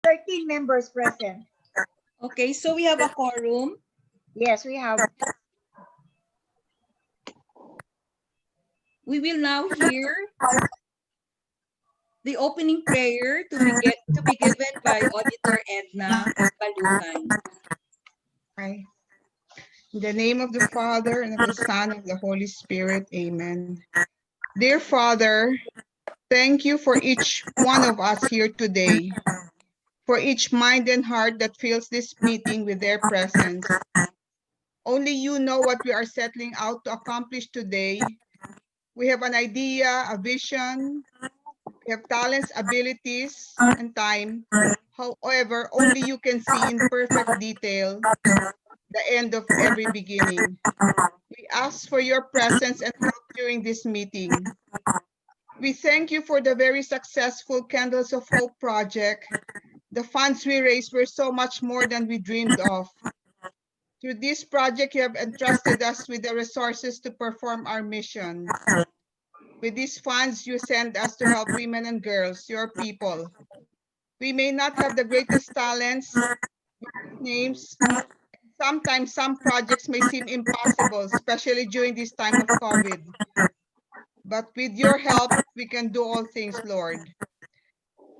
13 members present. Okay, so we have a quorum. Yes, we have. We will now hear the opening prayer to be given by Auditor Edna Balucan. Hi. In the name of the Father, and of the Son, and of the Holy Spirit, amen. Dear Father, thank you for each one of us here today, for each mind and heart that fills this meeting with their presence. Only you know what we are settling out to accomplish today. We have an idea, a vision, we have talents, abilities, and time. However, only you can see in perfect detail the end of every beginning. We ask for your presence and help during this meeting. We thank you for the very successful Candles of Hope project. The funds we raised were so much more than we dreamed of. Through this project, you have entrusted us with the resources to perform our mission. With these funds, you send us to help women and girls, your people. We may not have the greatest talents, names. Sometimes some projects may seem impossible, especially during this time of COVID. But with your help, we can do all things, Lord.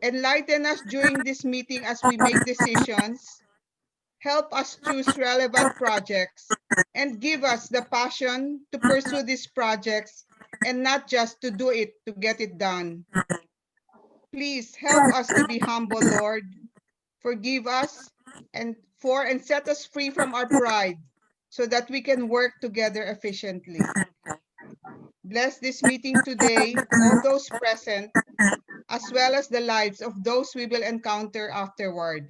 Enlighten us during this meeting as we make decisions. Help us choose relevant projects and give us the passion to pursue these projects and not just to do it to get it done. Please help us to be humble, Lord. Forgive us and set us free from our pride so that we can work together efficiently. Bless this meeting today, all those present, as well as the lives of those we will encounter afterward.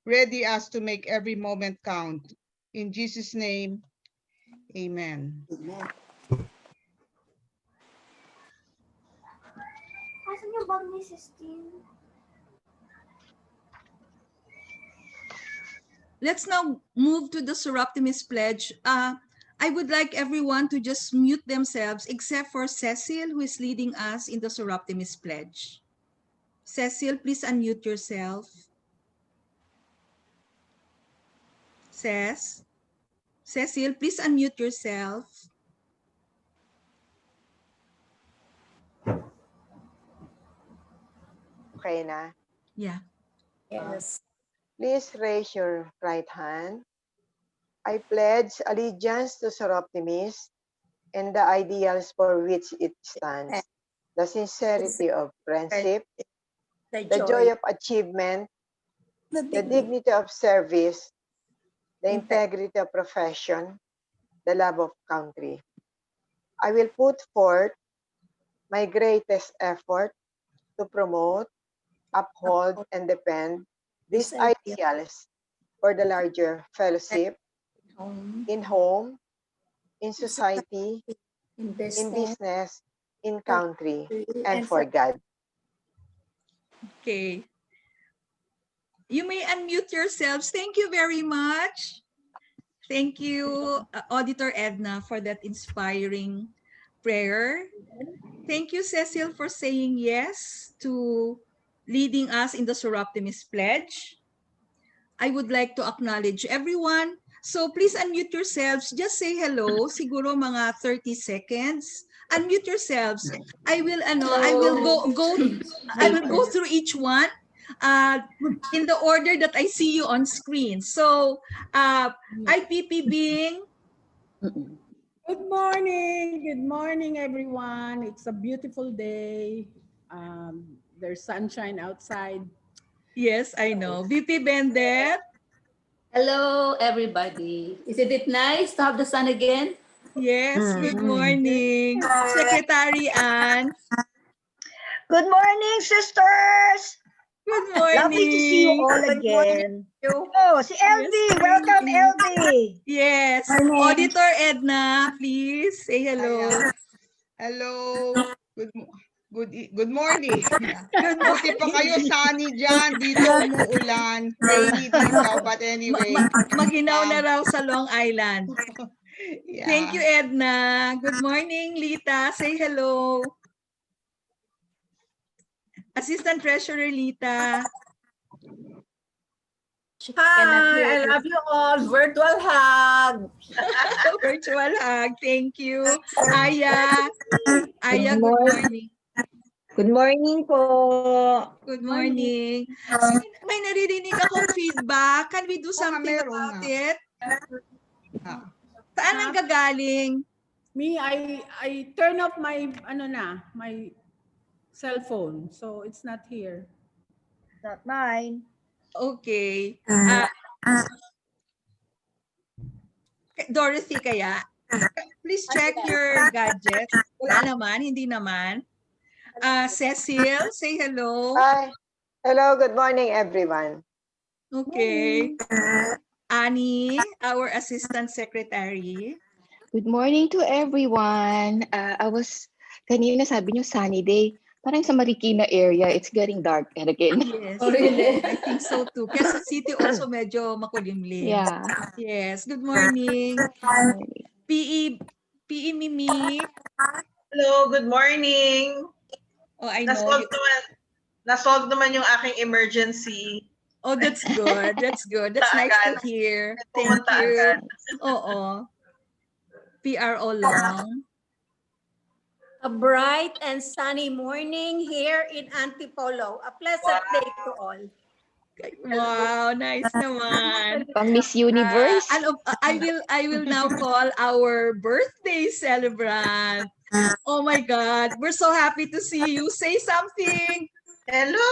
Ready us to make every moment count. In Jesus' name, amen. Asan yung bag ni Sistine? Let's now move to the Surreptimists Pledge. I would like everyone to just mute themselves except for Cecil, who is leading us in the Surreptimists Pledge. Cecil, please unmute yourself. Cecil, please unmute yourself. Okay na? Yeah. Yes. Please raise your right hand. I pledge allegiance to Surreptimists and the ideals for which it stands, the sincerity of friendship, the joy of achievement, the dignity of service, the integrity of profession, the love of country. I will put forth my greatest effort to promote, uphold, and defend these ideals for the larger fellowship, in home, in society, in business, in country, and for God. Okay. You may unmute yourselves. Thank you very much. Thank you, Auditor Edna, for that inspiring prayer. Thank you, Cecil, for saying yes to leading us in the Surreptimists Pledge. I would like to acknowledge everyone. So please unmute yourselves. Just say hello. Siguro mga 30 seconds. Unmute yourselves. I will go through each one in the order that I see you on screen. So IPP Bing. Good morning, everyone. It's a beautiful day. There's sunshine outside. Yes, I know. VP Bendet. Hello, everybody. Isn't it nice to have the sun again? Yes, good morning. Secretary Ann. Good morning, sisters! Good morning. Lovely to see you all again. Oh, si LV. Yes, Welcome, LV. Yes. Morning. Auditor Edna, please say hello. Hello. Good morning. Good Buti pa kayo sunny dyan. Dito umuulan. Rainy dito. But anyway. Maginaw na raw sa Long Island. Yeah. Thank you, Edna. Good morning, Lita. Say hello. Assistant Treasurer Lita. She cannot hear Hi, I you. love you all. Virtual hug. Virtual hug. Thank you. Aya. Aya, good morning. Good morning po. Good morning. So, may naririnig akong feedback. Can we do nga, something meron about nga. it? Ah. Saan ang gagaling? Me, I turn off my my cell phone, so it's not here. Not mine. Okay. Dorothy kaya? Please check your gadget. Wala naman, hindi naman. Cecil, say hello. Hi. Hello, good morning, everyone. Okay. Annie, our assistant secretary. Good morning to everyone. Kanina sabi niyo sunny day. Parang sa Marikina area, it's getting dark again. Yes. Oh, really? I think so too. Quezon City also medyo makulimlim. Yeah. Yes. Good morning. PE Mimi. Hello, good morning. Oh, I know. Nasolve naman yung aking emergency. Oh, that's good. That's good. That's nice to hear. Thank Pumunta you. agad. Oo. PRO long. A bright and sunny morning here in Antipolo. A pleasant day to all. Wow, nice naman. Pang Miss Universe. I will now call our birthday celebrant. Oh my God, we're so happy to see you. Say something. Hello!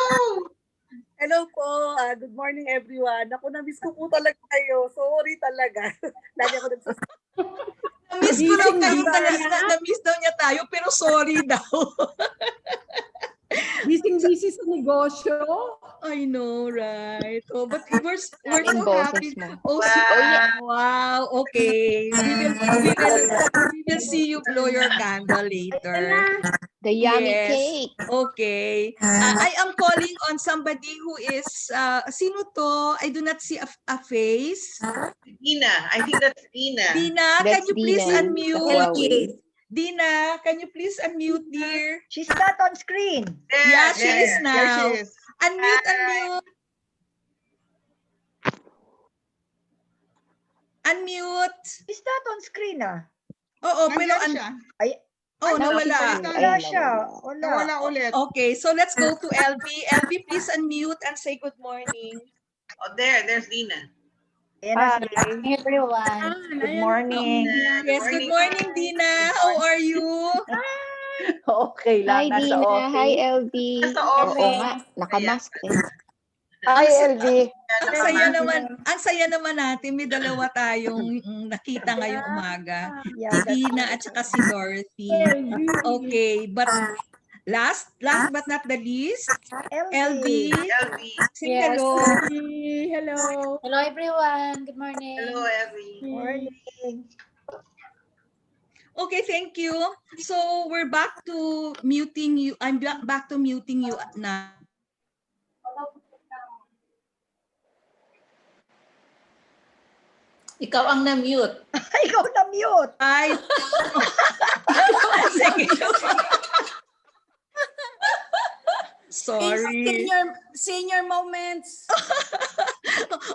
Hello po. Good morning everyone. Ako na-miss ko po talaga kayo. Sorry talaga. Lagi ako nagsasabi. Na-miss ko lang kayo talaga. Na-miss daw niya tayo pero sorry daw. Busy sa negosyo. I know, right? Oh, but we're so happy. Oh, wow. Okay. We will see you blow your candle later. The yummy Yes. cake. Okay. I am calling on somebody who is, sino to? I do not see a face. Dina. I think that's Dina. Dina, can That's you please Dina. unmute? Dina, can you please unmute, dear? She's not on screen. Yeah, she is There now. she is. Unmute. Unmute. She's not on screen Oo, pero Nandiyan siya. nawala. Wala siya. Wala. Nawala ulit. Okay, so let's go to LV. LV, please unmute and say good morning. Oh, there's Dina. Ayan na Hi, everyone. Good morning. Yes, good morning, Dina. How are you? Okay Hi, lang. Nasa Dina. office. Hi, LV. Nasa Oo office. nga, nakamask eh. Hi, LV. Ang saya naman natin. May dalawa tayong nakita ngayong umaga. Yeah, Si that's Dina right. at saka si Dorothy. Okay, but last but not the least, LV. Say hello. Hello. Hello, everyone. Good morning. Hello, Evie. Morning. Okay, thank you. So we're back to muting you. I'm back to muting you now. Ikaw ang na-mute. Ikaw na mute. Ay. Sige. Sorry. Senior moments.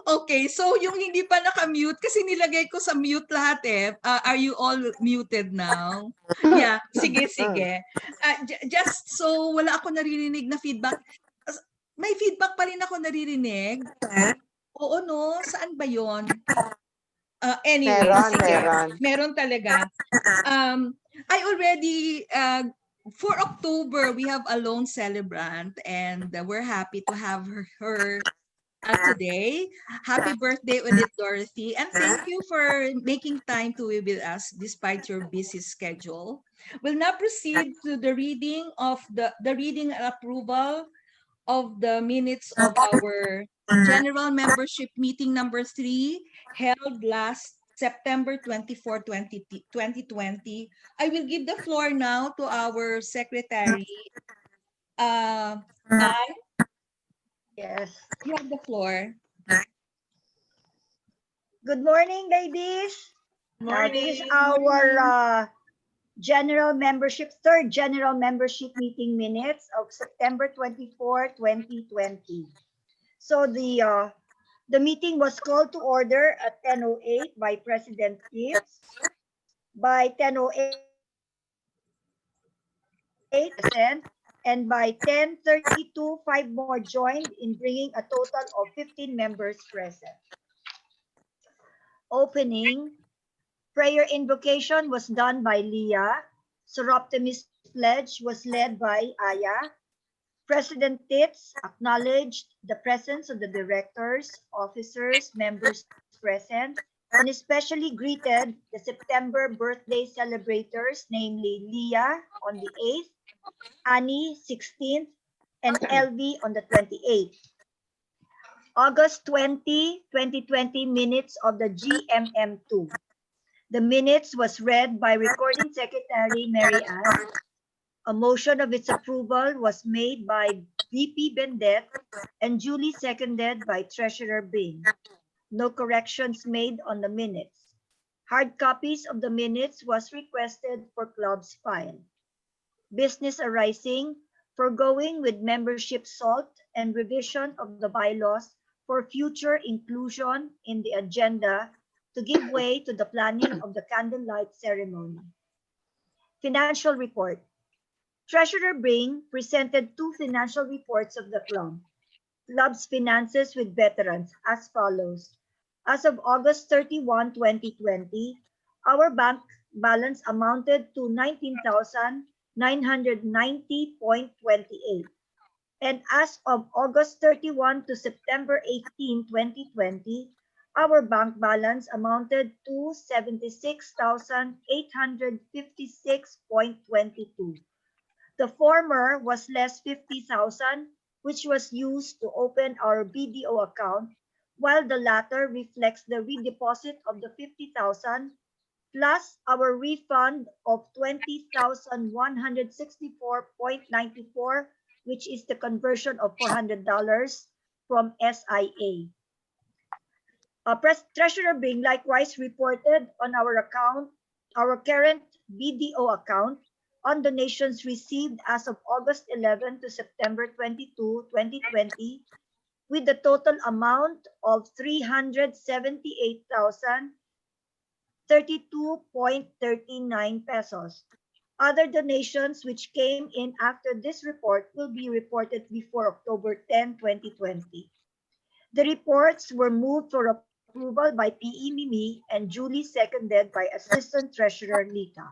Okay, so yung hindi pa naka-mute, kasi nilagay ko sa mute lahat eh. Are you all muted now? Yeah, sige. Just so wala ako naririnig na feedback. May feedback pa rin ako naririnig. Oo, no? Saan ba yon? Anyway, sige. Meron talaga. I already, for October, we have a lone celebrant and we're happy to have her today. Happy birthday, Udit Dorothy. And thank you for making time to be with us despite your busy schedule. We'll now proceed to the reading of the reading and approval of the minutes of our general membership meeting number 3 held last September 24, 2020. I will give the floor now to our secretary. Yes. You have the floor. Good morning, ladies. This is Morning. our third general membership meeting minutes of September 24, 2020. So the The meeting was called to order at 10:08 by President Gibbs. By 10:08, present, and by 10:32, 5 more joined in bringing a total of 15 members present. Opening, prayer invocation was done by Leah. Soroptimist pledge was led by Aya. President Tits acknowledged the presence of the directors, officers, members present, and especially greeted the September birthday celebrators, namely Leah on the 8th, Annie 16th, and LV on the 28th. August 20, 2020 minutes of the GMM2. The minutes was read by Recording Secretary Mary Ann. A motion of its approval was made by VP Bendet and duly seconded by Treasurer Bing. No corrections made on the minutes. Hard copies of the minutes was requested for club's file. Business arising, foregoing with membership salt and revision of the bylaws for future inclusion in the agenda to give way to the planning of the candlelight ceremony. Financial report. Treasurer Bing presented two financial reports of the club's finances with veterans as follows. As of August 31, 2020, our bank balance amounted to 19,990.28. And as of August 31 to September 18, 2020, our bank balance amounted to 76,856.22. The former was less 50,000, which was used to open our BDO account, while the latter reflects the redeposit of the 50,000 plus our refund of 20,164.94, which is the conversion of $400 from SIA. Treasurer Bing likewise reported on our current BDO account, on donations received as of August 11 to September 22, 2020, with the total amount of 378,032.39 pesos. Other donations which came in after this report will be reported before October 10, 2020. The reports were moved for approval by PE Mimi and duly seconded by Assistant Treasurer Lita.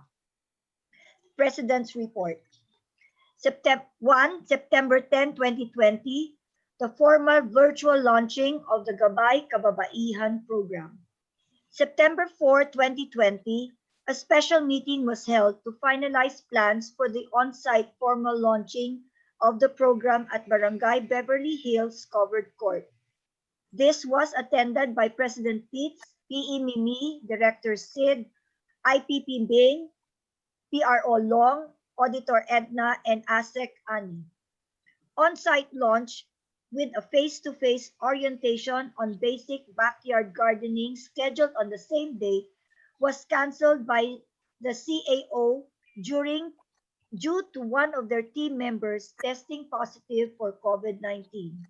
President's Report. September 10, 2020, the formal virtual launching of the Gabay Kababaihan program. September 4, 2020, a special meeting was held to finalize plans for the on-site formal launching of the program at Barangay Beverly Hills Covered Court. This was attended by President Pitts, PE Mimi, Director Sid, IPP Bing, PRO Long, Auditor Edna, and ASEC Ani. On-site launch with a face-to-face orientation on basic backyard gardening scheduled on the same date was canceled by the CAO due to one of their team members testing positive for COVID-19.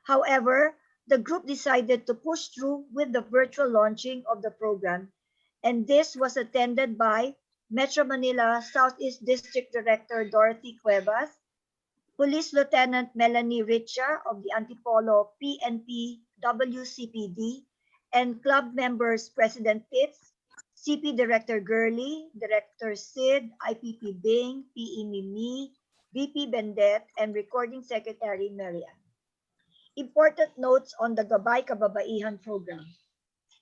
However, the group decided to push through with the virtual launching of the program, and this was attended by Metro Manila Southeast District Director Dorothy Cuevas, Police Lieutenant Melanie Richa of the Antipolo PNP WCPD, and club members President Pitts, CP Director Gurley, Director Sid, IPP Bing, PE Mimi, VP Bendet, and Recording Secretary Marian. Important notes on the Gabay Kababaihan program.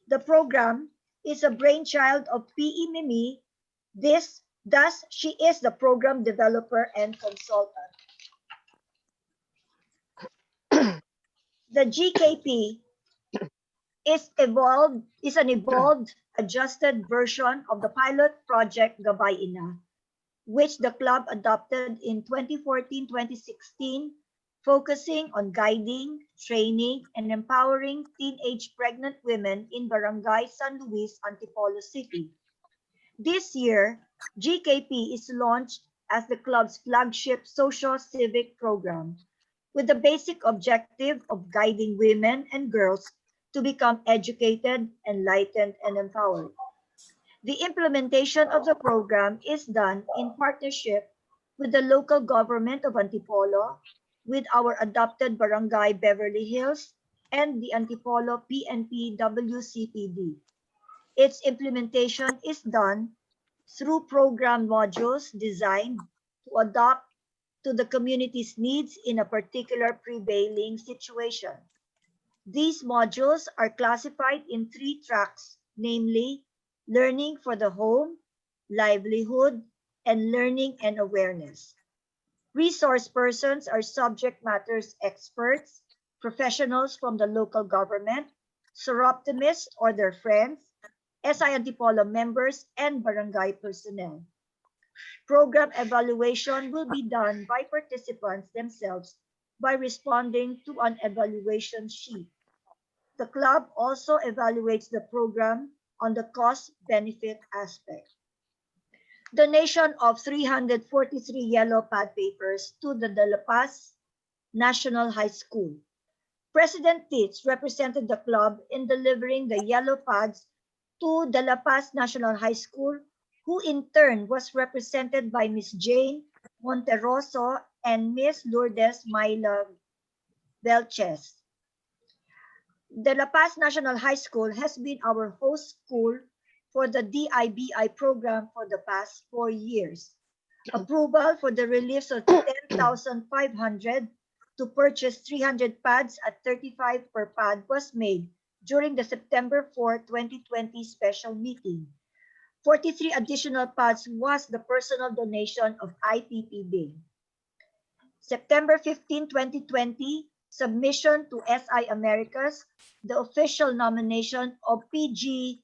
The program is a brainchild of PE Mimi. Thus, she is the program developer and consultant. The GKP is an evolved, adjusted version of the pilot project Gabay Ina, which the club adopted in 2014-2016, focusing on guiding, training, and empowering teenage pregnant women in Barangay San Luis, Antipolo City. This year, GKP is launched as the club's flagship social-civic program, with the basic objective of guiding women and girls to become educated, enlightened, and empowered. The implementation of the program is done in partnership with the local government of Antipolo, with our adopted barangay Beverly Hills, and the Antipolo PNP WCPD. Its implementation is done through program modules designed to adapt to the community's needs in a particular prevailing situation. These modules are classified in three tracks, namely learning for the home, livelihood, and learning and awareness. Resource persons are subject matters experts, professionals from the local government, soroptimists or their friends, SI Antipolo members, and barangay personnel. Program evaluation will be done by participants themselves by responding to an evaluation sheet. The club also evaluates the program on the cost-benefit aspect. Donation of 343 yellow pad papers to the De La Paz National High School. President Tits represented the club in delivering the yellow pads to De La Paz National High School, who in turn was represented by Miss Jane Monteroso and Miss Lourdes Myla Belches. De La Paz National High School has been our host school for the DIBI program for the past 4 years. Approval for the release of 10,500 to purchase 300 pads at 35 per pad was made during the September 4, 2020 special meeting. 43 additional pads was the personal donation of IPP Bing. September 15, 2020, submission to SI Americas, the official nomination of PG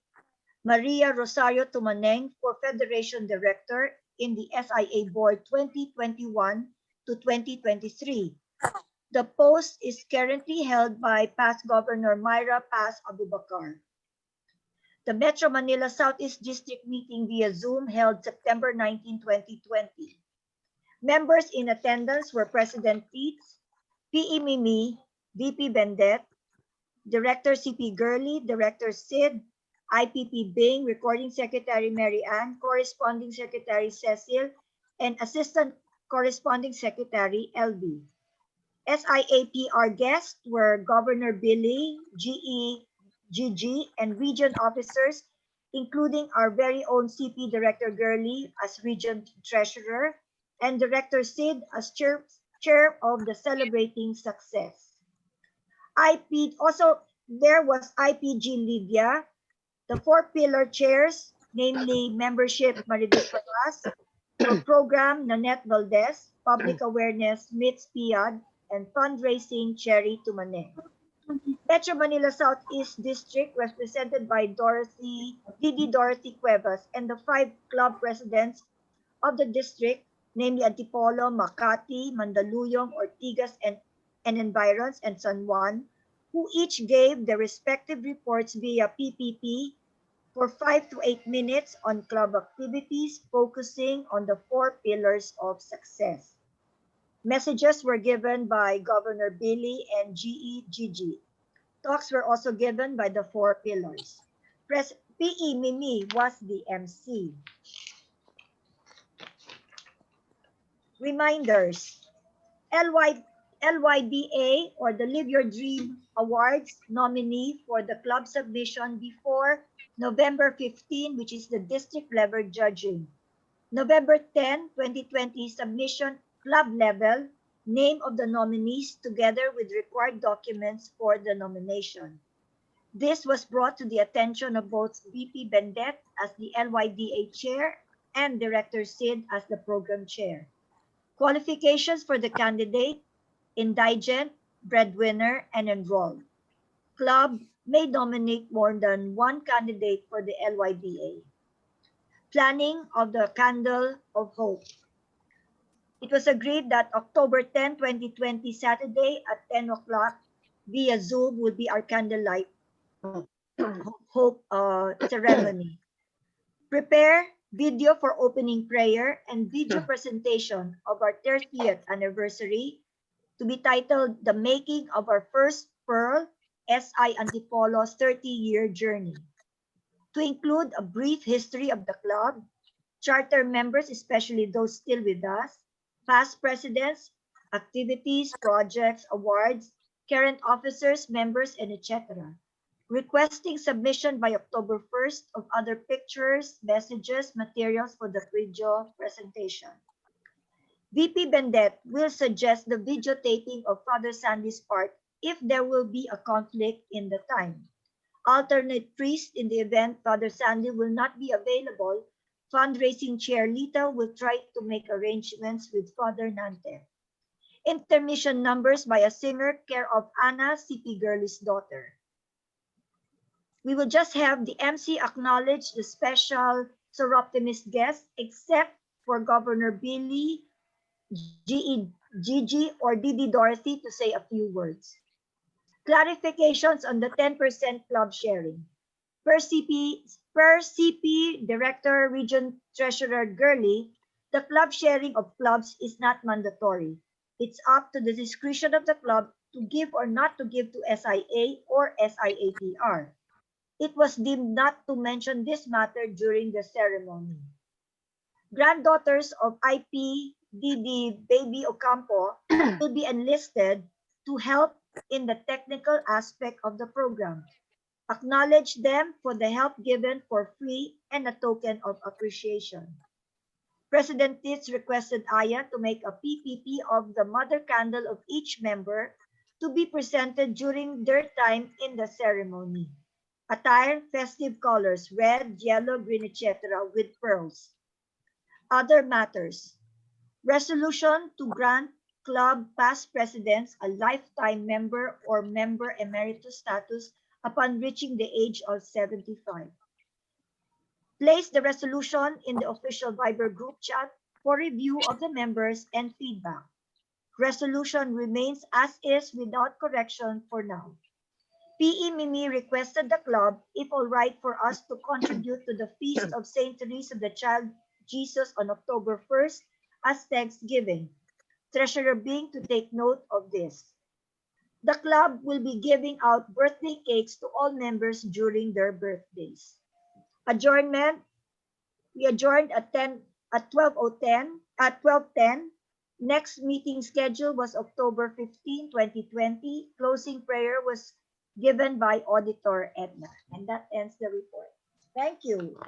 Maria Rosario Tumaneng for Federation Director in the SIA Board 2021 to 2023. The post is currently held by past Governor Myra Paz Abubakar. The Metro Manila Southeast District meeting via Zoom held September 19, 2020. Members in attendance were President Teets, P.E. Mimi, VP Bendet, Director C.P. Gurley, Director Sid, IPP Bing, Recording Secretary Mary Ann, Corresponding Secretary Cecil, and Assistant Corresponding Secretary LB. SIAPR guests were Governor Billy, GG, and region officers, including our very own CP Director Gurley as Region Treasurer, and Director Sid as chair of the Celebrating Success. There was IPG Lydia, the 4 pillar chairs, namely membership Maridit Pagas, for program Nanette Valdez, public awareness Mitz Piad, and fundraising Cherry Tumaneng. Metro Manila Southeast District represented by Didi Dorothy Cuevas, and the 5 club presidents of the district, namely Antipolo, Makati, Mandaluyong, Ortigas, and Environs, and San Juan, who each gave their respective reports via PPP for 5 to 8 minutes on club activities, focusing on the 4 pillars of success. Messages were given by Governor Billy and GEGG. Talks were also given by the 4 pillars. P.E. Mimi was the MC. Reminders. LYDA or the Live Your Dream Awards nominee for the club submission before November 15, which is the district level judging. November 10, 2020 submission club level, name of the nominees together with required documents for the nomination. This was brought to the attention of both VP Bendet as the LYDA chair and Director Sid as the program chair. Qualifications for the candidate: indigent, breadwinner, and enrolled. Club may nominate more than one candidate for the LYDA. Planning of the Candle of Hope. It was agreed that October 10, 2020, Saturday at 10 o'clock via Zoom would be our candlelight hope ceremony. Prepare video for opening prayer and video presentation of our 30th anniversary to be titled The Making of Our First Pearl SI Antipolo's 30-year journey. To include a brief history of the club, charter members, especially those still with us, past presidents, activities, projects, awards, current officers, members, and etc. Requesting submission by October 1st of other pictures, messages, materials for the video presentation. VP Bendet will suggest the videotaping of Father Sandy's part if there will be a conflict in the time. Alternate priest in the event Father Sandy will not be available. Fundraising chair Lita will try to make arrangements with Father Nante. Intermission numbers by a singer, care of Anna, CP Gurley's daughter. We will just have the MC acknowledge the special Soroptimist guest, except for Governor Billy, Gigi, or Didi Dorothy to say a few words. Clarifications on the 10% club sharing. Per CP Director Region Treasurer Gurley, the club sharing of clubs is not mandatory. It's up to the discretion of the club to give or not to give to SIA or SIATR. It was deemed not to mention this matter during the ceremony. Granddaughters of IPDD Baby Ocampo will be enlisted to help in the technical aspect of the program. Acknowledge them for the help given for free and a token of appreciation. President Titz requested Aya to make a PPP of the mother candle of each member to be presented during their time in the ceremony. Attire, festive colors, red, yellow, green, etc. with pearls. Other matters. Resolution to grant club past presidents a lifetime member or member emeritus status upon reaching the age of 75. Place the resolution in the official Viber group chat for review of the members and feedback. Resolution remains as is without correction for now. PE Mimi requested the club, if all right for us to contribute to the Feast of St. Teresa of the Child Jesus on October 1st as Thanksgiving. Treasurer Bing to take note of this. The club will be giving out birthday cakes to all members during their birthdays. Adjournment. We adjourned at 12:10. Next meeting schedule was October 15, 2020. Closing prayer was given by Auditor Edna. And that ends the report. Thank you.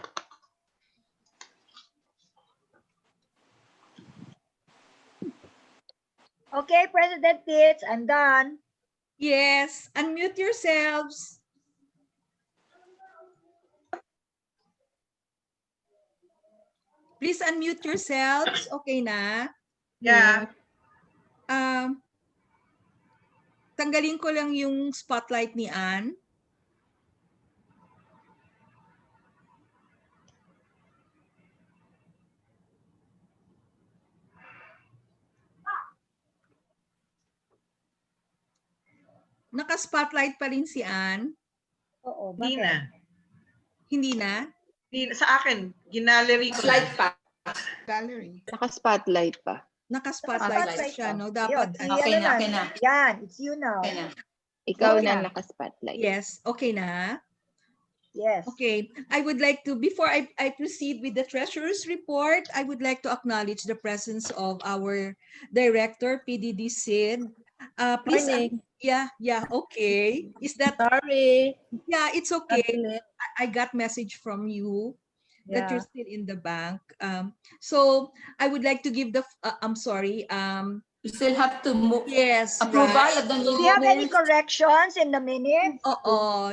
Okay, President Pitts, I'm done. Yes, unmute yourselves. Please unmute yourselves. Okay na? Yeah. Tanggalin ko lang yung spotlight ni Ann. Naka-spotlight pa rin si Ann. Oo, Hindi bakit? na. Hindi na? Sa akin, ginallery ko Slide na. pa. Gallery. Naka-spotlight pa. Naka-spotlight pa siya, no? Dapat, Yun, Okay na, okay na. Yan, it's you now. Okay na. Ikaw Okay na na. naka-spotlight. yes, okay na? Yes. Okay, I would like to, before I proceed with the treasurer's report, I would like to acknowledge the presence of our director, PDD Sid. Please, Morning. yeah, okay. Is that, Sorry. yeah, it's okay. Absolutely. I got message from you that you're Yeah. still in the bank. So I would like to give the, I'm sorry. You still have to move. Yes, Approval right. of the Do new you have any minutes. corrections in the minutes?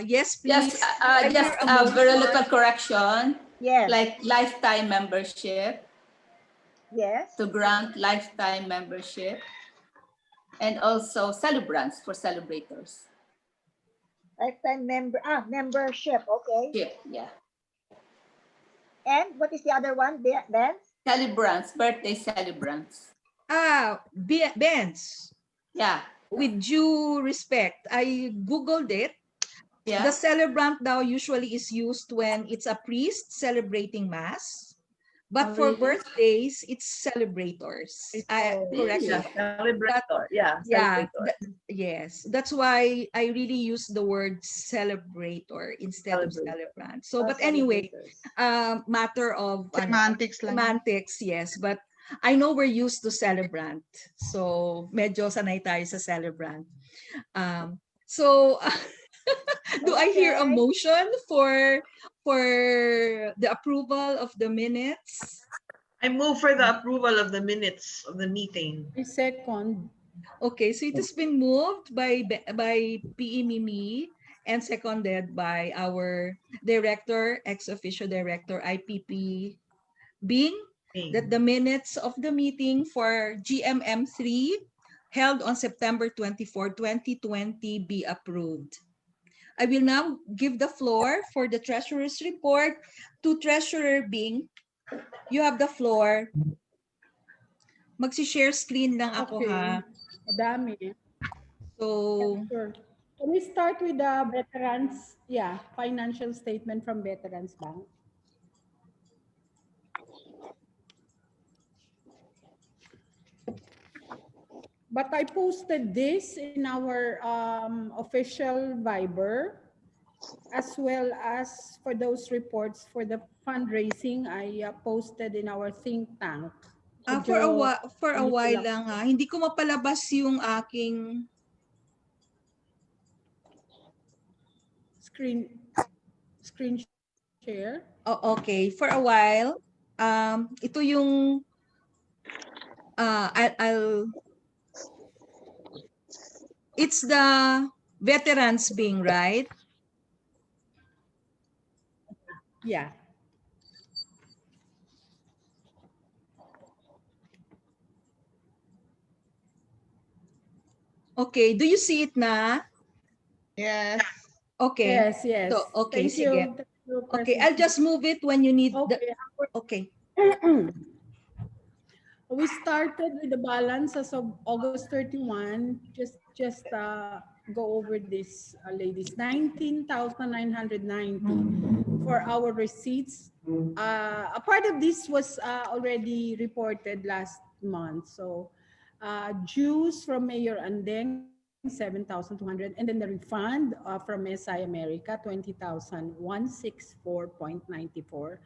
Yes, please. Just, I hear just a a very motion. little correction, Yes. like lifetime membership, Yes. to grant lifetime membership, and also celebrants for celebrators. Lifetime membership. Okay. Yeah. And what is the other one, Ben? Celebrants, birthday celebrants. Benz, Yeah. with due respect, I Googled it. Yeah. The celebrant now usually is used when it's a priest celebrating mass. But for birthdays, it's celebrators. Correct? Yeah, celebrator. Yeah, Yeah, celebrator. yes. That's why I really use the word celebrator instead of celebrant. So, but anyway, matter of Semantics lang. semantics, yes. But I know we're used to celebrant. So, medyo sanay tayo sa celebrant. So, do I hear a motion for the approval of the minutes? I move for the approval of the minutes of the meeting. Second. Okay, so it has been moved by PE Mimi and seconded by our director, ex-officio director, IPP Bing, that the minutes of the meeting for GMM3 held on September 24, 2020 be approved. I will now give the floor for the treasurer's report to Treasurer Bing. You have the floor. Magsi-share screen lang ako, ha? Madami. So, sure. Can we start with the veterans? Yeah, financial statement from Veterans Bank. But I posted this in our official Viber, as well as for those reports for the fundraising, I posted in our think tank. For a while lang, ha. Hindi ko mapalabas yung aking screen share. Oh, okay. For a while, ito yung it's the veterans being, right? Yeah. Okay, do you see it na? Yes. Okay. Yes, yes. So, okay, Thank sige. you. Okay, I'll just move it when you need okay. We started with the balance as of August 31. Just go over this, ladies. 19,990 for our receipts. A part of this was already reported last month. So dues from Mayor Andeng, 7,200, and then the refund from SI America, 20,164.94,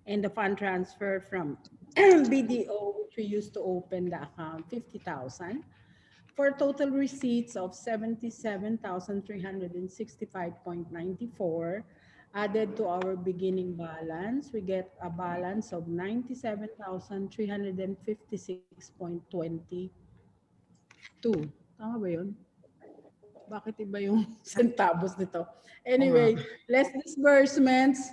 and the fund transfer from BDO, which we used to open the account, 50,000, for total receipts of 77,365.94. Added to our beginning balance, we get a balance of 97,356.22. Tama ba yun? Bakit iba yung centavos nito? Anyway, less disbursements.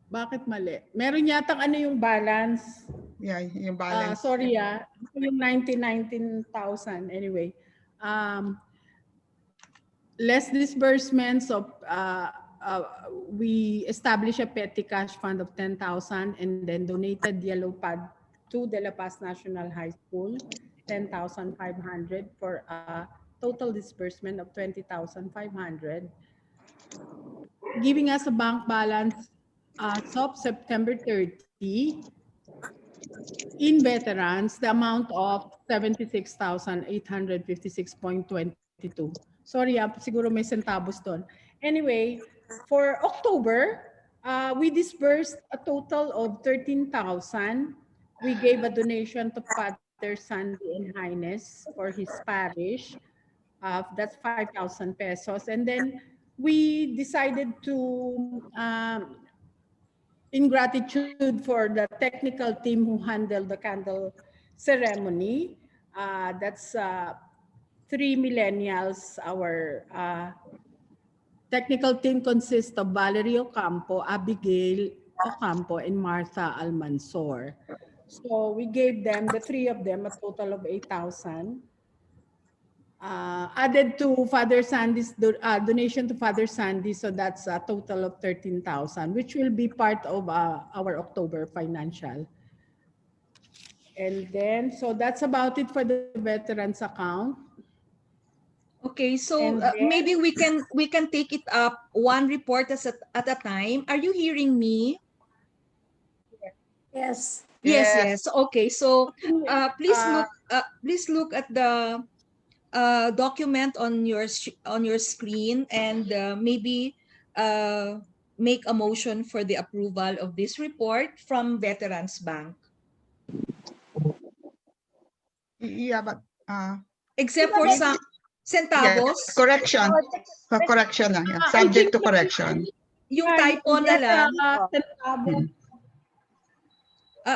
Bakit mali? Meron yatang ano yung balance. Yeah, yung balance. Sorry, yung 19,000. Anyway, less disbursements of, we established a petty cash fund of 10,000 and then donated yellow pad to De La Paz National High School, 10,500 for a total disbursement of 20,500, giving us a bank balance as of September 30 in veterans, the amount of 76,856.22. Sorry, siguro may centavos doon. Anyway, for October, we disbursed a total of 13,000. We gave a donation to Father Sandy and Highness for his parish. That's 5,000 pesos. And then we decided to, in gratitude for the technical team who handled the candle ceremony, that's 3 millennials. Our technical team consists of Valerie Ocampo, Abigail Ocampo, and Martha Almansor. So we gave them, the three of them, a total of 8,000. Added to Father Sandy's donation to Father Sandy, so that's a total of 13,000, which will be part of our October financial. And then, so that's about it for the veterans account. Okay, so maybe we can take it up one report at a time. Are you hearing me? Yes. Yes, Yes. yes. Okay, so please look at the document on your screen, and maybe uh, make a motion for the approval of this report from Veterans Bank, Yeah, but except Diba for may- some yeah, centavos. correction. oh, Correction na. Yeah. I Subject think to correction. Yung yeah, typo na yes, lang, centavos.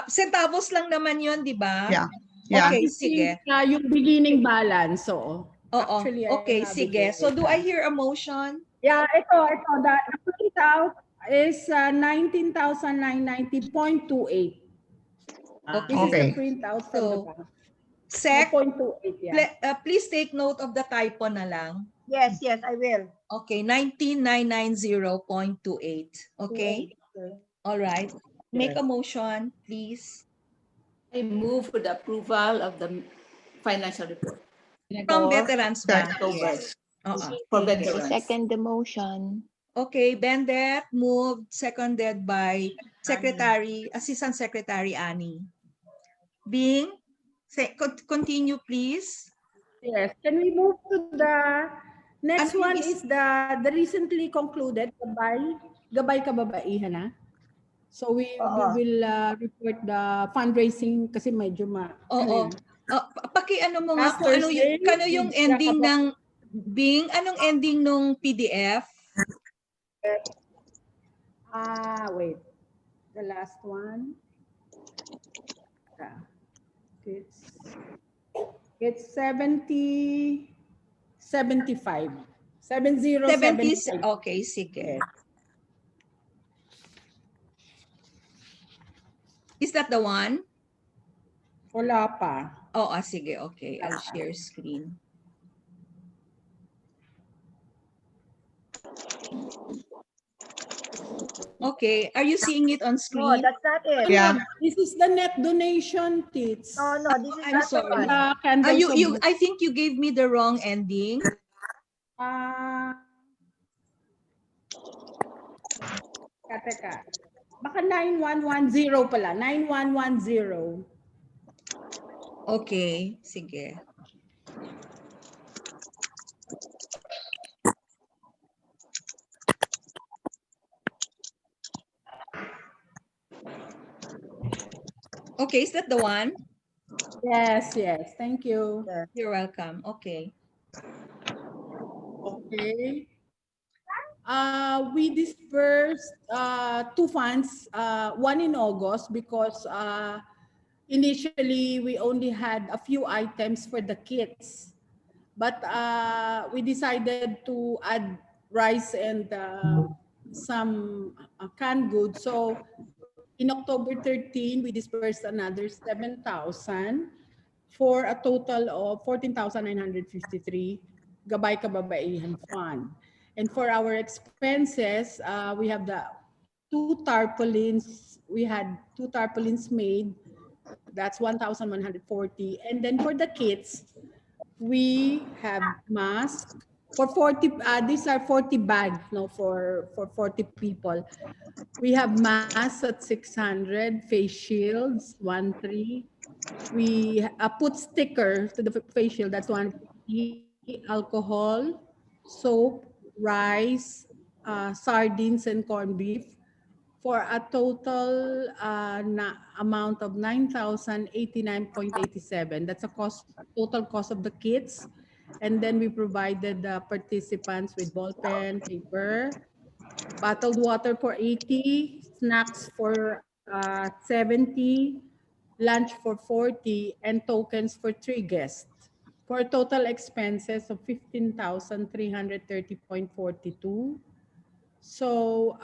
centavos lang naman yun, di ba? Yeah. Yeah. Okay, I sige. think yung beginning balance. So, Oo, actually, I okay, have it sige. right So do I now. hear a motion? Yeah, ito. The printout is 19,990.28. Okay. This is the Okay. printout from the So, bank. Sec, 0.28, yeah. please take note of the typo na lang. Yes, yes, I will. Okay, 19,990.28. Okay? All right. Make a motion, please. I move for the approval of the financial report From for Veterans Bank. October Yes. Oo. for I veterans. second the motion. Okay, Bendet, moved, seconded by Assistant Secretary Annie. Bing, continue please. Yes. Can we move to the next Ano yung one is the recently concluded Gabay Kababaihan na. So we will report the fundraising kasi medyo Oo. Paki-ano mo nga Last kung Thursday, kano yung ending ng Bing, anong ending nung PDF? Wait. The last one. It's 70 75. 7075. Okay, sige. Is that the one? Wala pa. Sige, okay. I'll share screen. Okay, are you seeing it on screen? No, that's not it. Yeah. This is the net donation, Tits. No, this is I'm not sorry. the one. I think you gave me the wrong ending. Teka. Baka 9110 pala. 9110. Okay, sige. Okay, is that the one? Yes. Thank you. You're welcome. Okay. Okay. We dispersed two funds, one in August because initially we only had a few items for the kids. But we decided to add rice and some canned goods. So in October 13, we dispersed another 7,000 for a total of 14,953 Gabay Kababaihan Fund. And for our expenses, we have the two tarpaulins. We had two tarpaulins made. That's 1,140. And then for the kids, we have masks for 40. These are 40 bags, for 40 people. We have masks at 600, face shields 130. We put sticker to the face shield. That's 150. Alcohol, soap, rice, sardines, and corned beef for a total amount of 9,089.87. That's a total cost of the kits. And then we provided the participants with ball pen, paper, bottled water for 80, snacks for 70, lunch for 40, and tokens for 3 guests, for total expenses of 15,330.42. So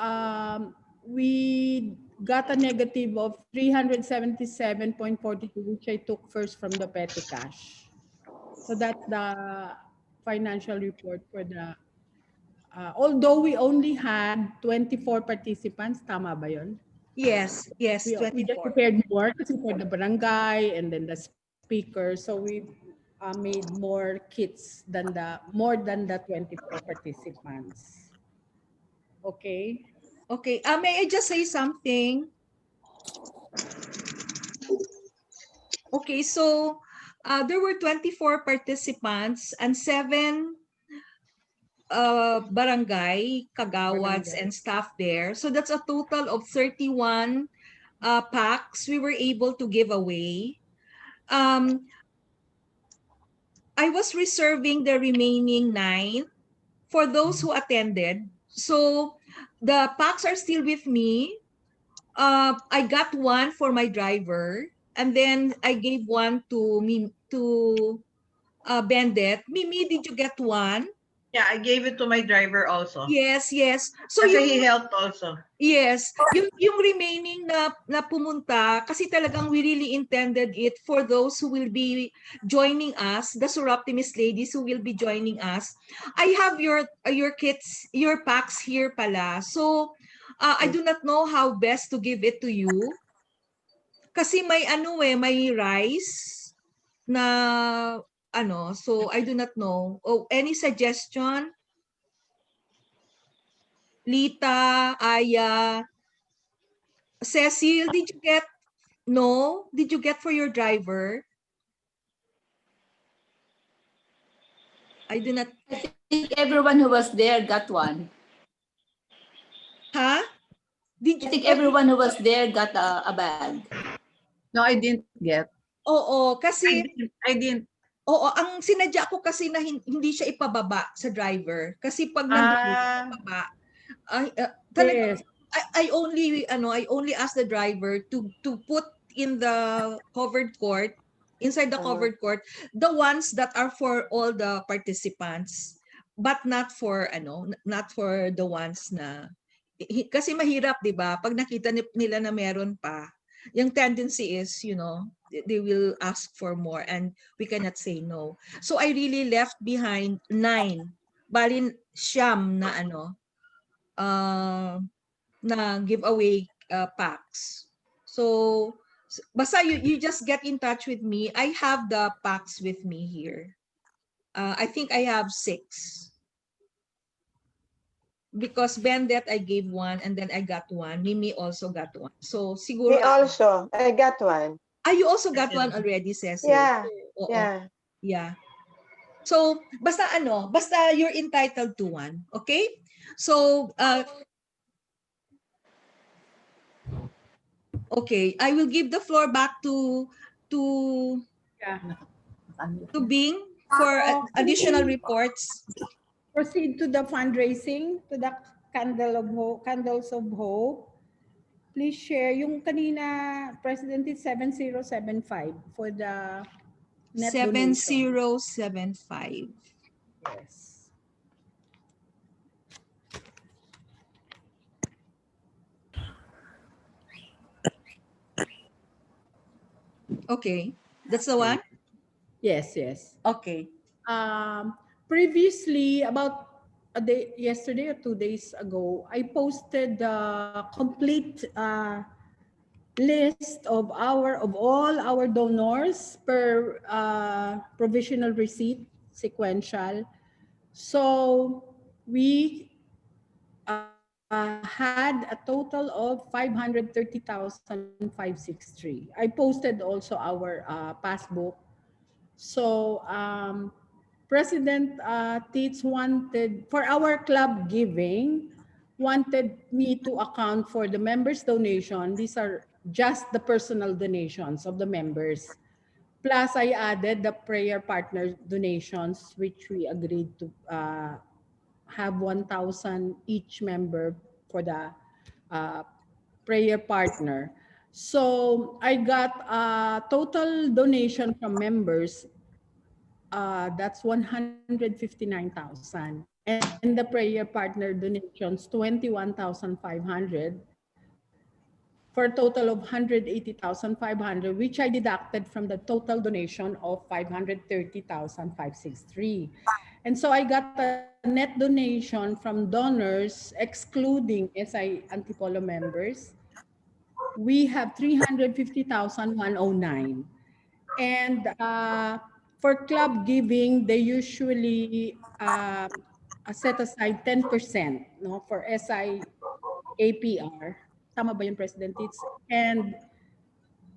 we got a negative of 377.42, which I took first from the petty cash. So that's the financial report for the, although we only had 24 participants, tama ba yun? Yes, We 24. just prepared more kasi for the barangay and then the speaker. So we made more kits than more than the 24 participants. Okay. Okay. May I just say something? Okay, so there were 24 participants and 7 barangay kagawats and staff there. So that's a total of 31 packs we were able to give away. I was reserving the remaining 9 for those who attended. So the packs are still with me. I got one for my driver, and then I gave one to me to Bendit. Mimi, did you get one? Yeah, I gave it to my driver also. Yes, yes. So Kasi yung he helped also. yes, yung remaining na pumunta kasi talagang we really intended it for those who will be joining us, the Suroptimist ladies who will be joining us. I have your kits, your packs here pala. So I do not know how best to give it to you. Kasi may may rice na so I do not know. Oh, any suggestion? Lita, Aya, Cecil, did you get no? Did you get for your driver? I do not. I think everyone who was there got one. Huh? Did I you? think everyone who was there got a bag. No, I didn't get. Oo, kasi I didn't. oo, ang sinadya ko kasi na hindi siya ipababa sa driver kasi pag nandun ipababa, talagang Yes. I only ask the driver to put in the covered court, inside the covered court, the ones that are for all the participants, but not for not for the ones na kasi mahirap, 'di ba? Pag nakita nila na meron pa, yung tendency is, they will ask for more and we cannot say no. So I really left behind 9. Balin siyam na na giveaway packs. So basta you just get in touch with me. I have the packs with me here. I think I have 6. Because Bendet I gave one and then I got one. Mimi also got one. So siguro Me also. I got one. you also got one already, Cecil. Yeah. Oo. Yeah. Yeah. So basta basta you're entitled to one, okay? So okay, I will give the floor back to Bing for additional reports. Proceed to the fundraising, to the Candles of Hope. Please share. Yung kanina, President, is 7075 for the net donation. 7075. Yes. Okay, that's the one? Yes, yes. Okay. Previously, about a day, yesterday or 2 days ago, I posted the complete list of all our donors per provisional receipt sequential. So we had a total of 530,563. I posted also our passbook. So President Teets wanted, for our club giving, wanted me to account for the members' donation. These are just the personal donations of the members. Plus, I added the prayer partner donations, which we agreed to have 1,000 each member for the prayer partner. So I got a total donation from members that's 159,000, and the prayer partner donations 21,500 for a total of 180,500, which I deducted from the total donation of 530,563. And so I got a net donation from donors excluding SI Antipolo members. We have 350,109. And for club giving, they usually set aside 10% for SI APR. Tama ba yun, President Tits? And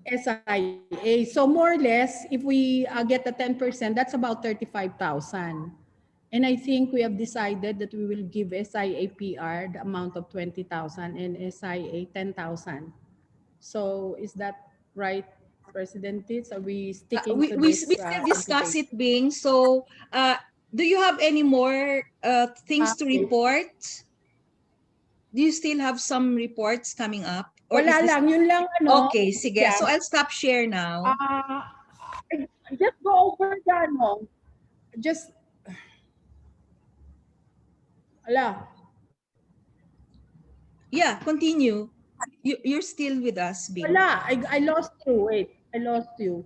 SIA. So more or less, if we get the 10%, that's about 35,000. And I think we have decided that we will give SIA PR the amount of 20,000 and SIA 10,000. So is that right, President Tits? Are we sticking to We this still discuss computation? it, Bing. So, do you have any more things to Okay. report? Do you still have some reports coming up? Or is Wala this... lang, yun lang ano. Okay, sige. Yeah. So, I'll stop share now. Just go over the ano. Just, ala. Yeah, continue. You're still with us, Bing. Wala, I lost you. Wait, I lost you.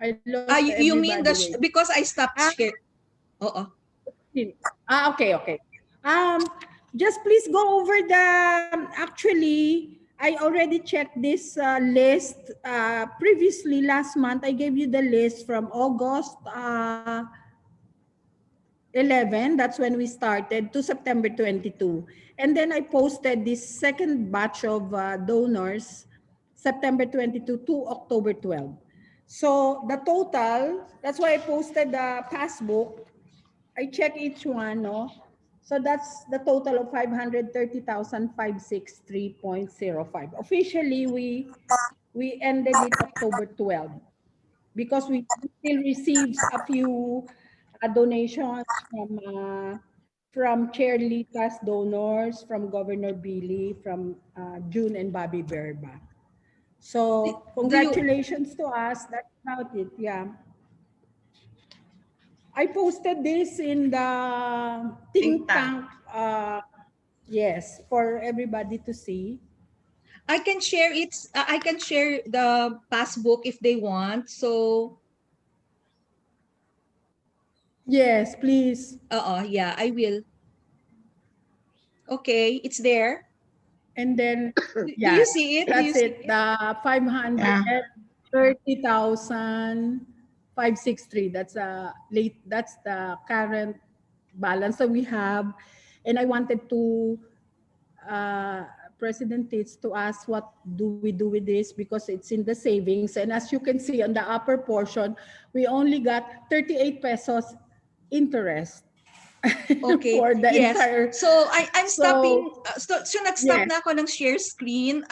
I lost You mean everybody. Wait. because I stopped Ah, share. Oo. Okay. Just please go over the. Actually, I already checked this list previously last month. I gave you the list from August 11, that's when we started, to September 22. And then I posted this second batch of donors, September 22 to October 12. So the total, that's why I posted the passbook. I check each one, no? So that's the total of 530,563.05. Officially, we ended it October 12 because we still receives a few donations from Chair Lita's donors, from Governor Billy, from June and Bobby Berba. So congratulations to us. That's about it. Yeah. I posted this in the think tank. Yes, for everybody to see. I can share it. I can share the passbook if they want. So, yes, please. Yeah, I will. Okay, it's there. And then, Do you see it? that's it. The 530,563. That's That's the current balance that we have. And I wanted to President Tates to ask what do we do with this because it's in the savings. And as you can see on the upper portion, we only got 38 pesos interest. Okay. For the Yes. entire. So I'm stopping. So nag-stop yes. na ako ng share screen.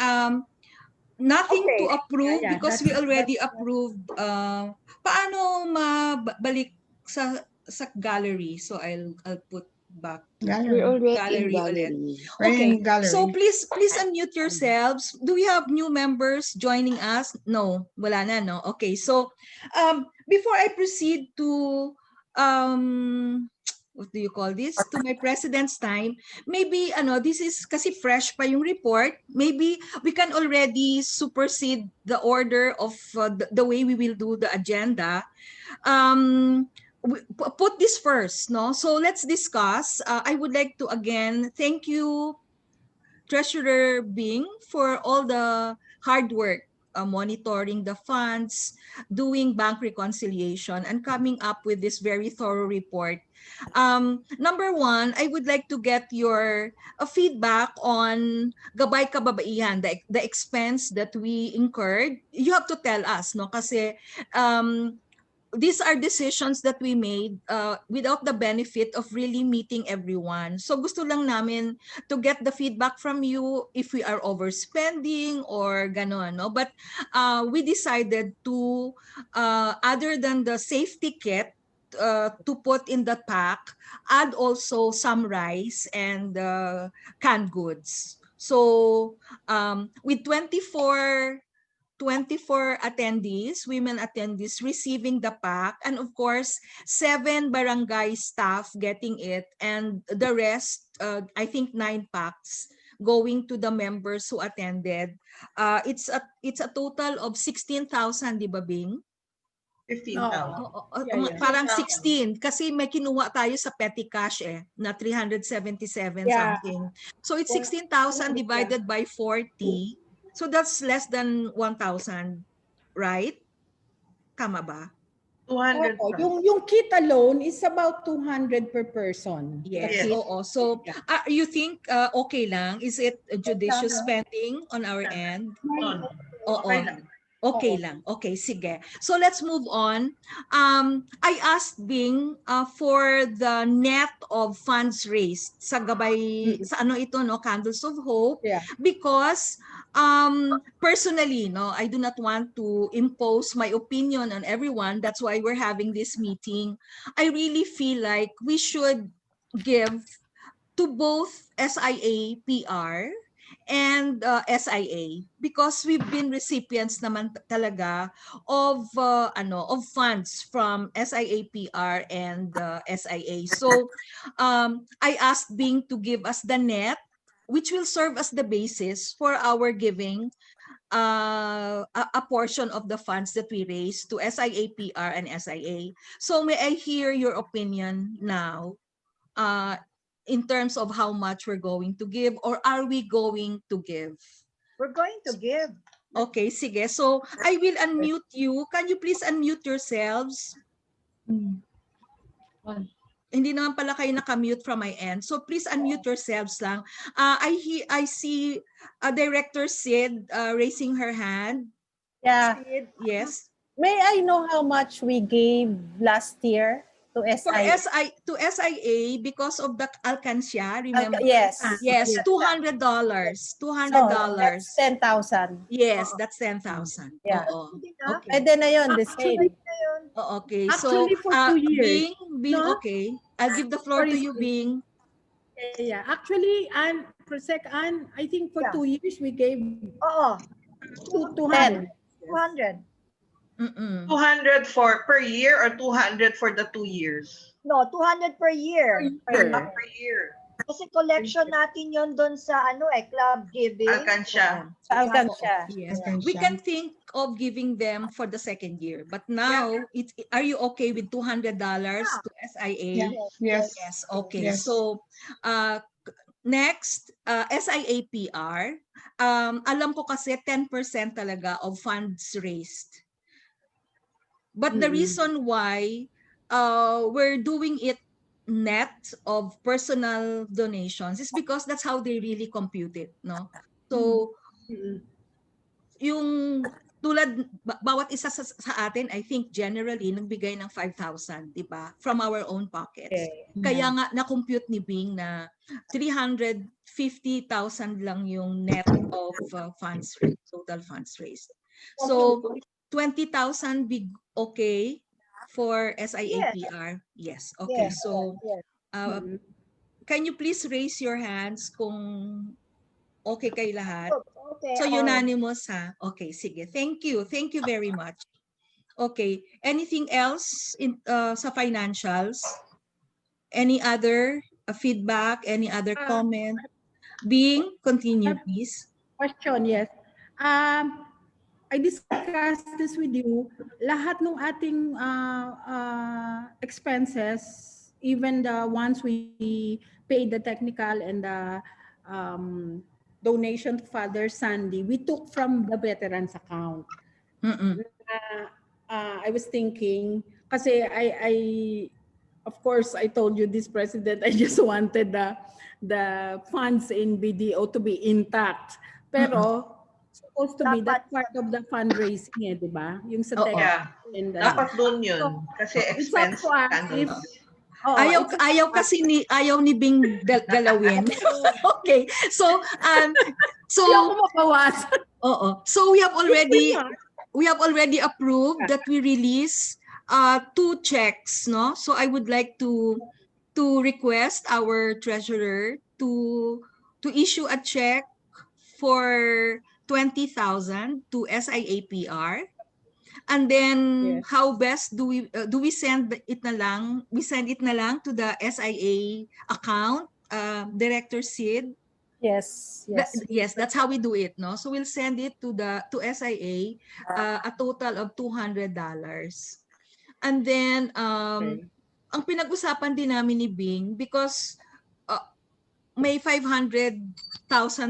Nothing to Okay. approve Yeah, because we already approved. Paano mabalik sa gallery? So I'll put back to We're already in gallery ulit. gallery. Okay. So please unmute yourselves. Do we have new members joining us? No, wala na, no. Okay. So before I proceed to what do you call this? To my president's time, maybe this is kasi fresh pa yung report. Maybe we can already supersede the order of the way we will do the agenda. Put this first, no? So let's discuss. I would like to again thank you, Treasurer Bing, for all the hard work monitoring the funds, doing bank reconciliation, and coming up with this very thorough report. Number one, I would like to get your feedback on Gabay Kababaihan, the expense that we incurred. You have to tell us, no? Kasi these are decisions that we made without the benefit of really meeting everyone. So gusto lang namin to get the feedback from you if we are overspending or gano'n, no? But we decided to, other than the safety kit, to put in the pack, add also some rice and canned goods. So with 24 attendees, women attendees receiving the pack, and of course, 7 barangay staff getting it, and the rest, I think 9 packs going to the members who attended. It's a total of 16,000, di ba, Bing? 15,000. Parang 16 kasi may kinuha tayo sa petty cash na 377 Yeah. something. So it's 16,000 divided by 40. So that's less than 1,000, right? Tama ba? 200 plus. Yung kit alone is about 200 per person. Yes. Yes. Oo. So you think okay lang? Is it a judicious spending on our end? No. Oo. Okay lang. Okay lang. Okay, sige. So let's move on. I asked Bing for the net of funds raised sa gabay, sa ano ito, no, Candles of Hope, Yeah. because personally, no, I do not want to impose my opinion on everyone. That's why we're having this meeting. I really feel like we should give to both SIA PR and SIA, because we've been recipients naman talaga of of funds from SIA PR and SIA. So I asked Bing to give us the net, which will serve as the basis for our giving a portion of the funds that we raise to SIA PR and SIA. So may I hear your opinion now, in terms of how much we're going to give, or are we going to give? We're going to give. Okay, sige. So I will unmute you. Can you please unmute yourselves? Hindi naman pala kayo nakamute from my end. So please unmute yourselves lang. I see Director Sid raising her hand. Yeah. Sid, yes. May I know how much we gave last year to For SIA? SIA, because of the alcansya, remember? Yes. Yes, $200. $200. That's 10,000. Yes, that's 10,000. Yeah. Oo. Okay. Pwede na yun, the same. Oh, okay. So, Actually, for 2 years. Bing, no? okay. I'll give the floor to you, Bing. Yeah. Actually, I think for 2 years we gave Oo. 200. 200. 200 for per year or 200 for the 2 years? No, 200 per year. Per year. Kasi collection natin yon doon sa club giving. Alcansya. Alcansya. Yes. We can think of giving them for the second year. But now, are you okay with $200 to SIA? Yes. Yes. Okay. Yes. So, next, SIA PR. Alam ko kasi 10% talaga of funds raised. But the reason why we're doing it net of personal donations is because that's how they really compute it, no? So, yung tulad, bawat isa sa atin, I think generally, nagbigay ng 5,000, di ba? From our own pockets. Kaya nga, na-compute ni Bing na 350,000 lang yung net of funds raised, total funds raised. So, 20,000 big okay for SIAPR? Yes. Okay. So, can you please raise your hands kung okay kay lahat? Okay. So, unanimous ha? Okay, sige. Thank you. Thank you very much. Okay. Anything else in sa financials? Any other feedback? Any other comment? Bing, continue, please. Question, yes. I discussed this with you. Lahat ng ating expenses, even the ones we paid the technical and the donation to Father Sandy, we took from the veterans account. I was thinking, kasi I of course, I told you this, President, I just wanted the funds in BDO to be intact. Pero, supposed to be that part of the fundraising, di ba? Yung sa tech. Dapat doon yun. Kasi expense. Ayaw kasi ayaw ni Bing galawin. Okay. So So we have already approved that we release 2 checks, no? So I would like to request our treasurer to issue a check for 20,000 to SIAPR. And then how best do we send it na lang? We send it na lang to the SIA account, Director Sid. Yes. Yes, that's how we do it, no? So we'll send it to SIA, a total of $200. And then ang pinag-usapan din namin ni Bing, because may 500,000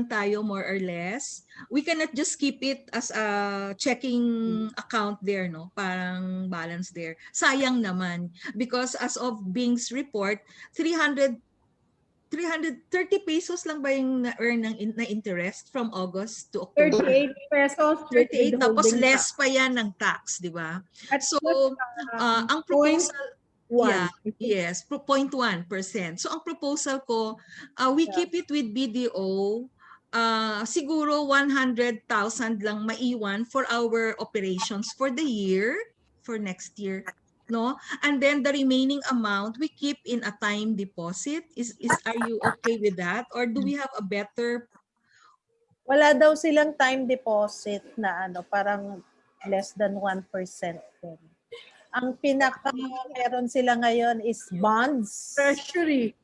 tayo more or less, we cannot just keep it as a checking account there, no? Parang balance there. Sayang naman, because as of Bing's report, 300 330 pesos lang ba yung na-earn na interest from August to October? 38 pesos with 38, tapos withholding less tax. pa yan ng tax, di ba? At So, ang point proposal, one. yes, 0.1%. So, ang proposal ko, we keep it with BDO, siguro 100,000 lang maiwan for our operations for the year, for next year. No, and then the remaining amount we keep in a time deposit. Are you okay with that, or do we have a better? Wala daw silang time deposit na parang less than 1%. Ang pinaka meron sila ngayon is bonds. Treasury.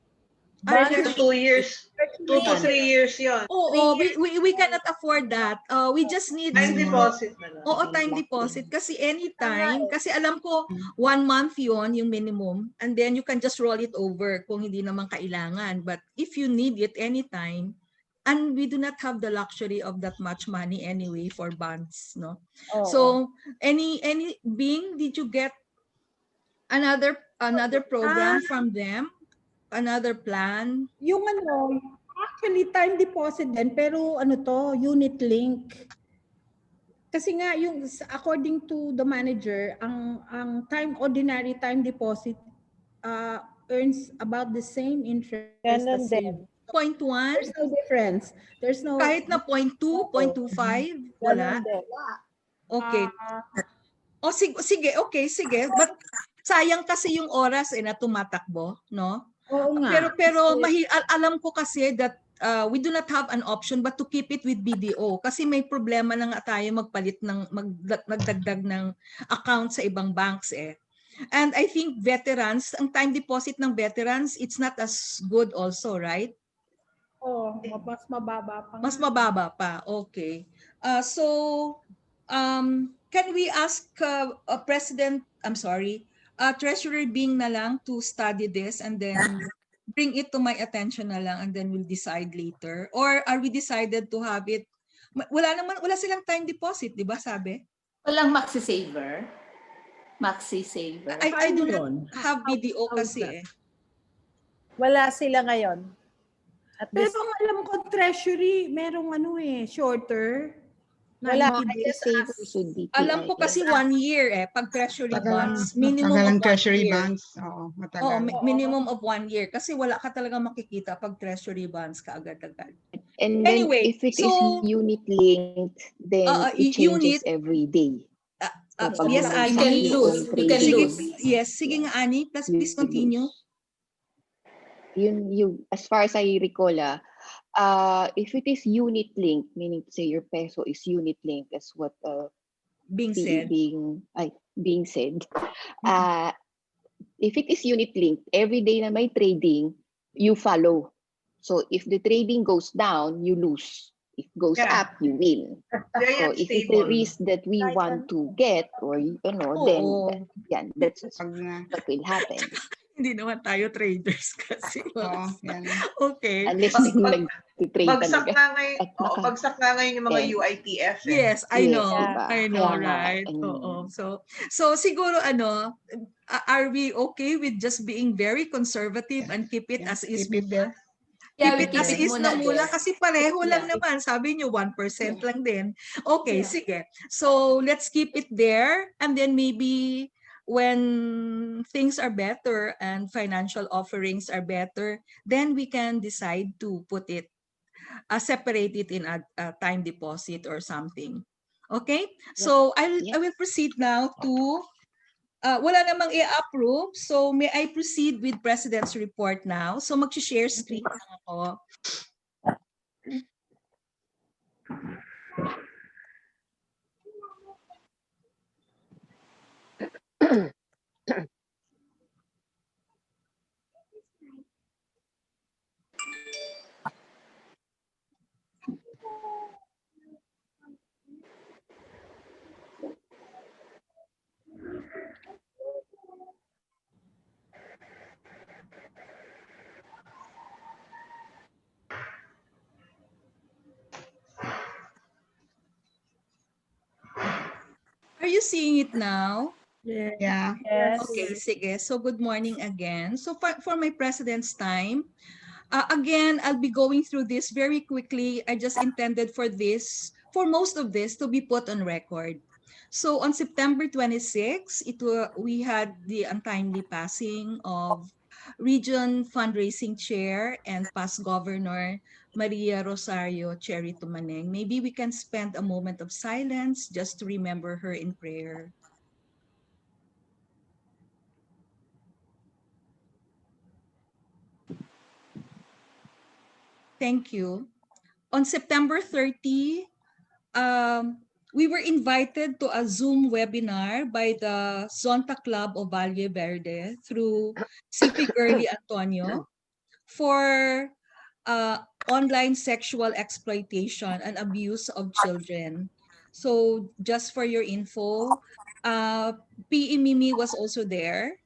Bonds 2 years. 2 to 3 years yon. Oo, we cannot afford that. We just need Time deposit na lang. Oo, time deposit. Kasi anytime, kasi alam ko 1 month yon yung minimum, and then you can just roll it over kung hindi naman kailangan. But if you need it anytime, and we do not have the luxury of that much money anyway for bonds, no? So, Bing, did you get another program from them? Another plan? Yung actually time deposit din, pero unit link. Kasi nga yung according to the manager, ang ordinary time deposit earns about the same interest as save. 0.1? There's no difference. There's no kahit na 0.2, 0.25, wala. Okay. Sige, okay, sige. But sayang kasi yung oras na tumatakbo, no? Oo nga. Pero alam ko kasi that we do not have an option but to keep it with BDO kasi may problema na nga tayo magdagdag ng account sa ibang banks eh. And I think veterans, ang time deposit ng veterans, it's not as good also, right? Oh, mas mababa pa. Mas mababa pa. Okay. Can we ask Treasurer Bing na lang to study this and then bring it to my attention na lang and then we'll decide later? Or are we decided to have it? Wala silang time deposit, di ba sabi? Walang maxi-saver. Maxi-saver. I do not have BDO kasi eh. Wala sila ngayon. Pero alam ko treasury, merong shorter. Wala. Alam ko kasi 1 year eh, pag treasury bonds, minimum of 1 treasury year. bonds. Oo, matagal. Oo, minimum of 1 year. Kasi wala ka talaga makikita pag treasury bonds kaagad-agad. And then Anyway, if it is unit linked, then it changes every day. Yes, Ani. Sige nga, Ani. Please continue. As far as I recall, if it is unit linked, meaning to say your peso is unit linked, as what being said. If it is unit linked, every day na may trading, you follow. So if the trading goes down, you lose. If it goes up, you win. So if it's a risk that we want to get, or then that's what will happen. Hindi naman tayo traders kasi. Okay. Unless nag-trade talaga. Bagsak nga ngayon yung mga UITF. Yes, I know. Diba? I know, right? Oo. So siguro are we okay with just being very conservative and keep it as is? Keep it there. Keep it as is na muna kasi pareho lang naman. Sabi nyo 1% lang din. Okay, sige. So let's keep it there and then maybe when things are better and financial offerings are better, then we can decide to put it, separate it in a time deposit or something. Okay? So I will proceed now to, wala namang i-approve, so may I proceed with President's report now? So mag-share screen lang ako. Are you seeing it now? Yeah. Yes. Okay, sige. So good morning again. So for my President's time, Again, I'll be going through this very quickly. I just intended for most of this to be put on record. So on September 26, we had the untimely passing of Region Fundraising Chair and past Governor Maria Rosario Cherry Tumaneng. Maybe we can spend a moment of silence just to remember her in prayer. Thank you. On September 30, we were invited to a Zoom webinar by the Zonta Club of Valle Verde through CP Girly Antonio for online sexual exploitation and abuse of children. So just for your info, PE Mimi was also there.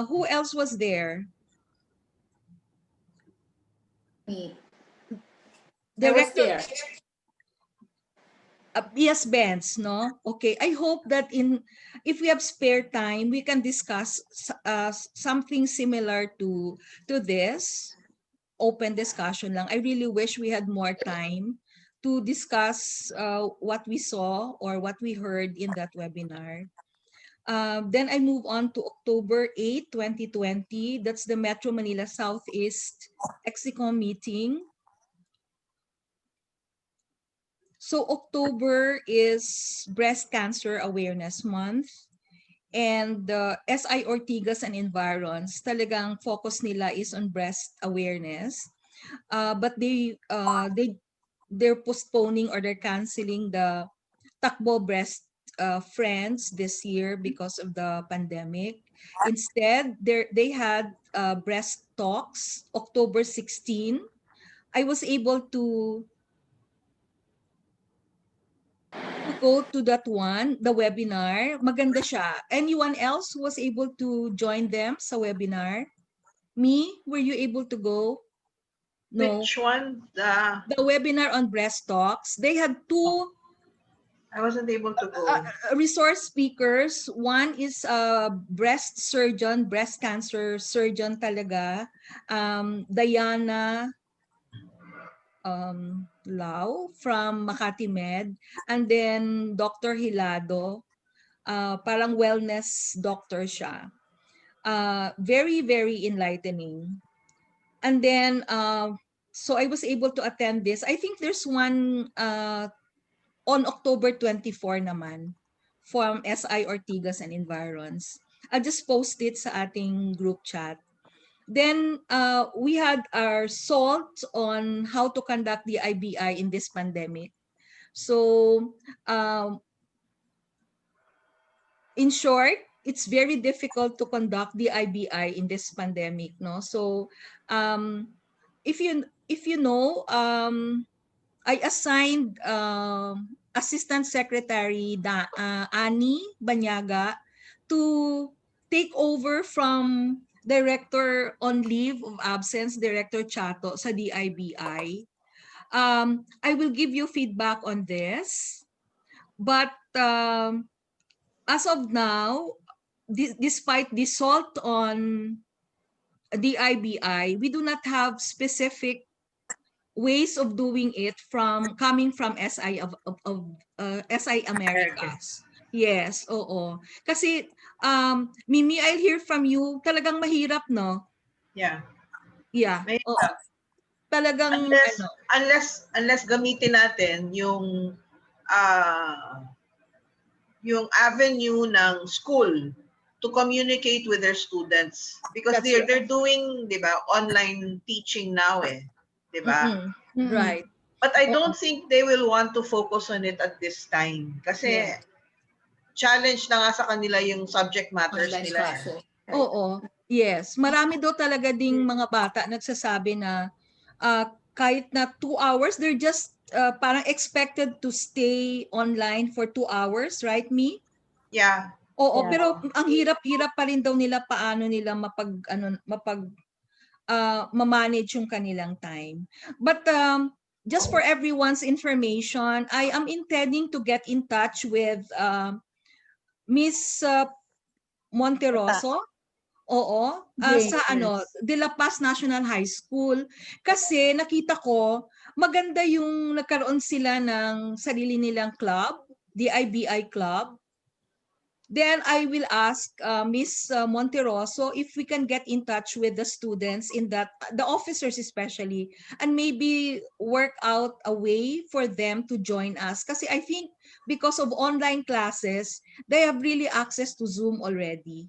Who else was there? Me. I was Director. there. Yes, Benz, no? Okay, I hope that if we have spare time, we can discuss something similar to this, open discussion lang. I really wish we had more time to discuss what we saw or what we heard in that webinar. Then I move on to October 8, 2020. That's the Metro Manila Southeast EXICOM meeting. So October is Breast Cancer Awareness Month, and the SI Ortigas and Environs, talagang focus nila is on breast awareness. But they're postponing or they're canceling the Takbo Breast Friends this year because of the pandemic. Instead, they had breast talks October 16. I was able to go to that one, the webinar. Maganda siya. Anyone else who was able to join them sa webinar? Me, were you able to go? No. Which one? The webinar on breast talks. They had two I wasn't able to go. Resource speakers. One is a breast surgeon, breast cancer surgeon talaga. Diana Lau from Makati Med, and then Dr. Hilado, parang wellness doctor siya. Very, very enlightening. And then, so I was able to attend this. I think there's one on October 24 naman from SI Ortigas and Environs. I'll just post it sa ating group chat. Then we had our SALT on how to conduct the IBI in this pandemic. So in short, it's very difficult to conduct the IBI in this pandemic, no? So if you know, I assigned Assistant Secretary Ani Banyaga to take over from Director on leave of absence, Director Chato sa DIBI. I will give you feedback on this, but as of now, despite the SALT on DIBI, we do not have specific ways of doing it coming from SI SI Americas. Yes, oo. Kasi Mimi, I'll hear from you. Talagang mahirap, no? Yeah. Yeah. Mahirap. Talagang unless gamitin natin yung avenue ng school to communicate with their students because they're doing, 'di ba, online teaching now 'di ba? Right. But I don't think they will want to focus on it at this time kasi challenge na nga sa kanila yung subject matters Online nila. Oo. Yes. Marami daw talaga ding mga bata nagsasabi na kahit na 2 hours, they're just parang expected to stay online for 2 hours, right, Me? Yeah. Oo, pero ang hirap-hirap pa rin daw nila paano nila ma-manage yung kanilang time. But just for everyone's information, I am intending to get in touch with Miss Monteroso Oo, sa Yes. De La Paz National High School. Kasi nakita ko, maganda yung nagkaroon sila ng sarili nilang club, DIBI club. Then I will ask Miss Monteroso if we can get in touch with the students in that, the officers especially, and maybe work out a way for them to join us. Kasi I think because of online classes, they have really access to Zoom already.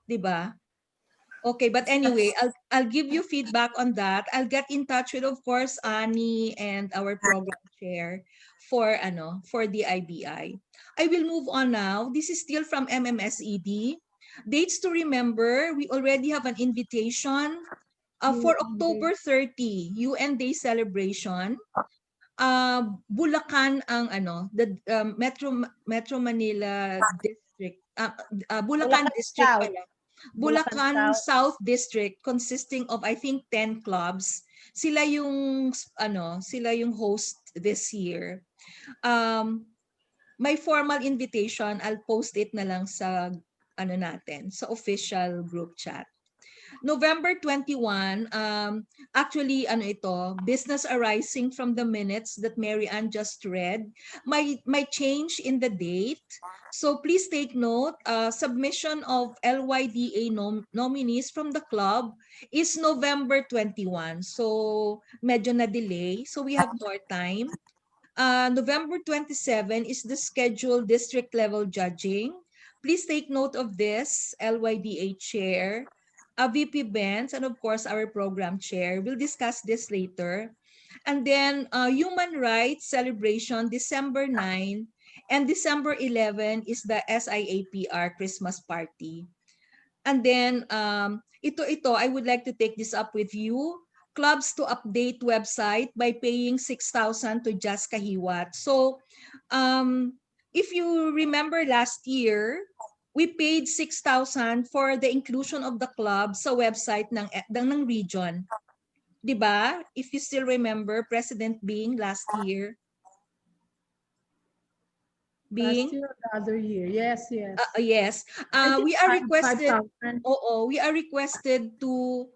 Diba? Okay, but anyway, I'll give you feedback on that. I'll get in touch with, of course, Annie and our program chair for the IBI. I will move on now. This is still from MMSED. Dates to remember, we already have an invitation for October 30, UN Day celebration. Bulacan ang the Metro Manila district, Bulacan district South. pala. Bulacan South District, consisting of I think 10 clubs. Sila yung host this year. My formal invitation, I'll post it na lang sa sa official group chat. November 21, actually business arising from the minutes that Mary Ann just read, my change in the date. So please take note, submission of LYDA nominees from the club is November 21. So medyo na delay, so we have more time. November 27 is the scheduled district level judging. Please take note of this, LYDA chair, VP Benz, and of course our program chair. We'll discuss this later. And then human rights celebration, December 9, and December 11 is the SIAPR Christmas party. And then ito, I would like to take this up with you. Clubs to update website by paying 6,000 to Just Kahiwat. So if you remember last year, we paid 6,000 for the inclusion of the club sa website ng region. 'Di ba? If you still remember, President Bing last year. Last year or the other year. Yes, yes. Yes. We are requested 5,000. we are requested to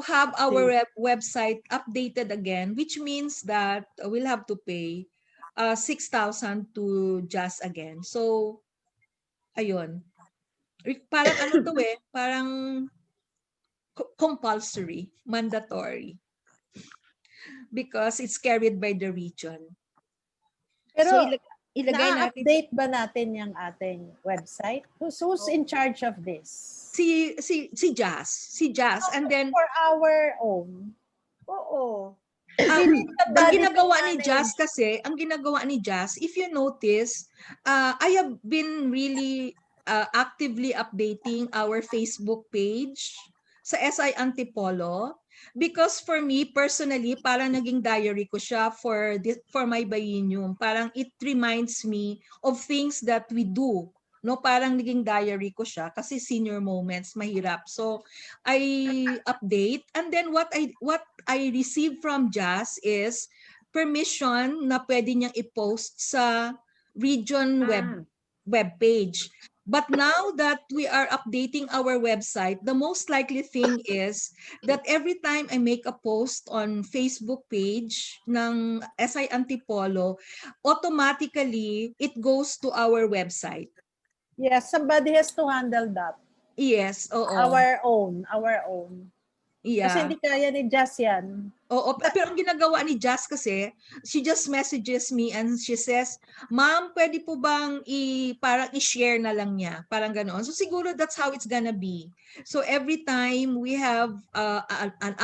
have our website updated again, which means that we'll have to pay 6,000 to Just again. So ayun. Parang parang compulsory, mandatory. Because it's carried by the region. Pero so ilagay natin. Na-update ba natin yung ating website? Who's in charge of this? Si Jazz. And then for our own. Oo. ang ginagawa ni Jazz, if you notice, I have been really actively updating our Facebook page sa SI Antipolo, because for me personally, parang naging diary ko siya for my biennium. Parang it reminds me of things that we do. No, parang naging diary ko siya kasi senior moments mahirap. So I update, and then what I received from Jazz is permission na pwede niyang i-post sa region web page. But now that we are updating our website, the most likely thing is that every time I make a post on Facebook page ng SI Antipolo, automatically it goes to our website. Yes, somebody has to handle that. Yes, oo. Our own. Yeah. Kasi hindi kaya ni Jazz yan. Oo, pero ang ginagawa ni Jazz kasi, she just messages me and she says, "Ma'am, pwede po bang parang i-share na lang niya?" Parang ganoon. So siguro that's how it's gonna be. So every time we have an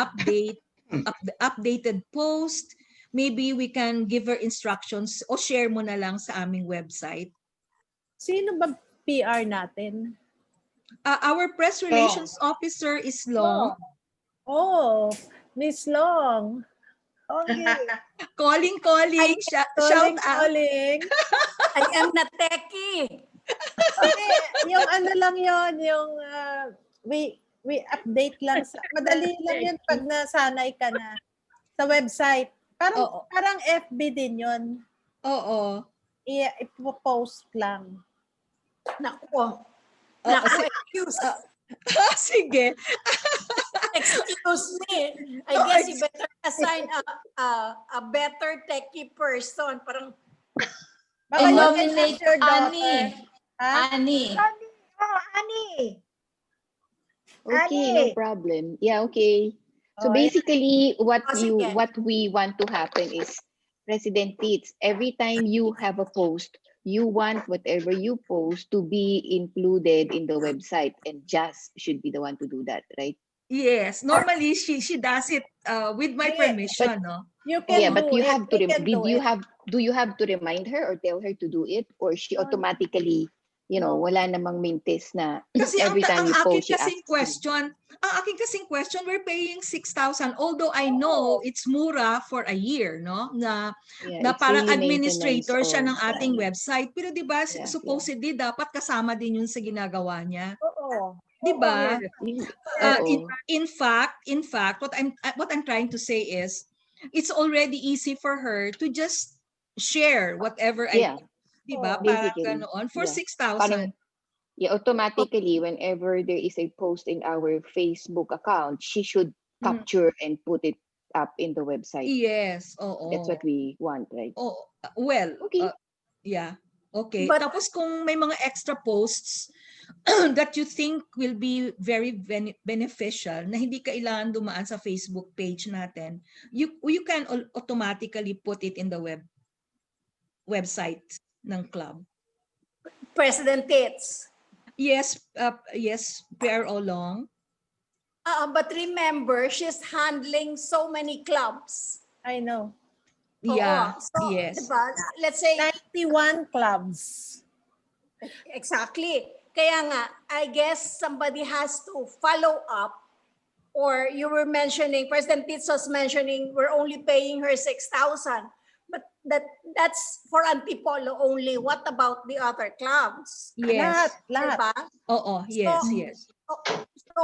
updated post, maybe we can give her instructions o share mo na lang sa aming website. Sino ba PR natin? Our press relations officer is Long. Oh, Miss Long. Calling. Shout out. Calling. I am na techie. Yung ano lang yon, yung we update lang. Madali lang yun pag nasanay ka na sa website. Parang FB din yun. Oo. I-post lang. Naku, excuse. Sige. Excuse me. I Oh, guess you better assign a better techie person. Parang Baka I you can nominate ask your daughter. Annie. Ha? Annie. Annie, oh, Annie. Okay, no Annie. problem. Yeah, okay. So Oh, basically, what sige. we want to happen is, President Tits, every time you have a post, you want whatever you post to be included in the website, and Jazz should be the one to do that, right? Yes, normally she does it with my Yeah, permission, no? you can Yeah, do but you it. have to We can do it. do you have to remind her or tell her to do it, or she automatically, wala namang mintis na Kasi every time ang you aking post, she kasing asks you. question, we're paying 6,000, although I know it's mura for a year, no? Na Yeah, it's parang really maintenance administrator siya ng of, ating website. Pero 'di ba yeah. supposedly dapat kasama din yun sa ginagawa niya. Oo. 'Di ba? Oo. In fact, what I'm trying to say is, it's already easy for her to just share whatever Yeah. di ba? Parang Basically, ganoon for yeah. 6,000. Yeah, automatically, whenever there is a post in our Facebook account, she should capture and put it up in the website. Yes, oo. That's what we want, right? Oh, well, Okay. yeah. Okay. But- Tapos kung may mga extra posts that you think will be very beneficial na hindi kailangan dumaan sa Facebook page natin, you can automatically put it in the website ng club. President Tits. Yes, yes, Pierre Olong. But remember, she's handling so many clubs. I know. Yeah, Oo. So, yes. diba, let's say, 91 clubs. exactly. Kaya nga, I guess somebody has to follow up, or you were mentioning, President Tits was mentioning, we're only paying her 6,000. But that's for Antipolo only. What about the other clubs? Yes. Lahat. Diba? Oo, yes, So, yes. So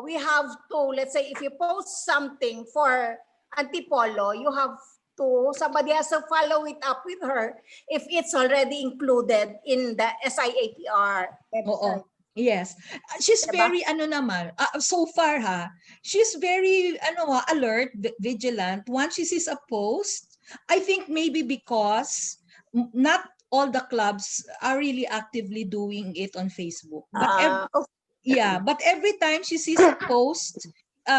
we have to, let's say, if you post something for Antipolo, somebody has to follow it up with her if it's already included in the SIAPR Oo. website. Yes. She's Diba? very so far she's very alert, vigilant. Once she sees a post, I think maybe because not all the clubs are really actively doing it on Facebook. But but every time she sees a post,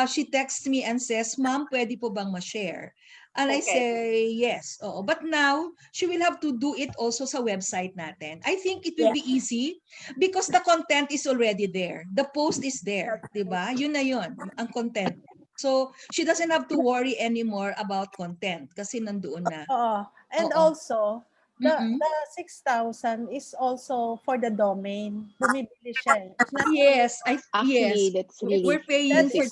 she texts me and says, "Ma'am, pwede po bang ma-share?" And I say, yes. Oo. But now, she will have to do it also sa website natin. I think it will be easy because the content is already there. The post is there. Diba? Yun na yun, ang content. So, she doesn't have to worry anymore about content kasi nandoon na. Oo. And Oo. also, the 6,000 is also for the domain. Bumibili siya. It's not Yes, Actually, that's really we're paying for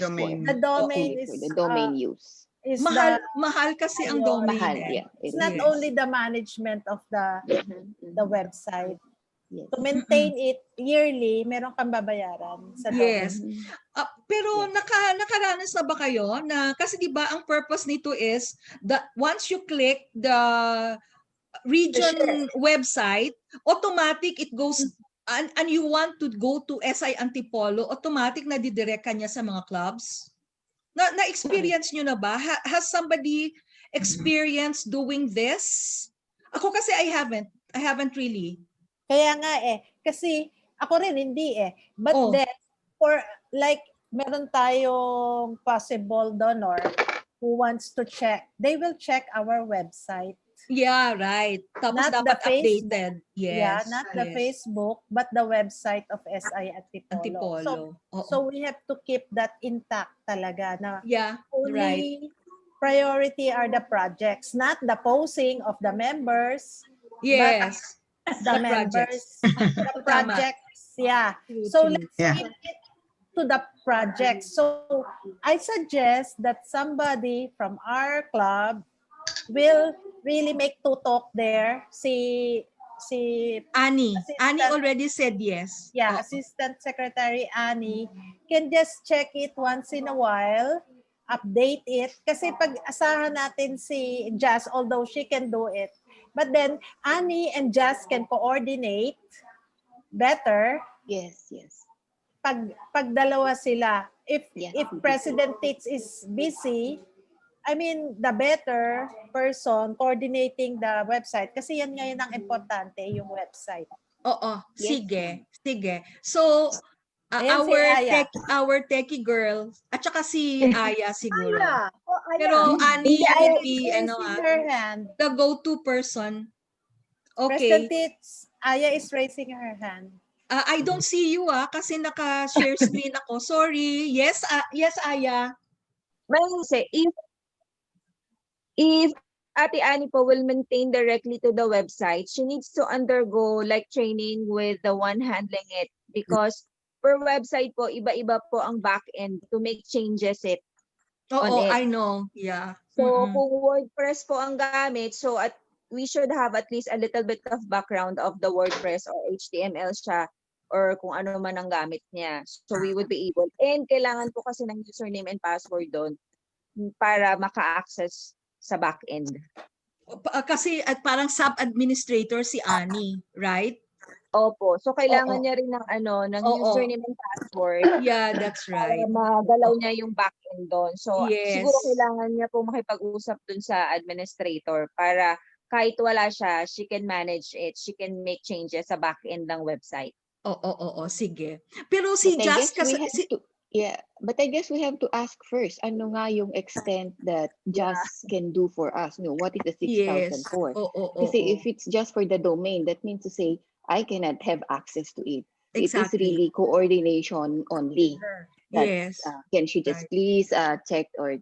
domain. the domain Okay, is for the domain use. is mahal kasi ang domain. Mahal, yeah. It's not only the management of the website. Yes. To maintain it yearly, meron kang babayaran sa domain. Yes. Pero nakaranas na ba kayo na kasi 'di ba ang purpose nito is that once you click the region website, automatic it goes and you want to go to SI Antipolo, automatic na didirect ka niya sa mga clubs. Na-experience nyo na ba? Has somebody experienced doing this? Ako kasi I haven't really. Kaya nga kasi ako rin hindi But then, for like, meron tayong possible donor who wants to check. They will check our website. Yeah, right. Tapos Not dapat the Facebook. updated. Yes. Yeah, not the Facebook, but the website of SI Antipolo. So we have to keep that intact talaga na only right. Priority are the projects, not the posting of the members. Yes. But the members, the projects. Yeah. So let's keep it to the project. So I suggest that somebody from our club will really make tutok there. Si Annie already said yes. Yeah, Assistant Secretary Annie can just check it once in a while, update it. Kasi pag asahan natin si Jazz, although she can do it, but then Annie and Jazz can coordinate better. Yes, yes. pag dalawa sila. Yeah. If President Tits is busy, I mean, the better person coordinating the website. Kasi yan ngayon ang importante, yung website. Oo, Yes. sige. So, Ayan si Aya. our techie girl, at saka si Aya siguro. Aya. Oh, Aya. Pero Ani Hindi, Aya would is be, raising her hand. the go-to person. President Okay. Tits, Aya is raising her hand. I don't see you kasi naka-share screen ako. Sorry. Yes, yes, Aya. May say, if Ate Annie po will maintain directly to the website, she needs to undergo like training with the one handling it because per website po, iba-iba po ang back end to make changes on Oo, it. I know. Yeah. So kung WordPress po ang gamit, so we should have at least a little bit of background of the WordPress or HTML siya or kung ano man ang gamit niya. So we would be able. And kailangan po kasi ng username and password doon para maka-access sa back-end. Kasi at parang sub-administrator si Ani, right? Opo. So kailangan niya rin ng username and password. Yeah, that's right. Para magalaw niya yung back-end doon. So Yes. siguro kailangan niya po makipag-usap doon sa administrator para kahit wala siya, she can manage it. She can make changes sa back-end ng website. Oo, sige. Pero si Jazz kasi but I guess we have to ask first, ano nga yung extent that Jazz can do for us? No, what is the 6,000 for? Kasi if it's just for the domain, that means to say, I cannot have access to it. Exactly. It is really coordination only. Yes. Can she just please check, or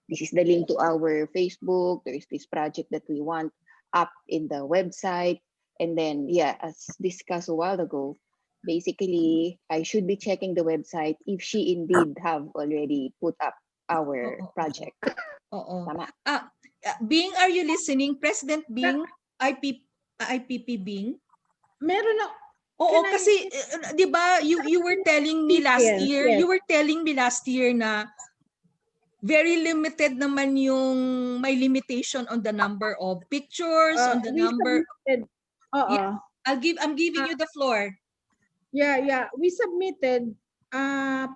this is the link to our Facebook, there is this project that we want up in the website. And then, as discussed a while ago, basically, I should be checking the website if she indeed have already put up our project. Oo. Tama. Bing, are you listening? President Bing, IPP Bing? Meron na. Oo, kasi 'di ba you were telling me last year, yes. you were telling me last year na very limited naman yung may limitation on the number of pictures, on the number. Oo. I'm giving you the floor. Yeah. We submitted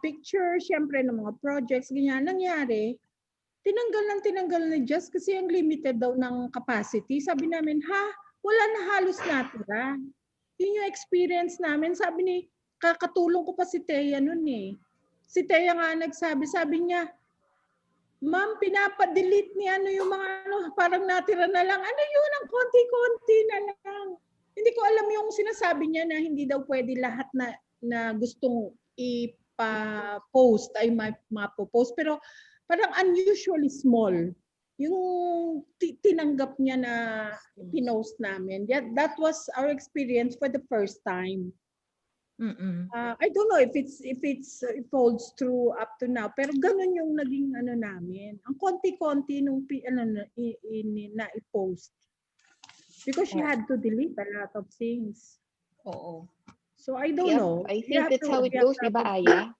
picture, syempre, ng mga projects, ganyan. Nangyari, tinanggal na just kasi ang limited daw ng capacity. Sabi namin, wala na halos natira. Yun yung experience namin. Sabi ni, kakatulong ko pa si Thea nun eh. Si Thea nga sabi niya, ma'am, pinapa-delete ni yung mga parang natira na lang. Ano yun, ang konti-konti na lang. Hindi ko alam yung sinasabi niya na hindi daw pwede lahat na gustong ipa-post ay mapopost. Pero parang unusually small yung tinanggap niya na pinost namin. That was our experience for the first time. I don't know if it holds true up to now, pero ganun yung naging namin. Ang konti-konti nung na i-post. Because she had to delete a lot of things. Oo. So I don't know. I think that's how it goes, diba, Aya?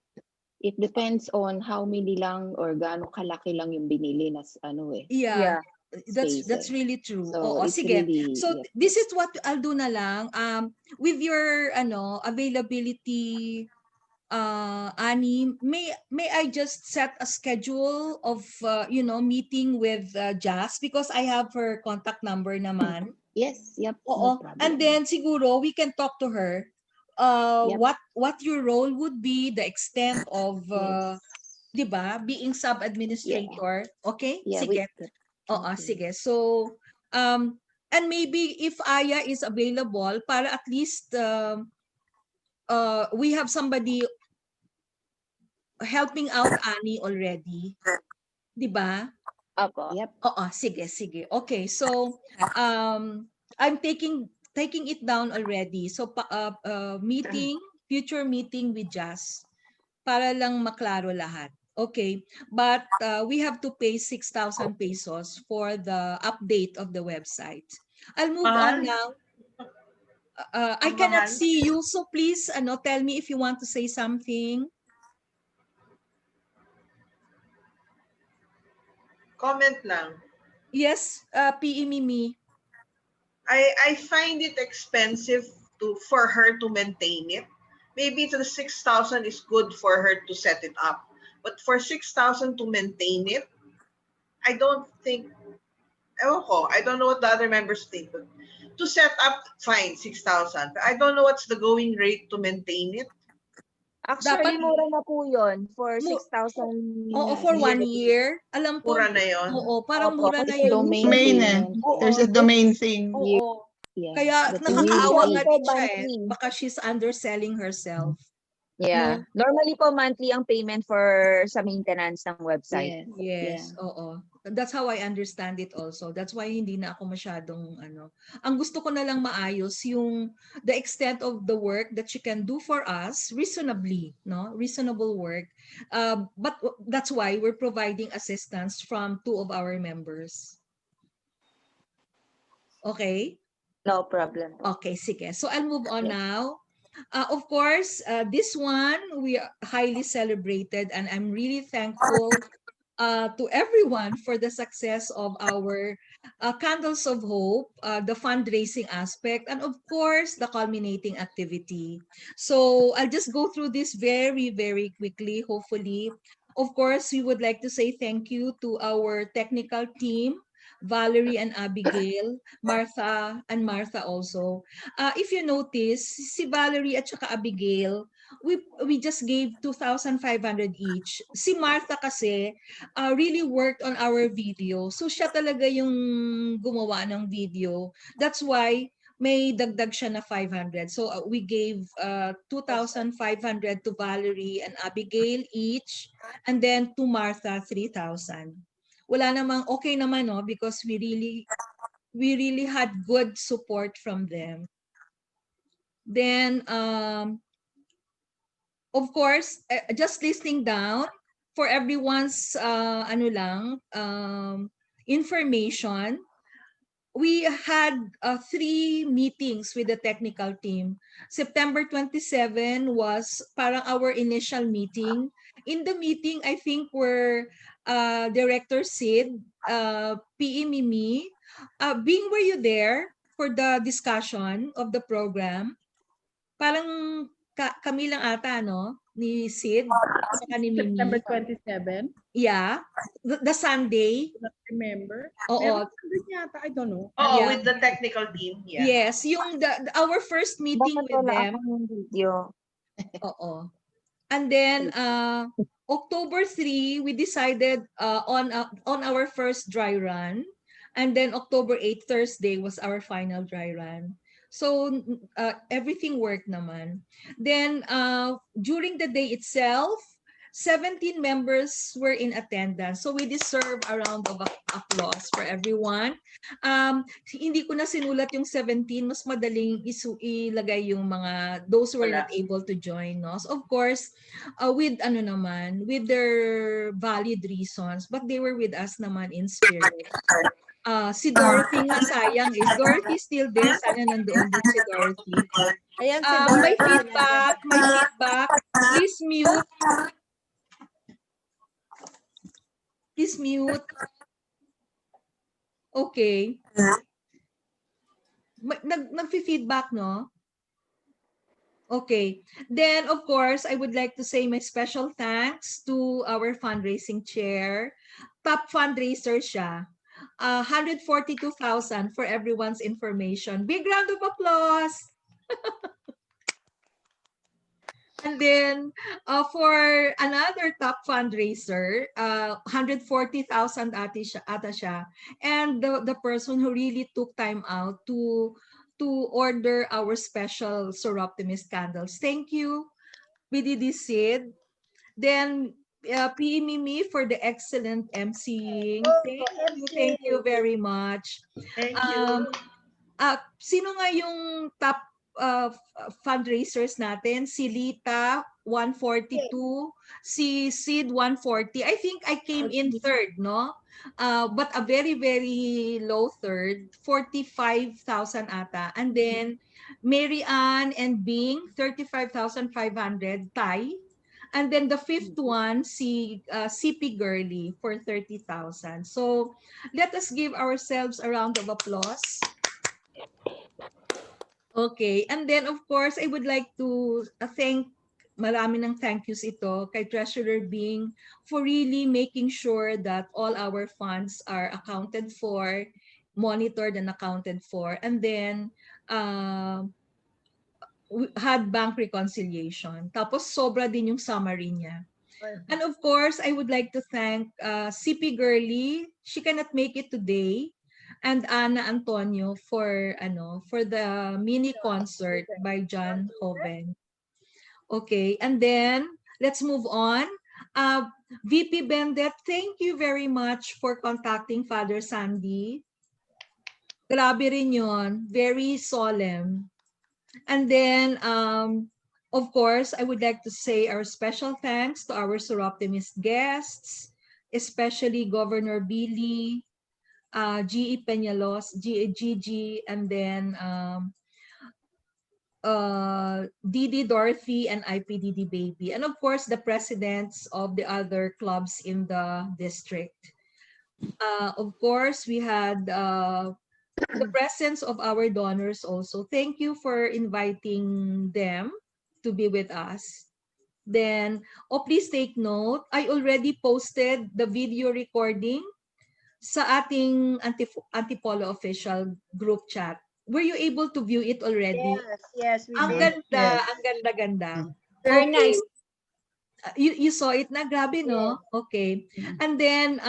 It depends on how many lang or gaano kalaki lang yung binili na Yeah. That's really true. So, sige. Really, so this is what I'll do na lang. With your availability, Annie, may I just set a schedule of meeting with Jazz because I have her contact number naman. Yes, yep. Oo. No problem. And then siguro we can talk to her. What your role would be, the extent of diba, being sub-administrator. Okay? Yeah, sige. Oo, sige. So and maybe if Aya is available para at least we have somebody helping out Annie already. Diba? Opo. Yep. Oo, sige. Okay. So I'm taking it down already. So future meeting with Jazz para lang maklaro lahat. Okay, but we have to pay 6,000 pesos for the update of the website. I'll move on now. I cannot see you, so please tell me if you want to say something. Comment lang. Yes, PE Mimi. I find it expensive for her to maintain it maybe the 6,000 is good for her to set it up. But for 6,000 to maintain it, I don't think, I don't know what the other members think, but to set up, fine, 6,000. I don't know what's the going rate to maintain it. Actually, Dapat- mura na po yun for Mu- 6,000. Oo, for 1 year. Alam ko, Mura na yun. oo, parang Opo, mura na kasi yun. Domain Domain payment. There's a domain thing. Oo. Yeah. Kaya That's a nakakaawa yearly nga fee. din siya monthly. Baka she's underselling herself. Yeah. No? Normally po monthly ang payment for sa maintenance ng website. Yes, oo. That's how I understand it also. That's why hindi na ako masyadong Ang gusto ko na lang maayos yung the extent of the work that she can do for us reasonably, no? Reasonable work. But that's why we're providing assistance from 2 of our members. Okay? No problem. Okay, sige. So I'll move on now. Of course, this one we highly celebrated, and I'm really thankful to everyone for the success of our Candles of Hope, the fundraising aspect, and of course, the culminating activity. So I'll just go through this very, very quickly, hopefully. Of course, we would like to say thank you to our technical team, Valerie and Abigail, Martha and Martha also. If you notice, si Valerie at saka Abigail, we just gave 2,500 each. Si Martha kasi really worked on our video. So siya talaga yung gumawa ng video. That's why may dagdag siya na 500. So we gave 2,500 to Valerie and Abigail each, and then to Martha 3,000. Wala namang okay naman, no, because we really had good support from them. Then of course, just listing down for everyone's information, we had 3 meetings with the technical team. September 27 was parang our initial meeting. In the meeting, I think were Director Sid, PE Mimi. Bing, were you there for the discussion of the program? Parang kami lang ata, no? Ni Sid, saka ni Mimi. September 27? Yeah. The Sunday. I don't remember. Oo. Meron yata, I don't know. Oh, with the technical team. Yeah. Yes, yung our first meeting with them. Video. Oo. And then October 3, we decided on our first dry run. And then October 8, Thursday, was our final dry run. So everything worked naman. Then during the day itself, 17 members were in attendance. So we deserve a round of applause for everyone. Hindi ko na sinulat yung 17, mas madaling ilagay yung mga those who were not able to join us. Of course, with their valid reasons, but they were with us naman in spirit. Si Dorothy nga, sayang is Dorothy still there? Sana nandoon din si Dorothy. Ayan si May Dorothy. feedback. Please mute. Please mute. Okay. Nag-feedback, no? Okay. Then, of course, I would like to say my special thanks to our fundraising chair. Top fundraiser siya. 142,000 for everyone's information. Big round of applause. And then for another top fundraiser, 140,000 ata siya. And the person who really took time out to order our special Soroptimist candles. Thank you, BDD Sid. Then PE Mimi for the excellent emceeing. Thank you very much. Thank you. Sino nga yung top fundraisers natin? Si Lita, 142. Si Sid, 140. I think I came in third, no? But a very, very low third, 45,000 ata. And then Mary Ann and Bing, 35,500 tie. And then the fifth one, si CP Girly for 30,000. So let us give ourselves a round of applause. Okay. And then, of course, I would like to marami ng thank yous ito kay Treasurer Bing for really making sure that all our funds are accounted for, monitored and accounted for, and then had bank reconciliation. Tapos sobra din yung summary niya. And of course, I would like to thank CP Girly. She cannot make it today. And Ana Antonio for the mini concert by John Hoven. Okay, and then let's move on. VP Bendet, thank you very much for contacting Father Sandy. Grabe rin yun. Very solemn. And then, of course, I would like to say our special thanks to our Soroptimist guests, especially Governor Billy, G.E. Peñalos, Gigi, and then DD Dorothy and IPDD Baby. And of course, the presidents of the other clubs in the district. Of course, we had the presence of our donors also. Thank you for inviting them to be with us. Then, please take note, I already posted the video recording sa ating Antipolo official group chat. Were you able to view it already? Yes, we Ang did. ganda, Yes. ang ganda-ganda. Very Okay. nice. You saw it na? Grabe, no? Okay. And then,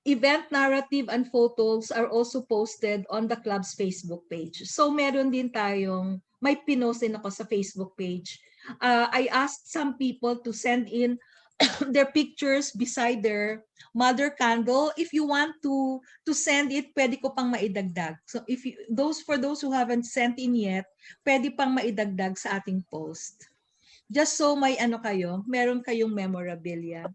event narrative and photos are also posted on the club's Facebook page. So meron din tayong, may pinost din ako sa Facebook page. I asked some people to send in their pictures beside their mother candle. If you want to send it, pwede ko pang maidagdag. So if you, for those who haven't sent in yet, pwede pang maidagdag sa ating post. Just so may meron kayong memorabilia.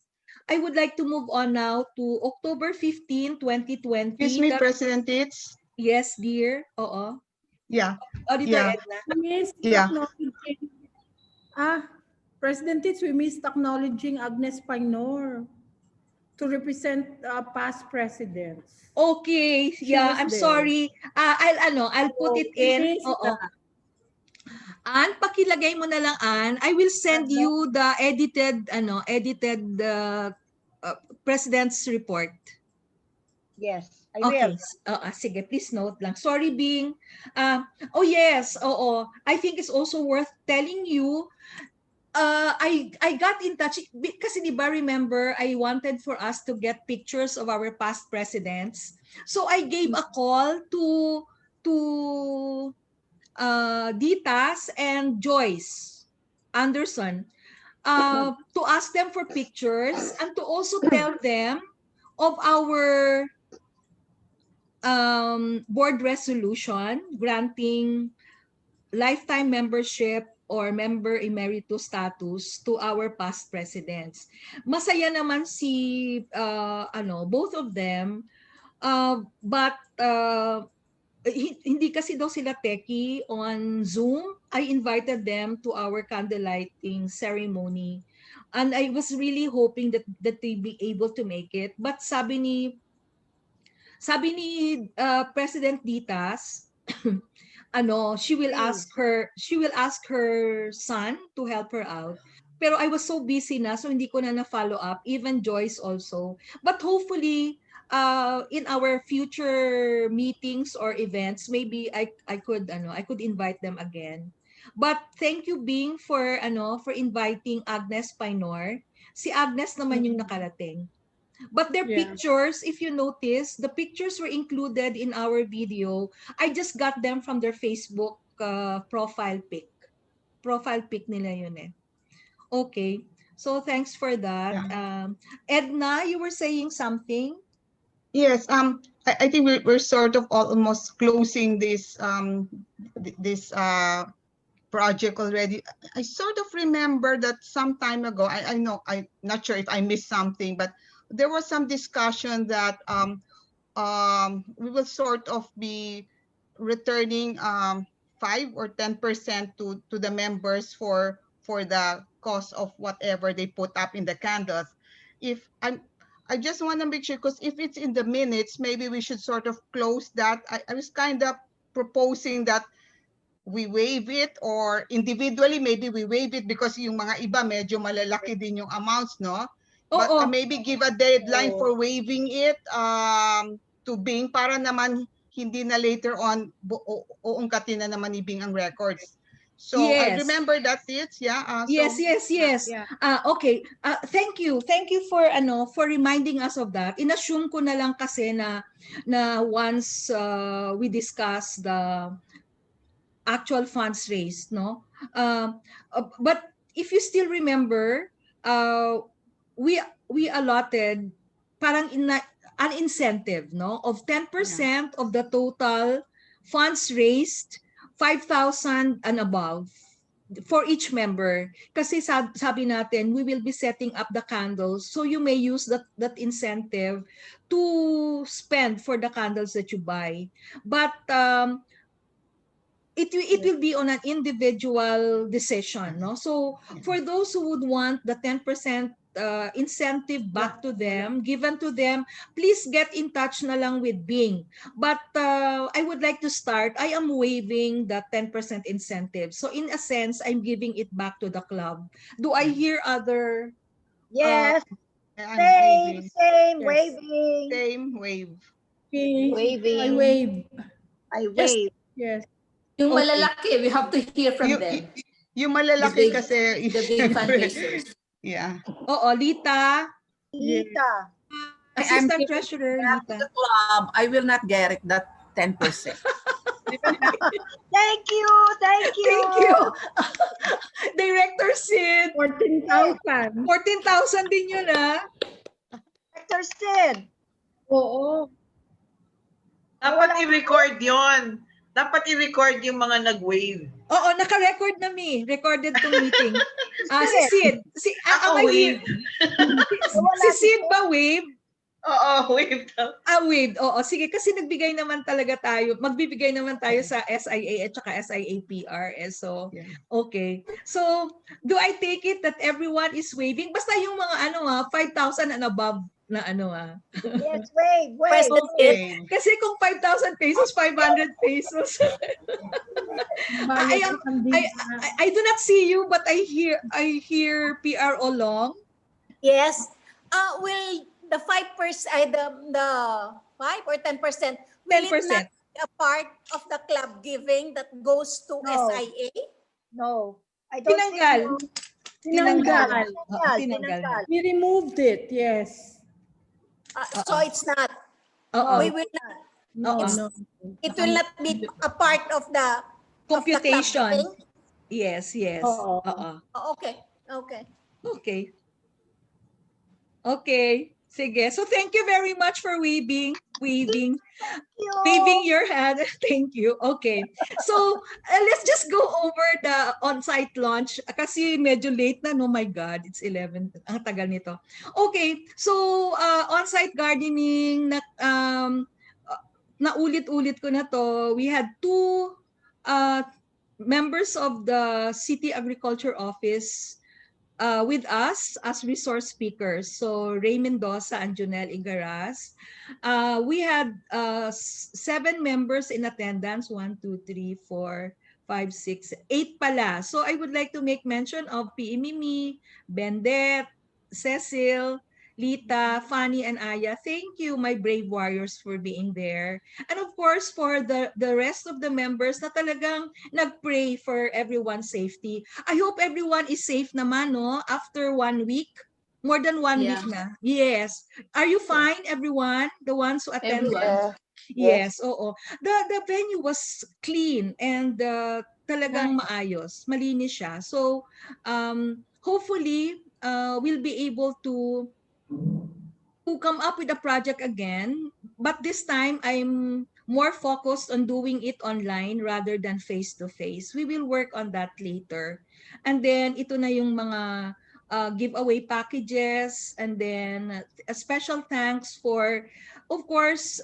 I would like to move on now to October 15, 2020. Excuse me, President Tits. Yes, dear. Oo. Yeah. Auditor Yeah. Edna. We missed Yeah. acknowledging, President Tits, we missed acknowledging Agnes Painor to represent past presidents. Okay, yeah, I'm there. sorry. I'll put it we in. missed Oo. that. Ann, pakilagay mo na lang, Ann. I will send you the edited President's report. Yes, I Okay. will. Sige, please note lang. Sorry, Bing. Oh yes, oo. I think it's also worth telling you, I got in touch kasi di ba remember I wanted for us to get pictures of our past presidents. So I gave a call to Ditas and Joyce Anderson to ask them for pictures and to also tell them of our board resolution granting lifetime membership or member emeritus status to our past presidents. Masaya naman both of them, but hindi kasi daw sila techie on Zoom. I invited them to our candlelighting ceremony. And I was really hoping that they be able to make it. But sabi ni President Ditas, she will ask her son to help her out. Pero I was so busy na, so hindi ko na follow up, even Joyce also. But hopefully, in our future meetings or events, maybe I could invite them again. But thank you, Bing, for inviting Agnes Painor. Si Agnes naman yung nakarating. But their pictures, if you notice, the pictures were included in our video. I just got them from their Facebook profile pic. Profile pic nila yun eh. Okay. So thanks for that. Yeah. Edna, you were saying something? Yes. I think we're sort of almost closing this project already. I sort of remember that some time ago, I know, I'm not sure if I missed something, but there was some discussion that we will sort of be returning 5 or 10% to the members for the cost of whatever they put up in the candles. I just want to make sure, because if it's in the minutes, maybe we should sort of close that. I was kind of proposing that we waive it, or individually maybe we waive it because yung mga iba medyo malalaki din yung amounts, no? But maybe give a deadline for waiving it to Bing para naman hindi na later on uungkatin na naman ni Bing ang records. So I remember that it's yes. Okay. Thank you for reminding us of that. Inassume ko na lang kasi na once we discuss the actual funds raised, no? But if you still remember, we allotted parang an incentive, no, of 10% of the total funds raised, 5,000 and above for each member. Kasi sabi natin, we will be setting up the candles, so you may use that incentive to spend for the candles that you buy. But it will be on an individual decision, no? So for those who would want the 10% incentive back to them, given to them, please get in touch na lang with Bing. But I would like to start. I am waiving the 10% incentive. So in a sense, I'm giving it back to the club. Do I hear other? Yes. Same, waiving. Same, wave. Waiving. I waive. Yes. Yung malalaki, we have to hear from them. Yung malalaki kasi, the big fundraisers. Yeah. Oo, Lita. Assistant I'm Treasurer, Lita. The club, I will not get it, that 10%. Thank you. Director Sid. 14,000. 14,000 din yun, Director Sid. Oo. Dapat i-record yon. Dapat i-record yung mga nag-wave. Oo, naka-record na recorded tong meeting. Si Sid. Ako wave. Si Sid ba wave? Oo, wave daw. Wave. Oo, sige. Kasi nagbigay naman talaga tayo. Magbibigay naman tayo sa SIA at saka SIAPR. So, okay. So, do I take it that everyone is waving? Basta yung mga 5,000 and above na Yes, wave. Okay. Kasi kung 5,000 pesos, 500 pesos. I do not see you, but I hear PRO Long. Yes. Will the 5%, the 5 or 10%, will it not be a part of the club giving that goes to SIA? No. I don't Tinanggal. We removed it, yes. So it's not. We will not. It will not be a part of the computation. Of the club Yes. Okay. Sige. So thank you very much for waving your hand. Thank you. Okay. So let's just go over the on-site launch kasi medyo late na. Oh my God, it's 11. Ang tagal nito. Okay. So on-site gardening na ulit-ulit ko na to. We had 2 members of the City Agriculture Office with us as resource speakers. So Ray Mendoza and Junel Igaras. We had 7 members in attendance. 1, 2, 3, 4, 5, 6, 8 pala. So I would like to make mention of P.E. Mimi, Bendet, Cecil, Lita, Fanny, and Aya. Thank you, my brave warriors, for being there. And of course, for the rest of the members na talagang nag-pray for everyone's safety. I hope everyone is safe naman, no? After 1 week. More than 1 week na. Yes. Are you fine, everyone? The ones who attended? Yes, oo. The venue was clean and talagang maayos. Malinis siya. So, hopefully, we'll be able to come up with a project again, but this time I'm more focused on doing it online rather than face-to-face. We will work on that later. And then ito na yung mga giveaway packages, and then a special thanks for, of course,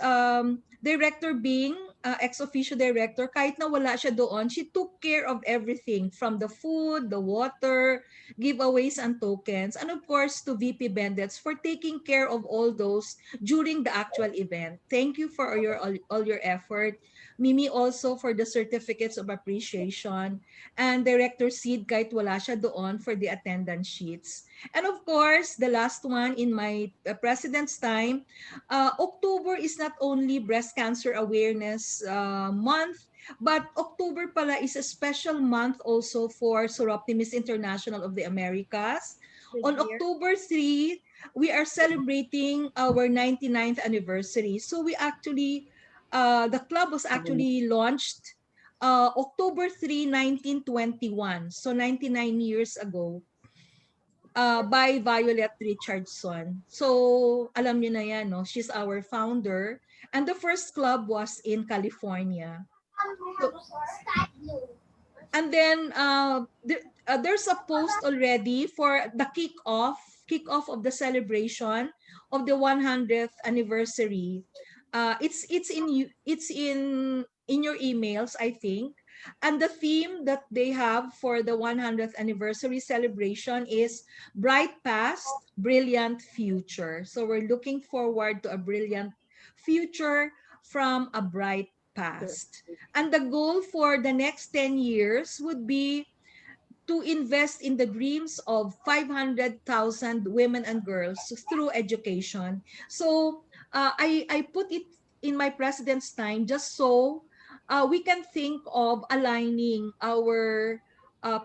Director Bing ex-officio director, kahit na wala siya doon, she took care of everything from the food, the water, giveaways and tokens, and of course to VP Bendets for taking care of all those during the actual event. Thank you for all your effort. Mimi also for the certificates of appreciation, and Director Sid kahit wala siya doon for the attendance sheets. And of course, the last one in my president's time, October is not only breast cancer awareness month, but October pala is a special month also for Soroptimist International of the Americas. On October 3, we are celebrating our 99th anniversary. So we actually, the club was actually launched October 3, 1921. So 99 years ago. By Violet Richardson. So, alam niyo na yan, no? She's our founder. And the first club was in California. So, and then, there's a post already for the kickoff of the celebration of the 100th anniversary. It's in your emails, I think. And the theme that they have for the 100th anniversary celebration is Bright Past, Brilliant Future. So we're looking forward to a brilliant future from a bright past. And the goal for the next 10 years would be to invest in the dreams of 500,000 women and girls through education. So I put it in my president's time just so we can think of aligning our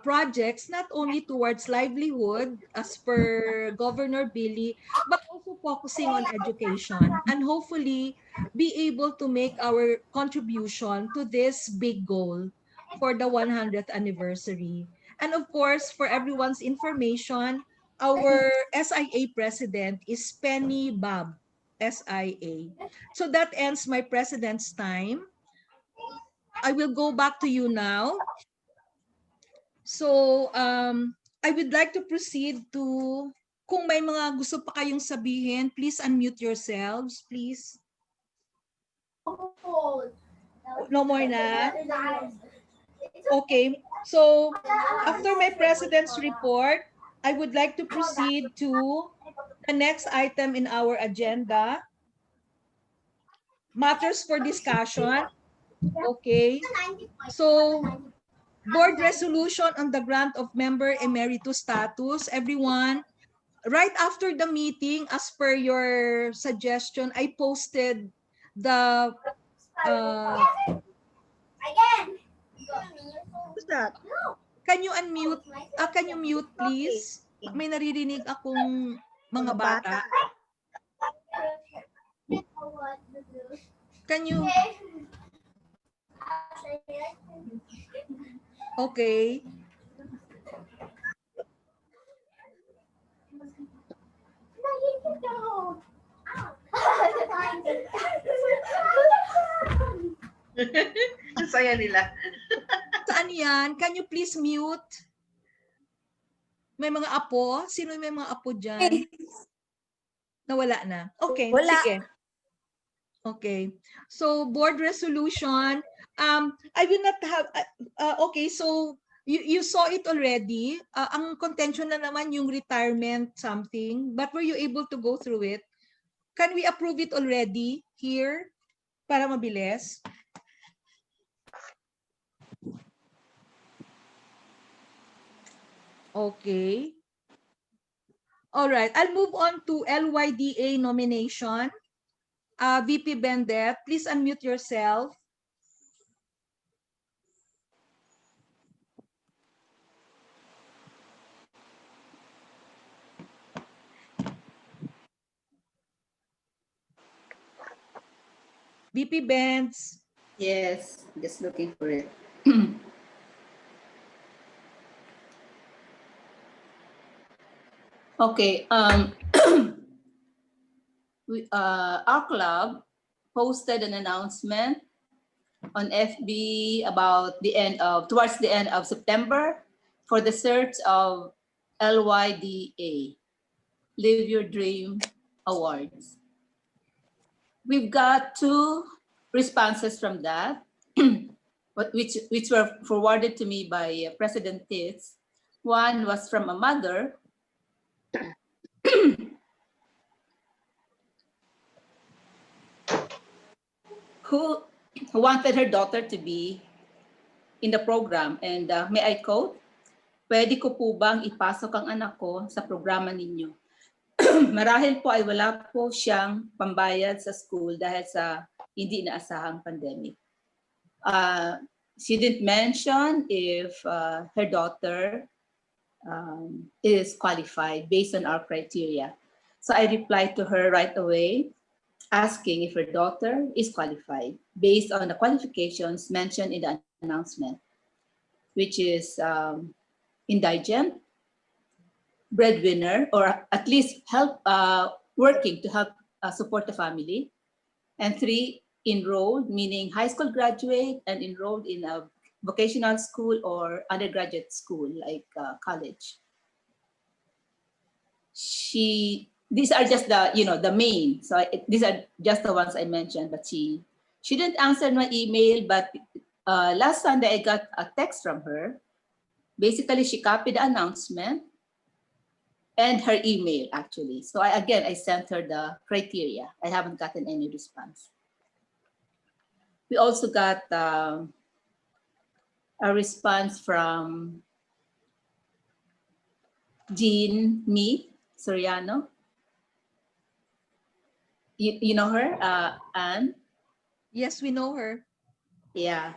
projects not only towards livelihood as per Governor Billy, but also focusing on education and hopefully be able to make our contribution to this big goal for the 100th anniversary. And of course, for everyone's information, our SIA president is Penny Bob, SIA. So that ends my president's time. I will go back to you now. So I would like to proceed to, kung may mga gusto pa kayong sabihin, please unmute yourselves, please. No more na? Okay, so after my president's report, I would like to proceed to the next item in our agenda, matters for discussion. Okay, so board resolution on the grant of member emeritus status. Everyone, right after the meeting, as per your suggestion, I posted the Who's that? Can you unmute? Can you mute please? May naririnig akong mga bata. Can you? Okay. Saya nila. Saan yan? Can you please mute? May mga apo? Sino may mga apo dyan? Nawala na. Okay, Wala. sige. Okay. So, board resolution. I will not have, okay, so you saw it already. Ang contention na naman yung retirement something, but were you able to go through it? Can we approve it already here para mabilis? Okay. All right. I'll move on to LYDA nomination. VP Bendet, please unmute yourself. VP Benz. Yes, just looking for it. Okay. Our club posted an announcement on FB about towards the end of September for the search of LYDA, Live Your Dream Awards. We've got two responses from that, which were forwarded to me by President Tits. One was from a mother who wanted her daughter to be in the program. And may I quote, "Pwede ko po bang ipasok ang anak ko sa programa ninyo? Marahil po ay wala po siyang pambayad sa school dahil sa hindi inaasahang pandemic." She didn't mention if her daughter is qualified based on our criteria. So I replied to her right away, asking if her daughter is qualified based on the qualifications mentioned in the announcement, which is indigent, breadwinner, or at least help working to help support the family, and 3, enrolled, meaning high school graduate and enrolled in a vocational school or undergraduate school like college. These are just the main. So these are just the ones I mentioned, but she didn't answer my email. But last Sunday I got a text from her. Basically, she copied the announcement and her email actually. So I sent her the criteria. I haven't gotten any response. We also got a response from Jean Me Soriano. You know her, Anne? Yes, we know her. Yeah.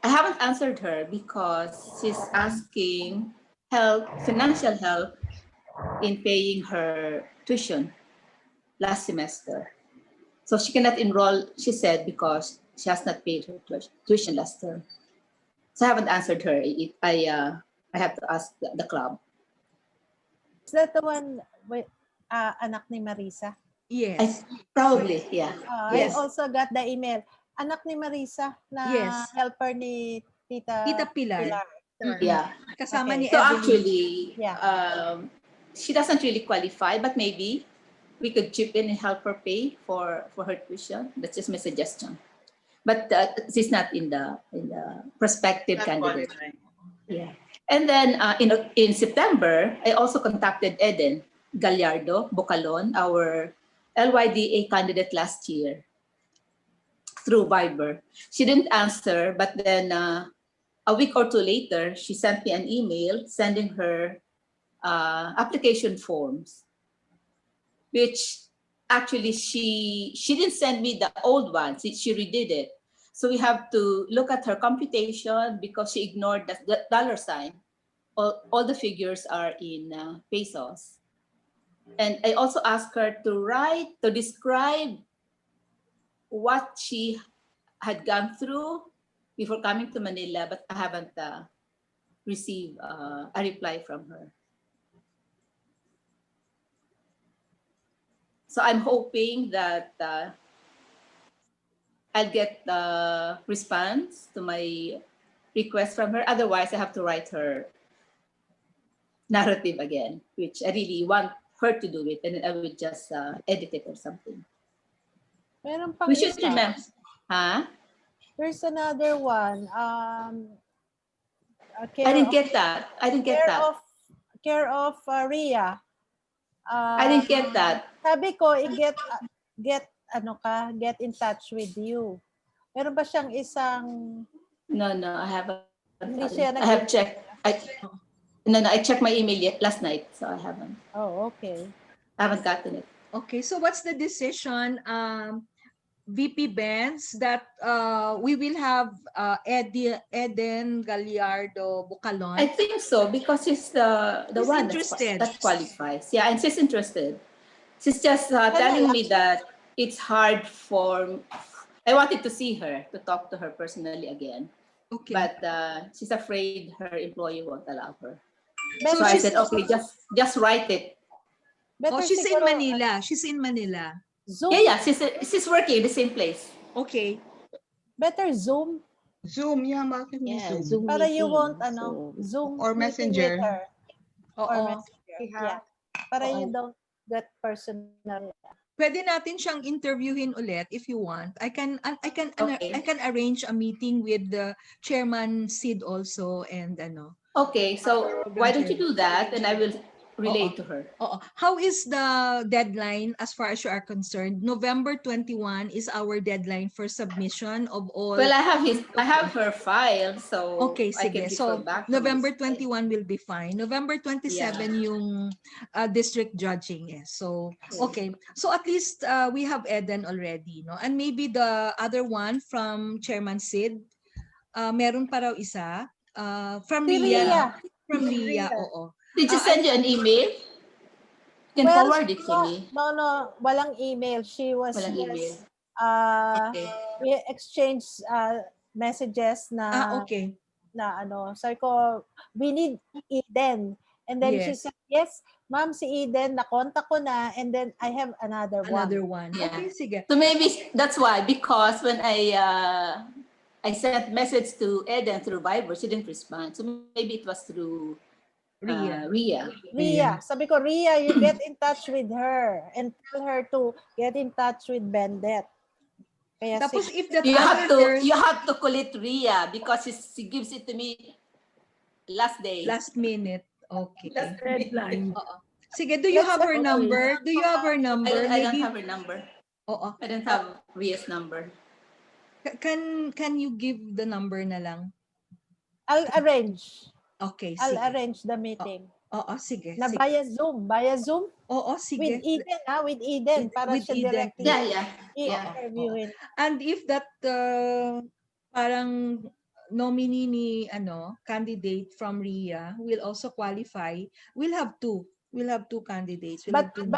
I haven't answered her because she's asking financial help in paying her tuition last semester. So she cannot enroll, she said, because she has not paid her tuition last term. So I haven't answered her. I have to ask the club. Is that the one with anak ni Marisa? Yes. Probably, yeah. Yes. I also got the email. Anak ni Marisa na helper ni Tita Pilar. Yeah. Kasama ni So Evelyn. actually, she doesn't really qualify, but maybe we could chip in and help her pay for her tuition. That's just my suggestion. But she's not in the prospective candidate. Yeah. And then in September, I also contacted Eden Gallardo Bocalon, our LYDA candidate last year, through Viber. She didn't answer, but then a week or two later, she sent me an email sending her application forms, which actually she didn't send me the old ones. She redid it. So we have to look at her computation because she ignored the dollar sign. All the figures are in pesos. And I also asked her to describe what she had gone through before coming to Manila, but I haven't received a reply from her. So I'm hoping that I'll get the response to my request from her. Otherwise, I have to write her narrative again, which I really want her to do it, and then I will just edit it or something. Meron pang We should isa. remember. Huh? There's another one. I didn't get that. Care of Ria. I didn't get that. Sabi ko, get in touch with you. Meron ba siyang isang... No, I haven't. Hindi siya I have checked. I checked my email last night, so I haven't. Oh, okay. I haven't gotten it. Okay, so what's the decision, VP Benz, that we will have Eden Gallardo Bocalon? I think so, because she's the one that qualifies. Yeah, and she's interested. She's just telling me that it's hard I wanted to see her, to talk to her personally again. Okay. But she's afraid her employer won't allow her. So I said, okay, just write it. She's in Manila. She's in Manila. Zoom? Yeah, she's working in the same place. Okay. Better Zoom. Zoom, Zoom. Para you won't, Zoom or Messenger. Or Messenger. Yeah. Para you don't get personal pwede natin siyang interviewin ulit if you want. I can arrange a meeting with the Chairman Sid also and ano. Okay, so why don't you do that and I will relay Oo. to her. Oo. How is the deadline as far as you are concerned? November 21 is our deadline for submission of all. Well, I have her file, so Okay, I can sige. refer So, back to November my 21 will be fine. November 27 yung district judging. Yes. So, okay. So, at least we have Eden already. No? And maybe the other one from Chairman Sid, meron pa raw isa. From Si Ria. Ria. From Ria, oo. Did you send you an email? You can forward it to me. No, walang email. She was Walang email. we exchanged messages na okay. na ano, sabi ko, we need Eden. And then she Yes. said, yes, ma'am, si Eden, na-contact ko na, and then I have another one. Yeah. Okay, sige. So maybe that's why, because when I sent message to Eden through Viber, she didn't respond. So maybe it was through Ria. Ria. Sabi ko, Ria, you get in touch with her and tell her to get in touch with Bendet. Kaya Tapos if that you have to call it Ria because she gives it to me last day. Last minute. Okay. Last deadline. Sige, do you have her number? Do you have her number? I don't have her number. Oo. I don't have Ria's number. Can you give the number na lang? I'll arrange. Okay, I'll sige. arrange the meeting. Oo, sige. Na sige. via Zoom. Oo, sige. With Eden, with Eden. Para With siya Eden. directly i-interviewin. And if that parang nominee ni candidate from RIA will also qualify, we'll have two. We'll have two candidates. We'll have two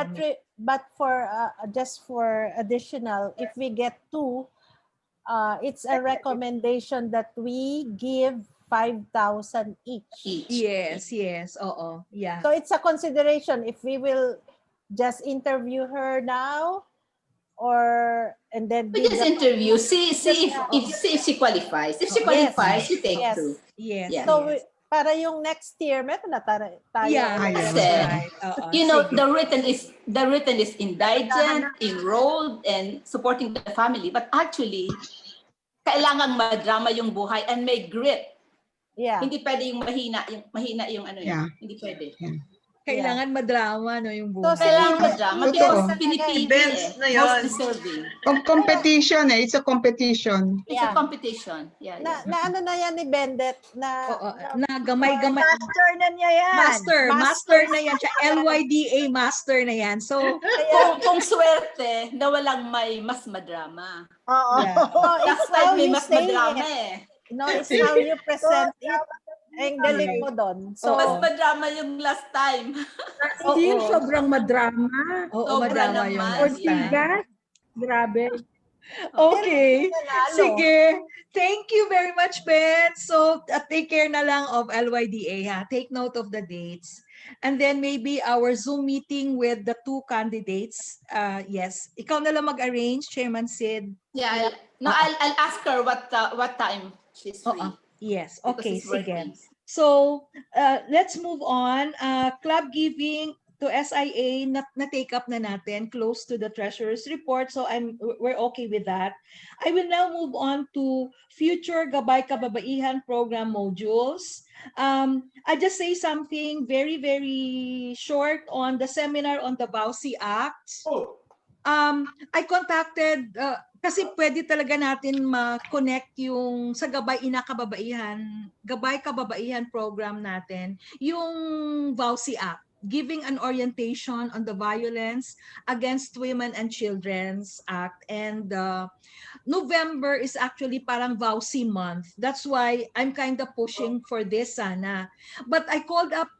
But for just for additional, if we get two, it's a recommendation that we give 5,000 each. Yes. Oo. Yeah. So it's a consideration if we will just interview her now and then we just interview, see if she qualifies. If she qualifies, you take two. Yes. Yeah. So para yung next year, meron na tayo. Right. You know, the written is indigent, enrolled, and supporting the family. But actually, kailangan madrama yung buhay and may grit. Yeah. Hindi pwede yung mahina yung ano yun. Hindi pwede. Kailangan madrama yung buhay. Kailangan madrama. Pinipili most deserving. Competition It's a competition. It's a competition. Yeah. Na ano na yan ni Bendet na gamay-gamay. Master na niya yan. Master na yan siya. LYDA master na yan. So, kung swerte na walang may mas madrama. Oo. Last time may mas madrama No, it's how you present it. Ang galing mo doon. So, mas madrama yung last time. Hindi yung sobrang madrama. Oo, madrama yung last time. Grabe. Okay. Sige. Thank you very much, Ben. So, take care na lang of LYDA, ha? Take note of the dates. And then maybe our Zoom meeting with the two candidates. Yes. Ikaw na lang mag-arrange, Chairman Sid. Yeah. I'll ask her what time she's free. Yes. Okay. Sige. So, let's move on. Club giving to SIA na take up na natin, close to the treasurer's report. So we're okay with that. I will now move on to future Gabay Kababaihan program modules. I just say something very, very short on the seminar on the Bausi Act. I contacted kasi pwede talaga natin ma-connect yung sa Gabay Kababaihan program natin, yung Bausi Act, giving an orientation on the Violence Against Women and Children's Act. And November is actually parang Bausi month. That's why I'm kind of pushing for this sana. But I called up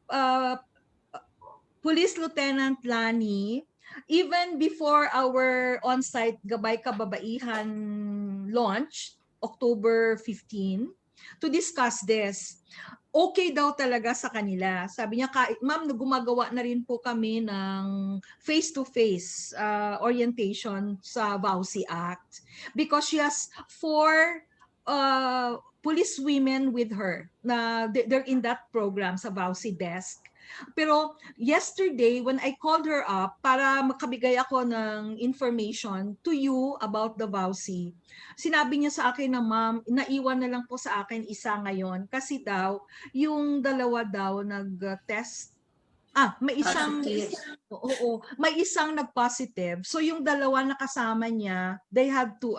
Police Lieutenant Lani even before our on-site Gabay Kababaihan launch, October 15, to discuss this. Okay daw talaga sa kanila. Sabi niya, ma'am, gumagawa na rin po kami ng face-to-face orientation sa Bausi Act because she has 4 police women with her na they're in that program sa Bausi desk. Pero yesterday, when I called her up para makabigay ako ng information to you about the VAUSI, sinabi niya sa akin na, ma'am, naiwan na lang po sa akin isa ngayon kasi daw, yung dalawa daw nag-test. May isang, oo, may isang nag-positive. So yung dalawa na kasama niya, they had to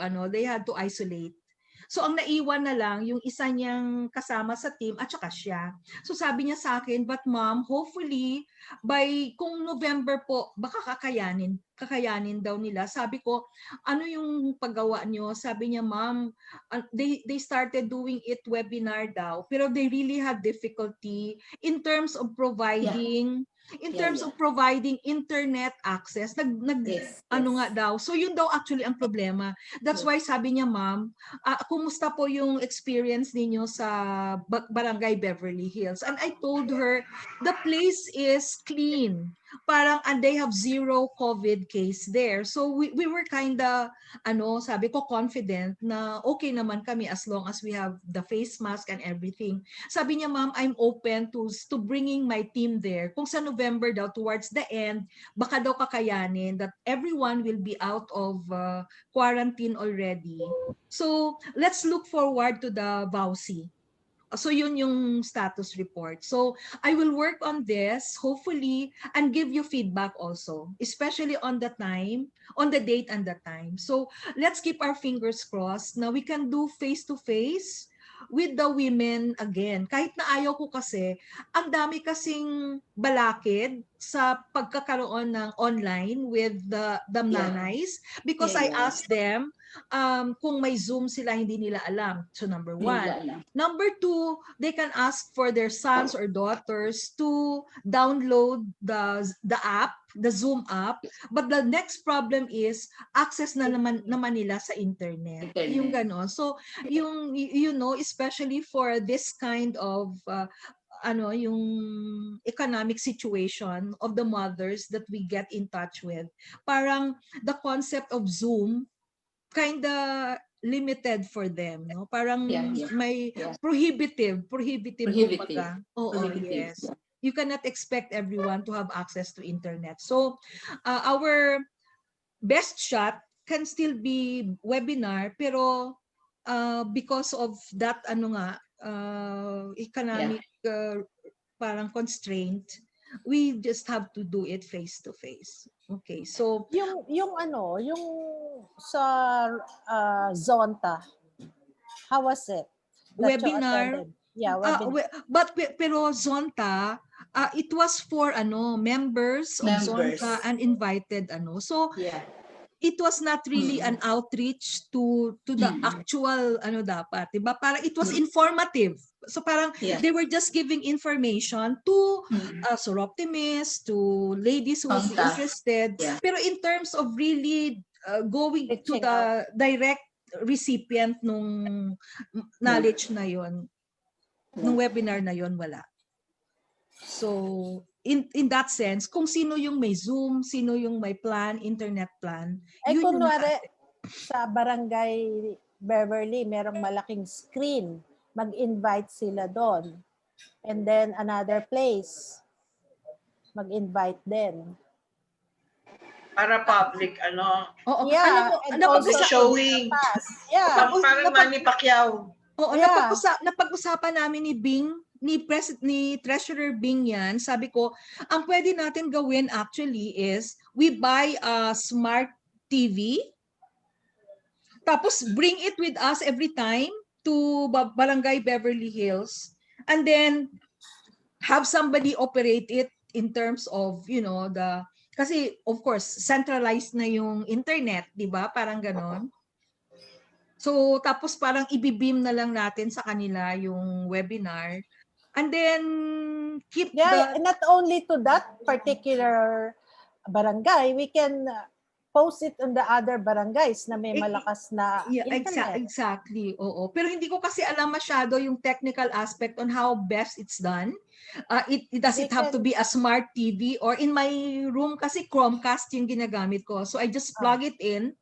isolate. So ang naiwan na lang yung isa niyang kasama sa team at saka siya. So sabi niya sa akin, but ma'am, hopefully kung November po, baka kakayanin daw nila. Sabi ko, ano yung paggawa niyo? Sabi niya, ma'am, they started doing it webinar daw, pero they really had difficulty in terms of providing providing internet access. Nga daw. So yun daw actually ang problema. That's why sabi niya, ma'am, kumusta po yung experience ninyo sa Barangay Beverly Hills? And I told her, the place is clean. And they have 0 COVID case there. So we were kinda, sabi ko, confident na okay naman kami as long as we have the face mask and everything. Sabi niya, ma'am, I'm open to bringing my team there. Kung sa November daw, towards the end, baka daw kakayanin that everyone will be out of quarantine already. So let's look forward to the VAUSI. So yun yung status report. So I will work on this, hopefully, and give you feedback also, especially on the date and the time. So let's keep our fingers crossed na we can do face-to-face with the women again. Kahit na ayaw ko kasi, ang dami kasing balakid sa pagkakaroon ng online with the nanays, because I asked them kung may Zoom sila, hindi nila alam. So number 1. Number 2, they can ask for their sons or daughters to download the app, the Zoom app. But the next problem is access na naman nila sa internet. Yung gano'n. So yung, especially for this kind of yung economic situation of the mothers that we get in touch with, parang the concept of Zoom kinda limited for them, no? Parang may prohibitive kumbaga. Oo, yes. You cannot expect everyone to have access to internet. So our best shot can still be webinar, pero because of that economic parang constraint, we just have to do it face to face. Okay, so yung sa Zonta, how was it? That you webinar. attended? Yeah, webinar. Pero Zonta, it was for members of Zonta and invited So it was not really an outreach to the actual dapat, diba? Parang it was informative. So parang they were just giving information to soroptimists, to ladies who would be interested. Pero in terms of really going to the direct recipient nung knowledge na yon, nung webinar na yon, wala. So in that sense, kung sino yung may Zoom, sino yung may plan, internet plan, yun kunwari sa Barangay Beverly, merong malaking screen, mag-invite sila doon. And then another place, mag-invite din. Para public, Oo, yeah, alam mo, public showing. Yeah. Parang Manny Pacquiao. Oo, napag-usapan namin ni Treasurer Bing yan. Sabi ko, ang pwede natin gawin actually is we buy a smart TV, tapos bring it with us every time to Barangay Beverly Hills, and then have somebody operate it in terms of, kasi of course, centralized na yung internet, di ba? Parang ganon. So, tapos parang ibibeam na lang natin sa kanila yung webinar. And then, not only to that particular barangay, we can post it on the other barangays na may malakas na internet. Exactly, oo. Pero hindi ko kasi alam masyado yung technical aspect on how best it's done. Does it have to be a smart TV? Or in my room kasi Chromecast yung ginagamit ko. So I just plug it in.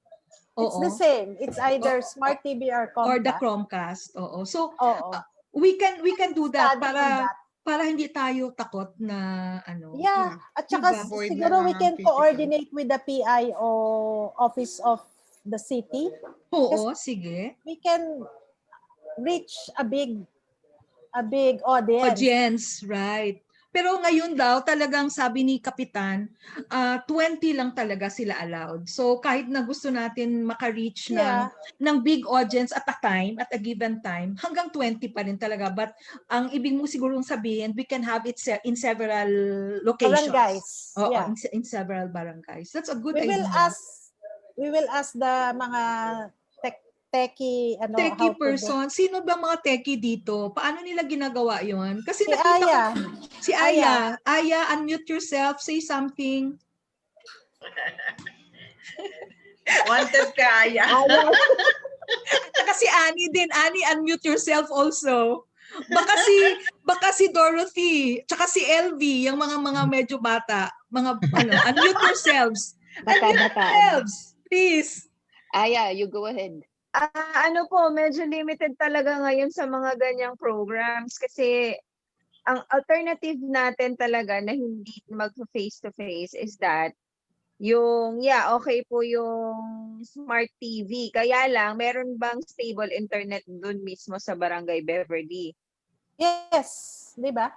It's the same. It's either smart TV or Chromecast. Or the Chromecast. Oo. So we can do that para para hindi tayo takot na ano. Yeah. At saka Diba? Avoid na siguro lang we ang can physical. coordinate with the PIO office of the city. Oo, sige. We can reach a big audience. Audience, right. Pero ngayon daw, talagang sabi ni Kapitan, 20 lang talaga sila allowed. So kahit na gusto natin maka-reach ng big audience at a time, at a given time, hanggang 20 pa rin talaga. But ang ibig mo sigurong sabihin, we can have it in several locations. Barangays. Oo, Yeah. in several barangays. That's a good We idea. will ask the mga techie Techie how to do. person, sino ba mga techie dito? Paano nila ginagawa yon? Kasi Si nakita Aya. ko, si Aya. Aya, unmute yourself, say something. Wanted ka, Aya. Saka si Annie din. Annie, unmute yourself also. Baka si Dorothy, tsaka si LV, yung mga medyo bata, unmute yourselves. Unmute yourselves, please. Aya, you go ahead. Ano po, medyo limited talaga ngayon sa mga ganyang programs kasi ang alternative natin talaga na hindi mag-face-to-face is that okay po yung smart TV. Kaya lang, meron bang stable internet dun mismo sa Barangay Beverly? Yes, di ba?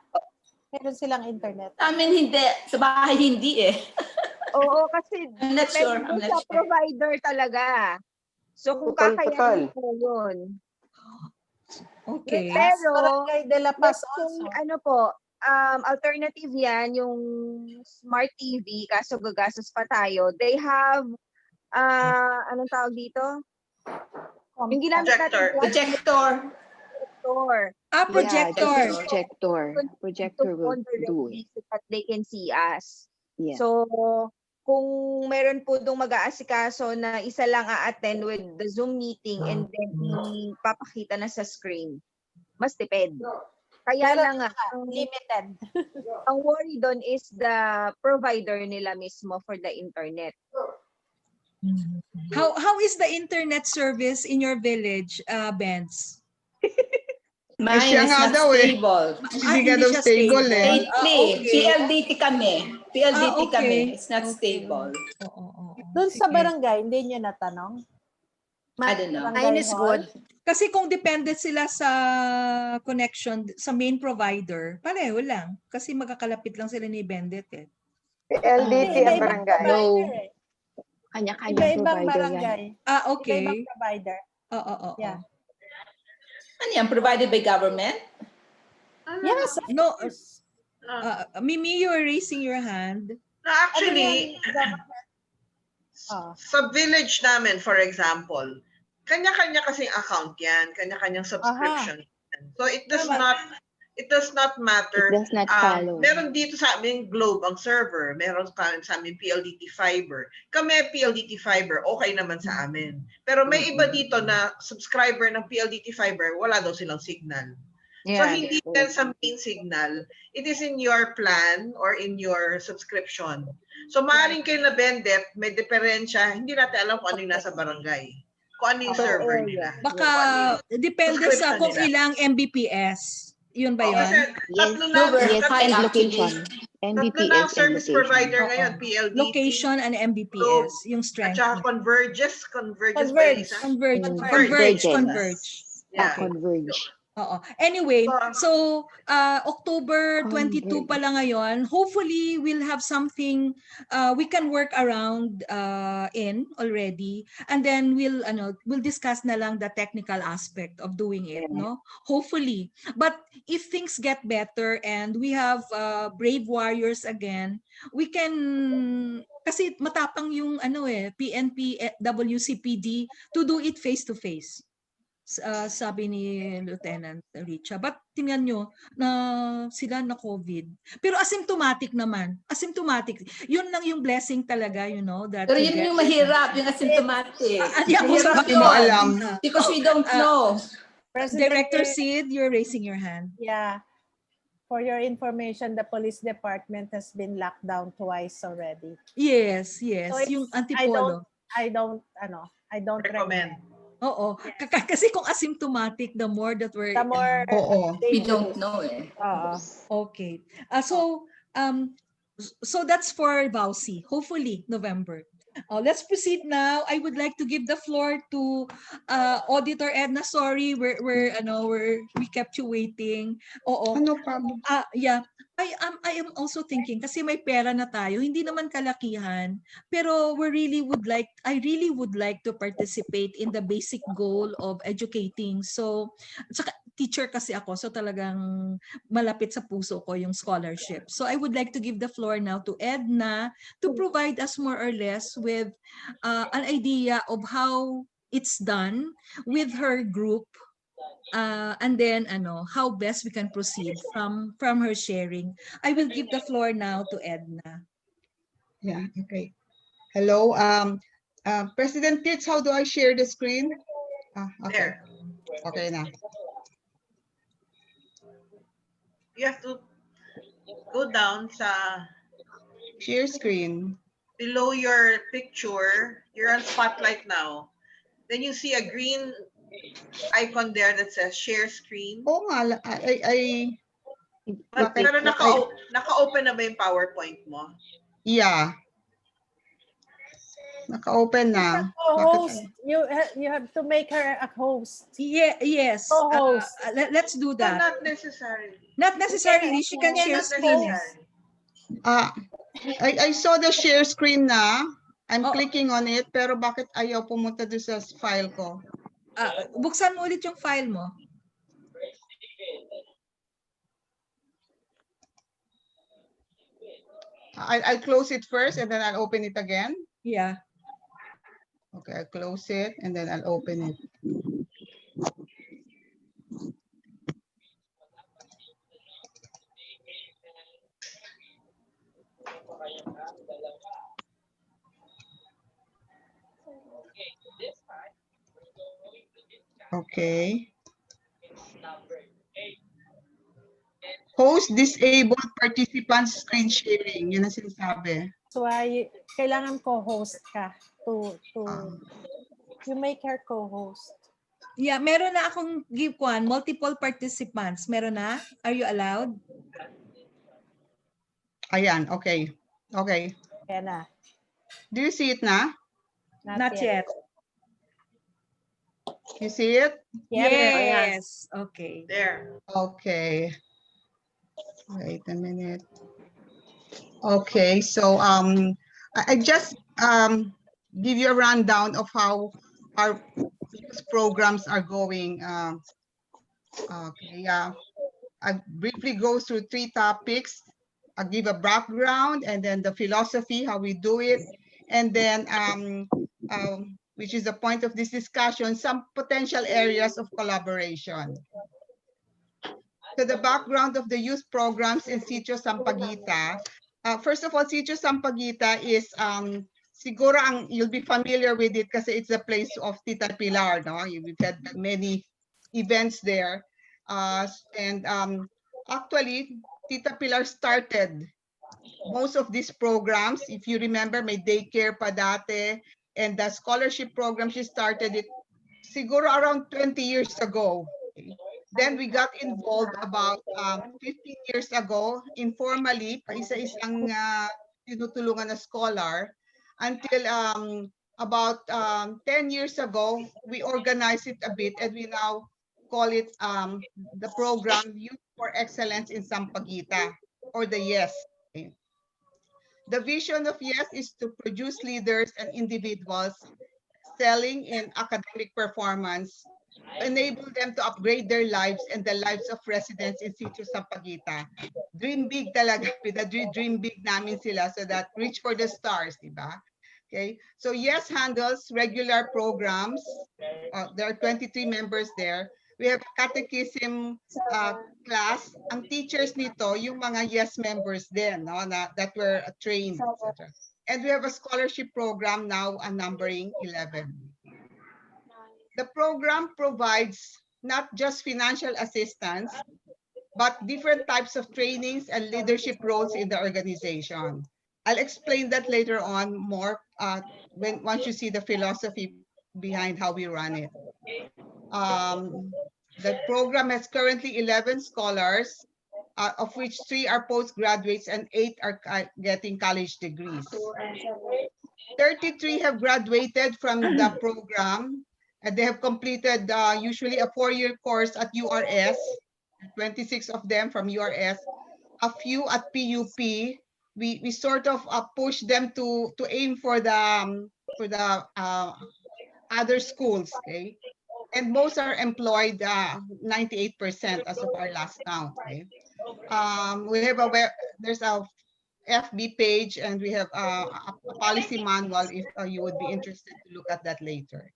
Meron silang internet. Sa amin hindi. Sa bahay hindi eh. Oo, kasi I'm not sure. depende sa provider talaga. So kung kakayanin po yun. Okay. Pero, Barangay de la Paz kung also. alternative yan, yung smart TV, kaso gagastos pa tayo. They have, anong tawag dito? Yung ginamit natin. Projector. Projector. Projector. Projector will do it. So that they can see us. Yeah. So, kung meron po dong mag-aasikaso na isa lang a-attend with the Zoom meeting and then ipapakita na sa screen, mas tipid. Kaya lang limited. Ang worry doon is the provider nila mismo for the internet. How is the internet service in your village, Benz? Mine is not stable. Hindi ka daw stable eh. PLDT kami. PLDT okay. kami. It's not stable. Doon sa barangay, hindi nyo natanong? I don't know. Mine is good. Kasi kung depende sila sa connection sa main provider, pareho lang. Kasi magkakalapit lang sila ni Bendet eh. PLDT ang barangay. No. Kanya-kanya Iba-ibang provider barangay. yan. Okay. Iba-ibang provider. Oo. Yeah. Ano yan? Provided by government? Yes. No. Mimi, you are raising your hand. No, actually, sa village namin, for example, kanya-kanya kasing account yan, kanya-kanyang subscription. So it does not matter. It does not follow. Meron dito sa amin Globe ang server, meron sa amin PLDT Fiber. Kami PLDT Fiber, okay naman sa amin. Pero may iba dito na subscriber ng PLDT Fiber, wala daw silang signal. So hindi din sa main signal, it is in your plan or in your subscription. So maaaring kayo na Bendet, may diferensya, hindi natin alam kung ano yung nasa barangay. Kung ano yung server nila. Baka depende sa kung ilang Mbps. Yun ba yun? Yes, and location. Tatlo na ang service provider ngayon, PLDT. Location and Mbps, yung strength. At saka Converge Yeah. Converge. Oo. Anyway, so October 22 pa lang ngayon. Hopefully we'll have something we can work around in already, and then we'll discuss na lang the technical aspect of doing it, no? Hopefully. But if things get better and we have brave warriors again, we can, kasi matapang yung PNP WCPD to do it face to face. Sabi ni Lieutenant Richa. But tingnan nyo na sila na COVID. Pero asymptomatic naman. Asymptomatic. Yun lang yung blessing talaga, you know. That pero yun yung mahirap, yung asymptomatic. Mahirap yun. Because we don't know. Director Sid, you're raising your hand. Yeah. For your information, the police department has been locked down twice already. Yes. So yung Antipolo. I don't recommend. Oo. Kasi kung asymptomatic, the more that we're... The more Oo. We don't know eh. Okay. So that's for Vauci. Hopefully, November. Let's proceed now. I would like to give the floor to Auditor Edna. Sorry, we kept you waiting. Oo. No problem. Yeah. I am also thinking kasi may pera na tayo, hindi naman kalakihan, pero I really would like to participate in the basic goal of educating. So, saka teacher kasi ako, so talagang malapit sa puso ko yung scholarship. So I would like to give the floor now to Edna to provide us more or less with an idea of how it's done with her group. And then how best we can proceed from her sharing. I will give the floor now to Edna. Yeah, okay. Hello, President Tits, how do I share the screen? Okay. There. Okay na. You have to go down sa share screen. Below your picture, you're on Spotlight now. Then you see a green icon there that says share screen. Oo nga, Pero naka-open na ba yung PowerPoint mo? Yeah. Naka-open na. Co-host. You have to make her a host. Yeah, yes. Co-host. Let's do that. Not necessarily. Not necessarily. She can share screen. I saw the share screen na. I'm clicking on it, pero bakit ayaw pumunta doon sa file ko? Buksan mo ulit yung file mo. I'll close it first and then I'll open it again. Yeah. Okay, I'll close it and then I'll open it. Okay. Host disabled participants screen sharing. Yun ang sinasabi. So, kailangan co-host ka to you make her co-host. Yeah, meron na akong give one, multiple participants. Meron na? Are you allowed? Ayan, okay. Okay. Ayan na. Do you see it na? Not yet. You see it? Yes. Okay. There. Okay. Wait a minute. Okay, so I just give you a rundown of how our programs are going. Okay, I briefly go through 3 topics. I'll give a background and then the philosophy, how we do it, and then which is the point of this discussion, some potential areas of collaboration. So the background of the youth programs in Sitio Sampaguita. First of all, Sitio Sampaguita is siguro you'll be familiar with it kasi it's the place of Tita Pilar, no? We've had many events there. And actually, Tita Pilar started most of these programs. If you remember, may daycare pa dati, and the scholarship program, she started it siguro around 20 years ago. Then we got involved about 15 years ago, informally, paisa-isang tinutulungan na scholar, until about 10 years ago, we organized it a bit and we now call it the program Youth for Excellence in Sampaguita, or the YES. Okay. The vision of YES is to produce leaders and individuals excelling in academic performance, enable them to upgrade their lives and the lives of residents in Sitio Sampaguita. Dream big talaga, dream big namin sila so that reach for the stars, diba? Okay, so YES handles regular programs. There are 23 members there. We have a catechism class. Ang teachers nito, yung mga YES members din, no, that were trained, etc. And we have a scholarship program now, numbering 11. The program provides not just financial assistance, but different types of trainings and leadership roles in the organization. I'll explain that later on more once you see the philosophy behind how we run it. The program has currently 11 scholars, of which 3 are postgraduates and 8 are getting college degrees. 33 have graduated from the program, and they have completed usually a 4-year course at URS, 26 of them from URS, a few at PUP. We sort of push them to aim for the other schools, okay? And most are employed, 98% as of our last count, okay? We have there's a FB page, and we have a policy manual if you would be interested to look at that later.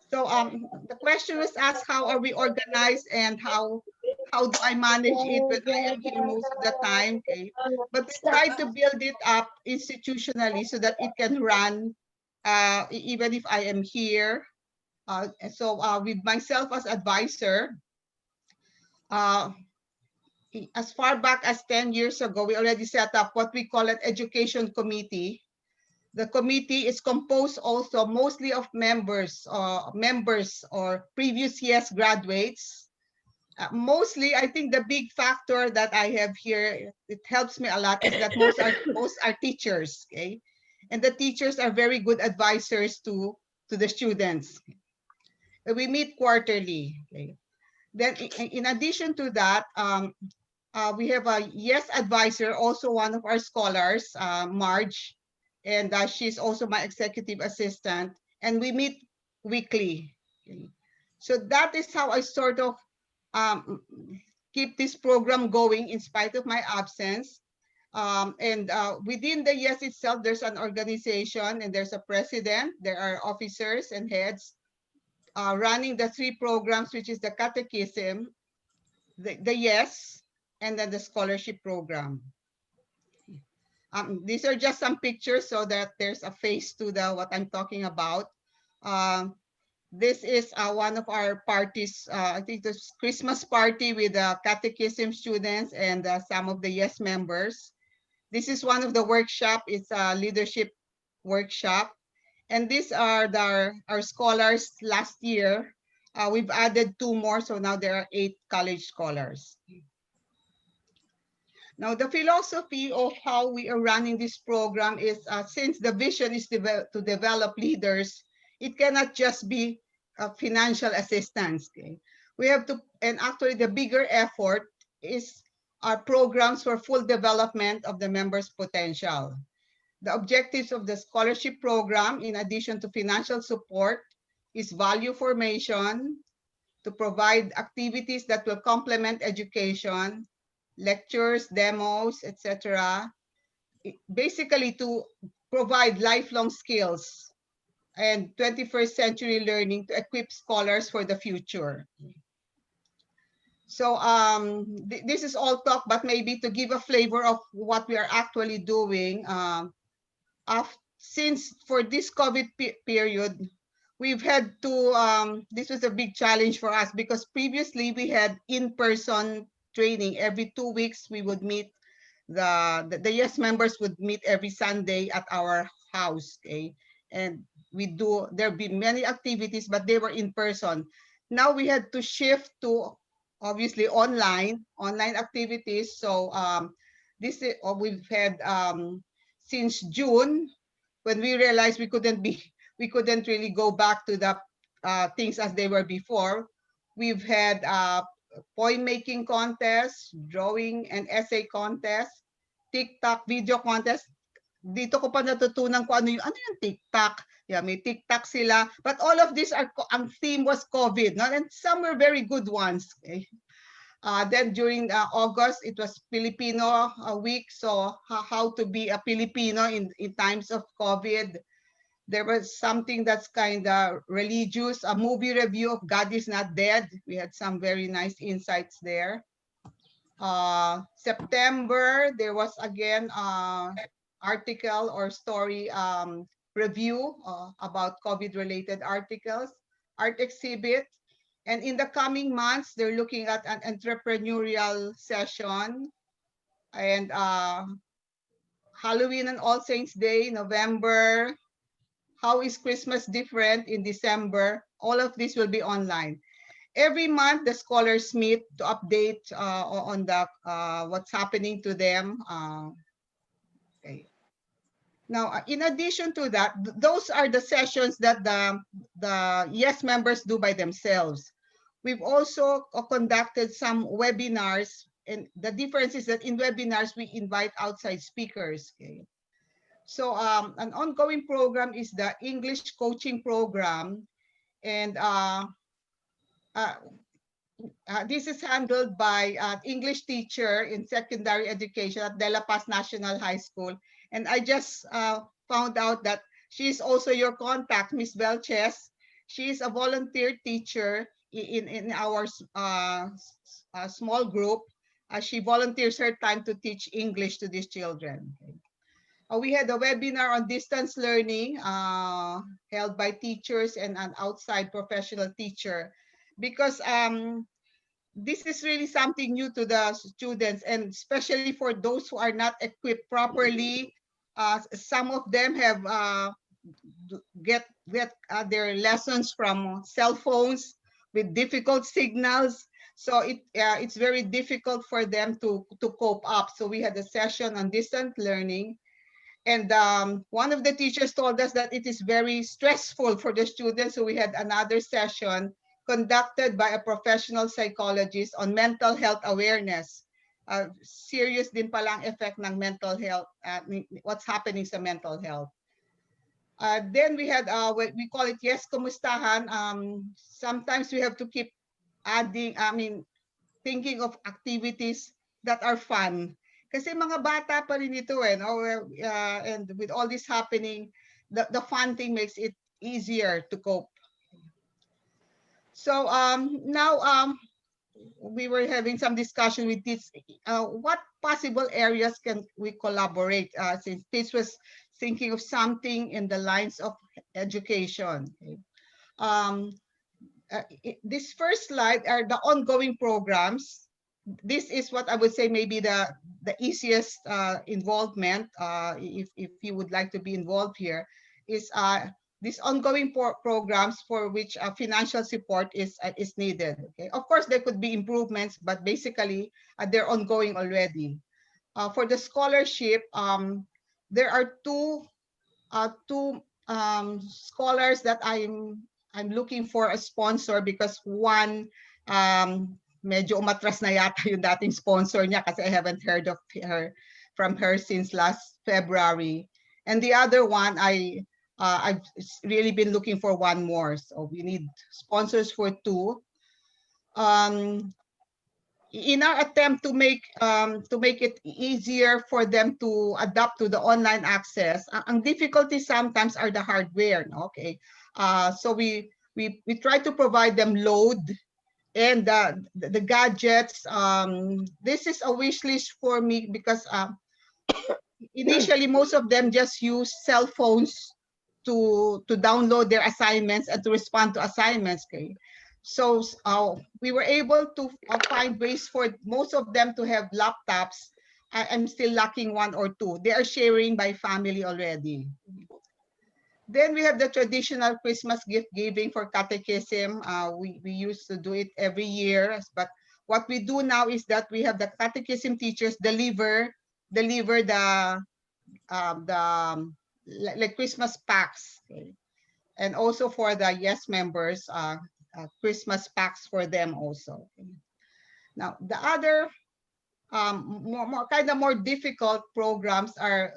So the question was asked, how are we organized and how do I manage it when I am here most of the time? Okay, but we try to build it up institutionally so that it can run even if I am here. So with myself as advisor, as far back as 10 years ago, we already set up what we call an education committee. The committee is composed also mostly of members or previous year's graduates. Mostly, I think the big factor that I have here, it helps me a lot, is that most are teachers, okay? And the teachers are very good advisors to the students. We meet quarterly, okay? Then in addition to that, we have a YES advisor, also one of our scholars, Marge, and she's also my executive assistant, and we meet weekly. Okay. So that is how I sort of keep this program going in spite of my absence. And within the YES itself, there's an organization and there's a president. There are officers and heads running the 3 programs, which is the catechism, the YES, and then the scholarship program. These are just some pictures so that there's a face to what I'm talking about. This is one of our parties. I think this Christmas party with the catechism students and some of the YES members. This is one of the workshop. It's a leadership workshop. And these are our scholars last year. We've added 2 more, so now there are 8 college scholars. Now, the philosophy of how we are running this program is, since the vision is to develop leaders, it cannot just be financial assistance. Okay? We have to, and actually the bigger effort is our programs for full development of the members' potential. The objectives of the scholarship program, in addition to financial support, is value formation, to provide activities that will complement education, lectures, demos, etc. Basically to provide lifelong skills and 21st century learning to equip scholars for the future. So this is all talk, but maybe to give a flavor of what we are actually doing. Since for this COVID period, we've had to, this was a big challenge for us because previously we had in-person training. Every 2 weeks we would meet, the YES members would meet every Sunday at our house, okay? And there'd be many activities, but they were in person. Now we had to shift to obviously online activities. So we've had since June, when we realized we couldn't really go back to the things as they were before. We've had poem making contests, drawing and essay contests, TikTok video contest. Dito ko pa natutunan ko ano yung TikTok. Yeah, may TikTok sila. But all of these ang theme was COVID, no? And some were very good ones. Okay? Then during August, it was Filipino week. So how to be a Filipino in times of COVID. There was something that's kind of religious, a movie review of God is Not Dead. We had some very nice insights there. September, there was again article or story review about COVID-related articles, art exhibit. And in the coming months, they're looking at an entrepreneurial session and Halloween and All Saints Day, November. how is Christmas different in December? All of this will be online. Every month, the scholars meet to update on the what's happening to them. Okay. Now, in addition to that, those are the sessions that the YES members do by themselves. We've also conducted some webinars, and the difference is that in webinars, we invite outside speakers. Okay. So an ongoing program is the English coaching program, and this is handled by an English teacher in secondary education at De La Paz National High School. And I just found out that she is also your contact, Miss Belches. She is a volunteer teacher in our small group. She volunteers her time to teach English to these children. We had a webinar on distance learning held by teachers and an outside professional teacher, because this is really something new to the students, and especially for those who are not equipped properly. Some of them have get their lessons from cell phones with difficult signals. So it's very difficult for them to cope up. So we had a session on distant learning. And one of the teachers told us that it is very stressful for the students. So we had another session conducted by a professional psychologist on mental health awareness. Serious din palang effect ng mental health, what's happening sa mental health. Then we had, we call it Yes Kumustahan. Sometimes we have to keep adding, thinking of activities that are fun. Kasi mga bata pa rin ito no? And with all this happening, the fun thing makes it easier to cope. So now we were having some discussion with this. What possible areas can we collaborate, since this was thinking of something in the lines of education. Okay. This first slide are the ongoing programs. This is what I would say maybe the easiest involvement, if you would like to be involved here, is these ongoing programs for which financial support is needed. Okay? Of course, there could be improvements, but basically they're ongoing already. For the scholarship, there are two scholars that I'm looking for a sponsor, because one medyo umatras na yata yung dating sponsor niya kasi I haven't heard of her from her since last February. And the other one, I've really been looking for one more. So we need sponsors for two. In our attempt to make it easier for them to adapt to the online access, ang difficulty sometimes are the hardware. Okay, so we try to provide them load and the gadgets. This is a wish list for me because initially most of them just use cell phones to download their assignments and to respond to assignments. Okay, so we were able to find ways for most of them to have laptops. I'm still lacking one or two. They are sharing by family already. Then we have the traditional Christmas gift giving for catechism. We used to do it every year, but what we do now is that we have the catechism teachers deliver the like Christmas packs, okay? And also for the YES members, Christmas packs for them also. Okay? Now the other more difficult programs are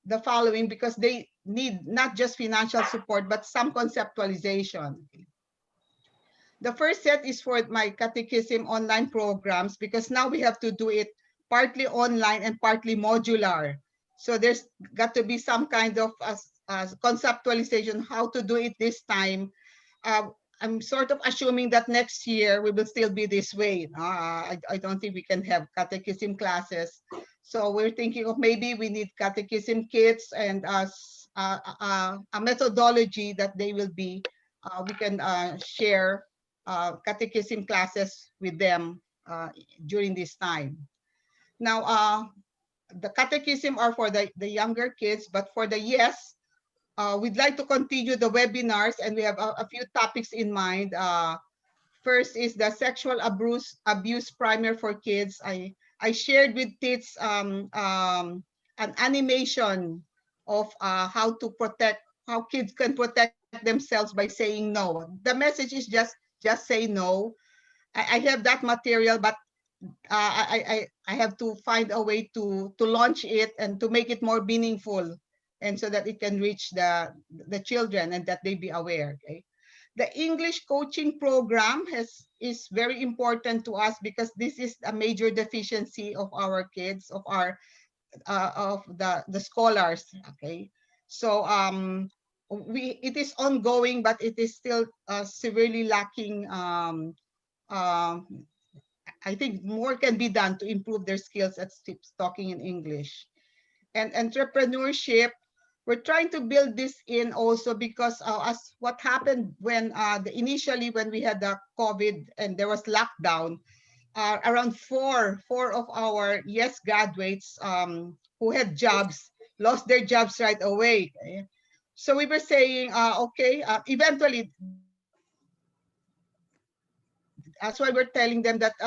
the following, because they need not just financial support, but some conceptualization. The first set is for my catechism online programs, because now we have to do it partly online and partly modular. So there's got to be some kind of conceptualization how to do it this time. I'm sort of assuming that next year we will still be this way. I don't think we can have catechism classes. So we're thinking of maybe we need catechism kits and a methodology that they will be, we can share catechism classes with them during this time. Now, the catechism are for the younger kids, but for the YES, we'd like to continue the webinars, and we have a few topics in mind. First is the sexual abuse primer for kids. I shared with kids an animation of how kids can protect themselves by saying no. The message is just say no. I have that material, but I have to find a way to launch it and to make it more meaningful, and so that it can reach the children and that they be aware. Okay, the English coaching program is very important to us because this is a major deficiency of our kids, of the scholars. Okay, so it is ongoing, but it is still severely lacking. I think more can be done to improve their skills at talking in English. And entrepreneurship, we're trying to build this in also because as what happened when initially when we had the COVID and there was lockdown, around four of our graduates who had jobs lost their jobs right away. Okay? So we were saying, eventually, that's why we're telling them that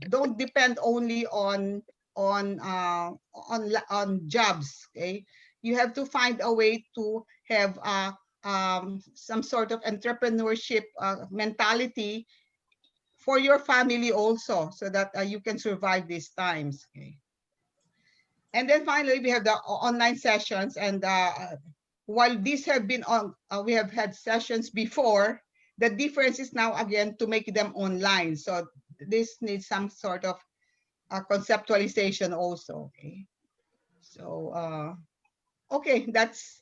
don't depend only on jobs. Okay, you have to find a way to have some sort of entrepreneurship mentality for your family also, so that you can survive these times. Okay, and then finally we have the online sessions, and while these have been on, we have had sessions before. The difference is now again to make them online. So this needs some sort of conceptualization also. Okay. So okay, that's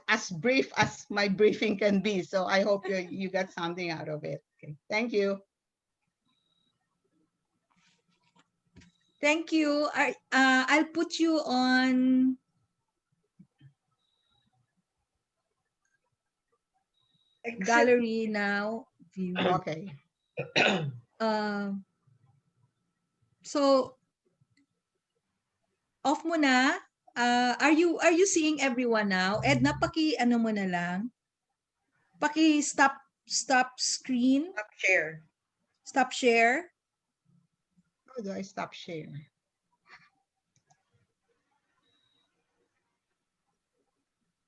as brief as my briefing can be. So I hope you got something out of it. Okay. Thank you. Thank you. I'll put you on gallery now. View. Okay. So off mo na. Are you seeing everyone now? Edna, ano mo na lang. Stop screen. Stop share. Stop share. How do I stop share?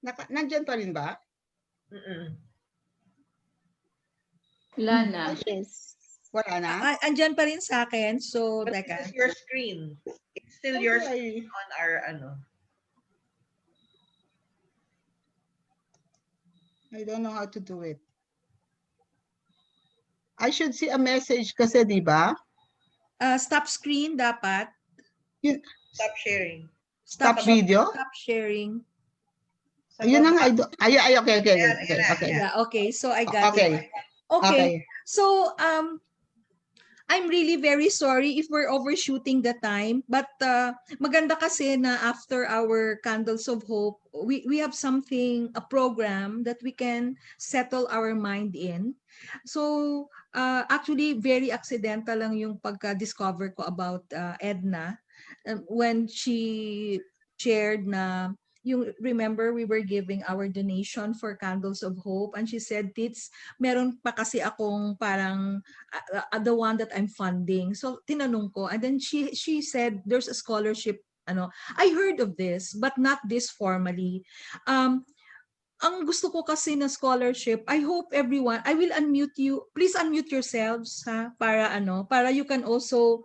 Nandyan pa rin ba? Wala na. Yes. Wala na? Andyan pa rin sa akin. So, But teka. this is your screen. It's still your screen on our I don't know how to do it. I should see a message kasi, di ba? Stop screen dapat. Stop sharing. Stop video? Stop sharing. Ayun na nga. Okay. Yeah, okay. So I got it. Okay. So I'm really very sorry if we're overshooting the time, but maganda kasi na after our Candles of Hope, we have something, a program that we can settle our mind in. So actually very accidental lang yung pagka-discover ko about Edna when she shared na remember we were giving our donation for Candles of Hope, and she said, Tits, meron pa kasi akong parang the one that I'm funding. So tinanong ko, and then she said there's a scholarship. I heard of this, but not this formally. Ang gusto ko kasi na scholarship, I hope everyone, I will unmute you. Please unmute yourselves para you can also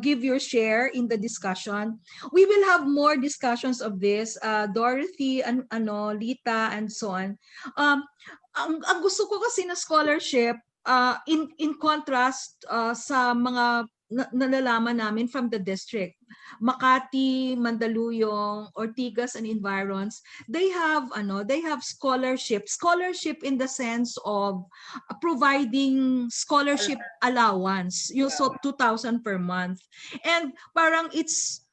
give your share in the discussion. We will have more discussions of this. Dorothy and Lita and so on. Ang gusto ko kasi na scholarship in contrast sa mga nalalaman namin from the district. Makati, Mandaluyong, Ortigas and environs, they have scholarship in the sense of providing scholarship allowance, so 2,000 per month. And parang it's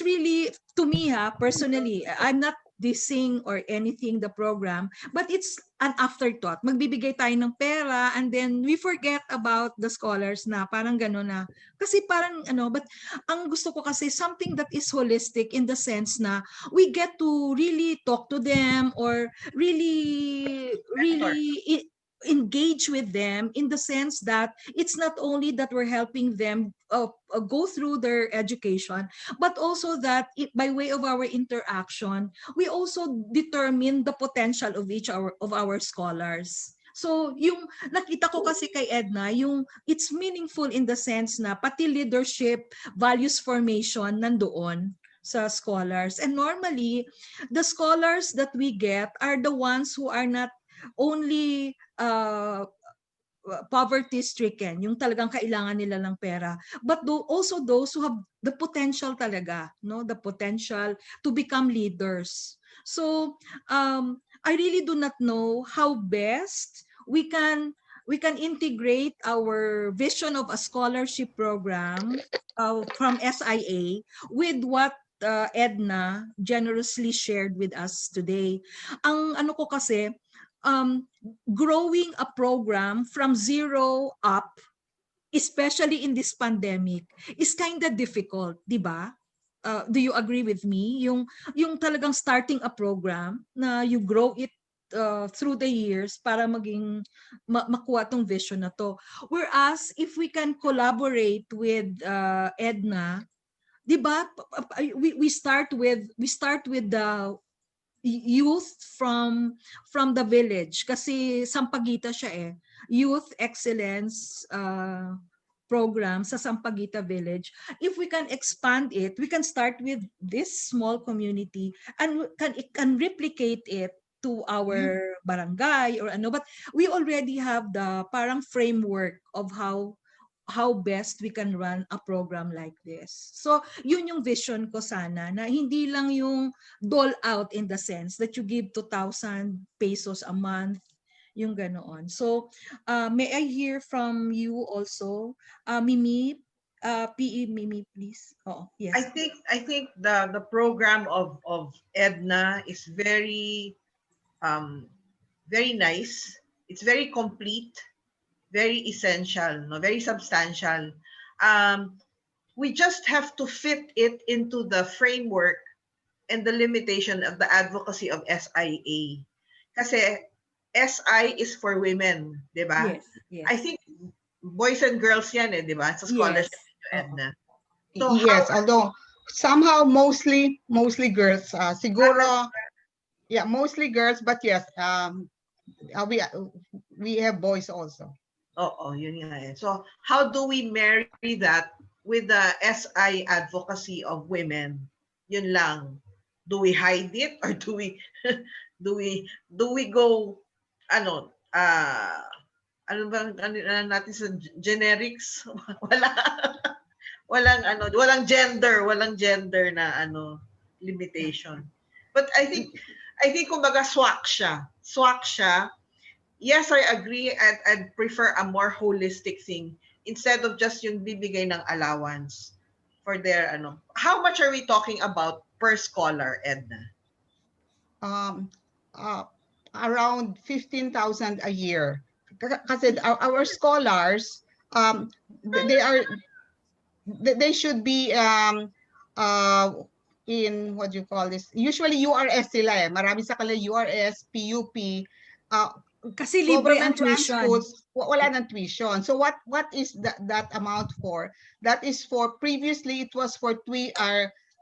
really, to me personally, I'm not dissing or anything the program, but it's an afterthought. Magbibigay tayo ng pera and then we forget about the scholars na parang gano'n na. Kasi parang but ang gusto ko kasi something that is holistic in the sense na we get to really talk to them or really engage with them in the sense that it's not only that we're helping them go through their education, but also that by way of our interaction, we also determine the potential of each of our scholars. So yung nakita ko kasi kay Edna, yung it's meaningful in the sense na pati leadership, values formation nandoon sa scholars. And normally, the scholars that we get are the ones who are not only poverty stricken, yung talagang kailangan nila ng pera, but also those who have the potential talaga, no, the potential to become leaders. So I really do not know how best we can integrate our vision of a scholarship program from SIA with what Edna generously shared with us today. Ang ano ko kasi, growing a program from zero up, especially in this pandemic, is kind of difficult, di ba? Do you agree with me? Yung talagang starting a program na you grow it through the years para maging makuha tong vision na to. Whereas if we can collaborate with Edna, di ba? We start with the youth from the village kasi Sampaguita siya youth excellence program sa Sampaguita village. If we can expand it, we can start with this small community and can replicate it to our barangay or ano, but we already have the parang framework of how best we can run a program like this. So, yun yung vision ko sana, na hindi lang yung dole out in the sense that you give 2,000 pesos a month, yung ganoon. So, may I hear from you also, Mimi, PE Mimi, please. Oh, yes. I think the program of Edna is very nice. It's very complete, very essential, no, very substantial. We just have to fit it into the framework and the limitation of the advocacy of SIA. Kasi SI is for women, di ba? Yes, yes. I think boys and girls yan di ba? Sa scholarship Edna. So yes, although somehow mostly girls. Siguro, yeah, mostly girls, but yes, we have boys also. Oo, yun nga So how do we marry that with the SI advocacy of women? Yun lang. Do we hide it or do we go ano bang natin sa generics? walang gender na limitation. But I think kumbaga swak siya. Yes, I agree. I'd prefer a more holistic thing instead of just yung bibigay ng allowance for their How much are we talking about per scholar, Edna? Around 15,000 a year. Kasi our scholars, they should be in what do you call this? Usually URS sila Marami sa kanila URS, PUP. Kasi libre ang tuition. Schools, wala ng tuition. So what is that amount for? That is for, previously it was for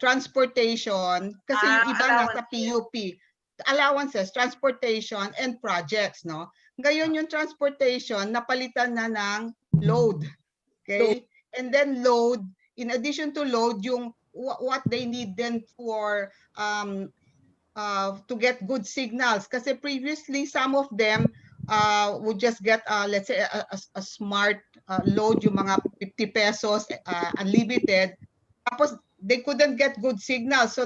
transportation kasi yung iba nasa PUP. Allowances, transportation, and projects, no? Ngayon yung transportation, napalitan na ng load. Okay? And then load, in addition to load, yung what they need then for to get good signals. Kasi previously, some of them would just get, let's say, a smart load, yung mga 50 pesos, unlimited. Tapos, they couldn't get good signals. So,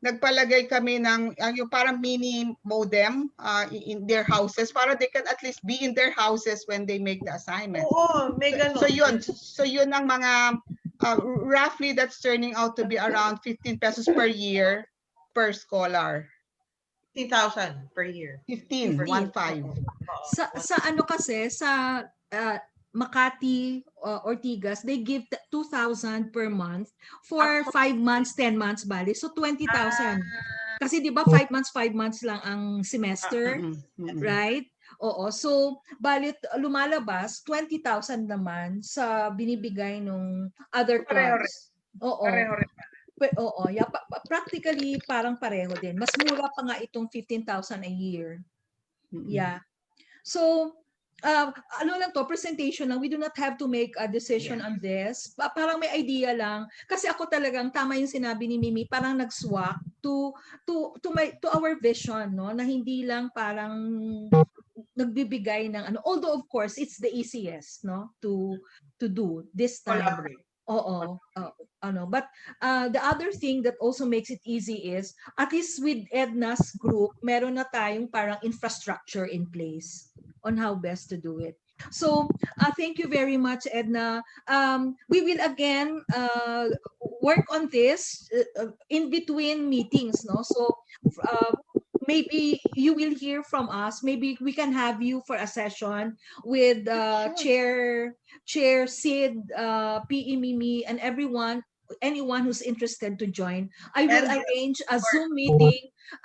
nagpalagay kami ng yung parang mini modem in their houses para they can at least be in their houses when they make the assignment. Oo, may ganun. So yun ang mga roughly that's turning out to be around 15 pesos per year per scholar. 50,000 per year. 15, 15. Sa ano kasi, sa Makati, Ortigas, they give 2,000 per month for 5 months, 10 months, bali. So 20,000. Kasi di ba 5 months lang ang semester, right? Oo. So, balit lumalabas 20,000 naman sa binibigay ng other clubs. Oo. Oo, yeah, practically parang pareho din. Mas mura pa nga itong 15,000 a year. Yeah. So, ano lang to, presentation lang. We do not have to make a decision on this. Parang may idea lang. Kasi ako talagang, tama yung sinabi ni Mimi, parang nag-swak to our vision, no? Na hindi lang parang nagbibigay ng ano. Although, of course, it's the easiest, no? To do this time. Collaborate. Oo. But the other thing that also makes it easy is, at least with Edna's group, meron na tayong parang infrastructure in place on how best to do it. So, thank you very much, Edna. We will again work on this in between meetings, no? So, maybe you will hear from us. Maybe we can have you for a session with Chair Sid, PE Mimi, and anyone who's interested to join. I will arrange a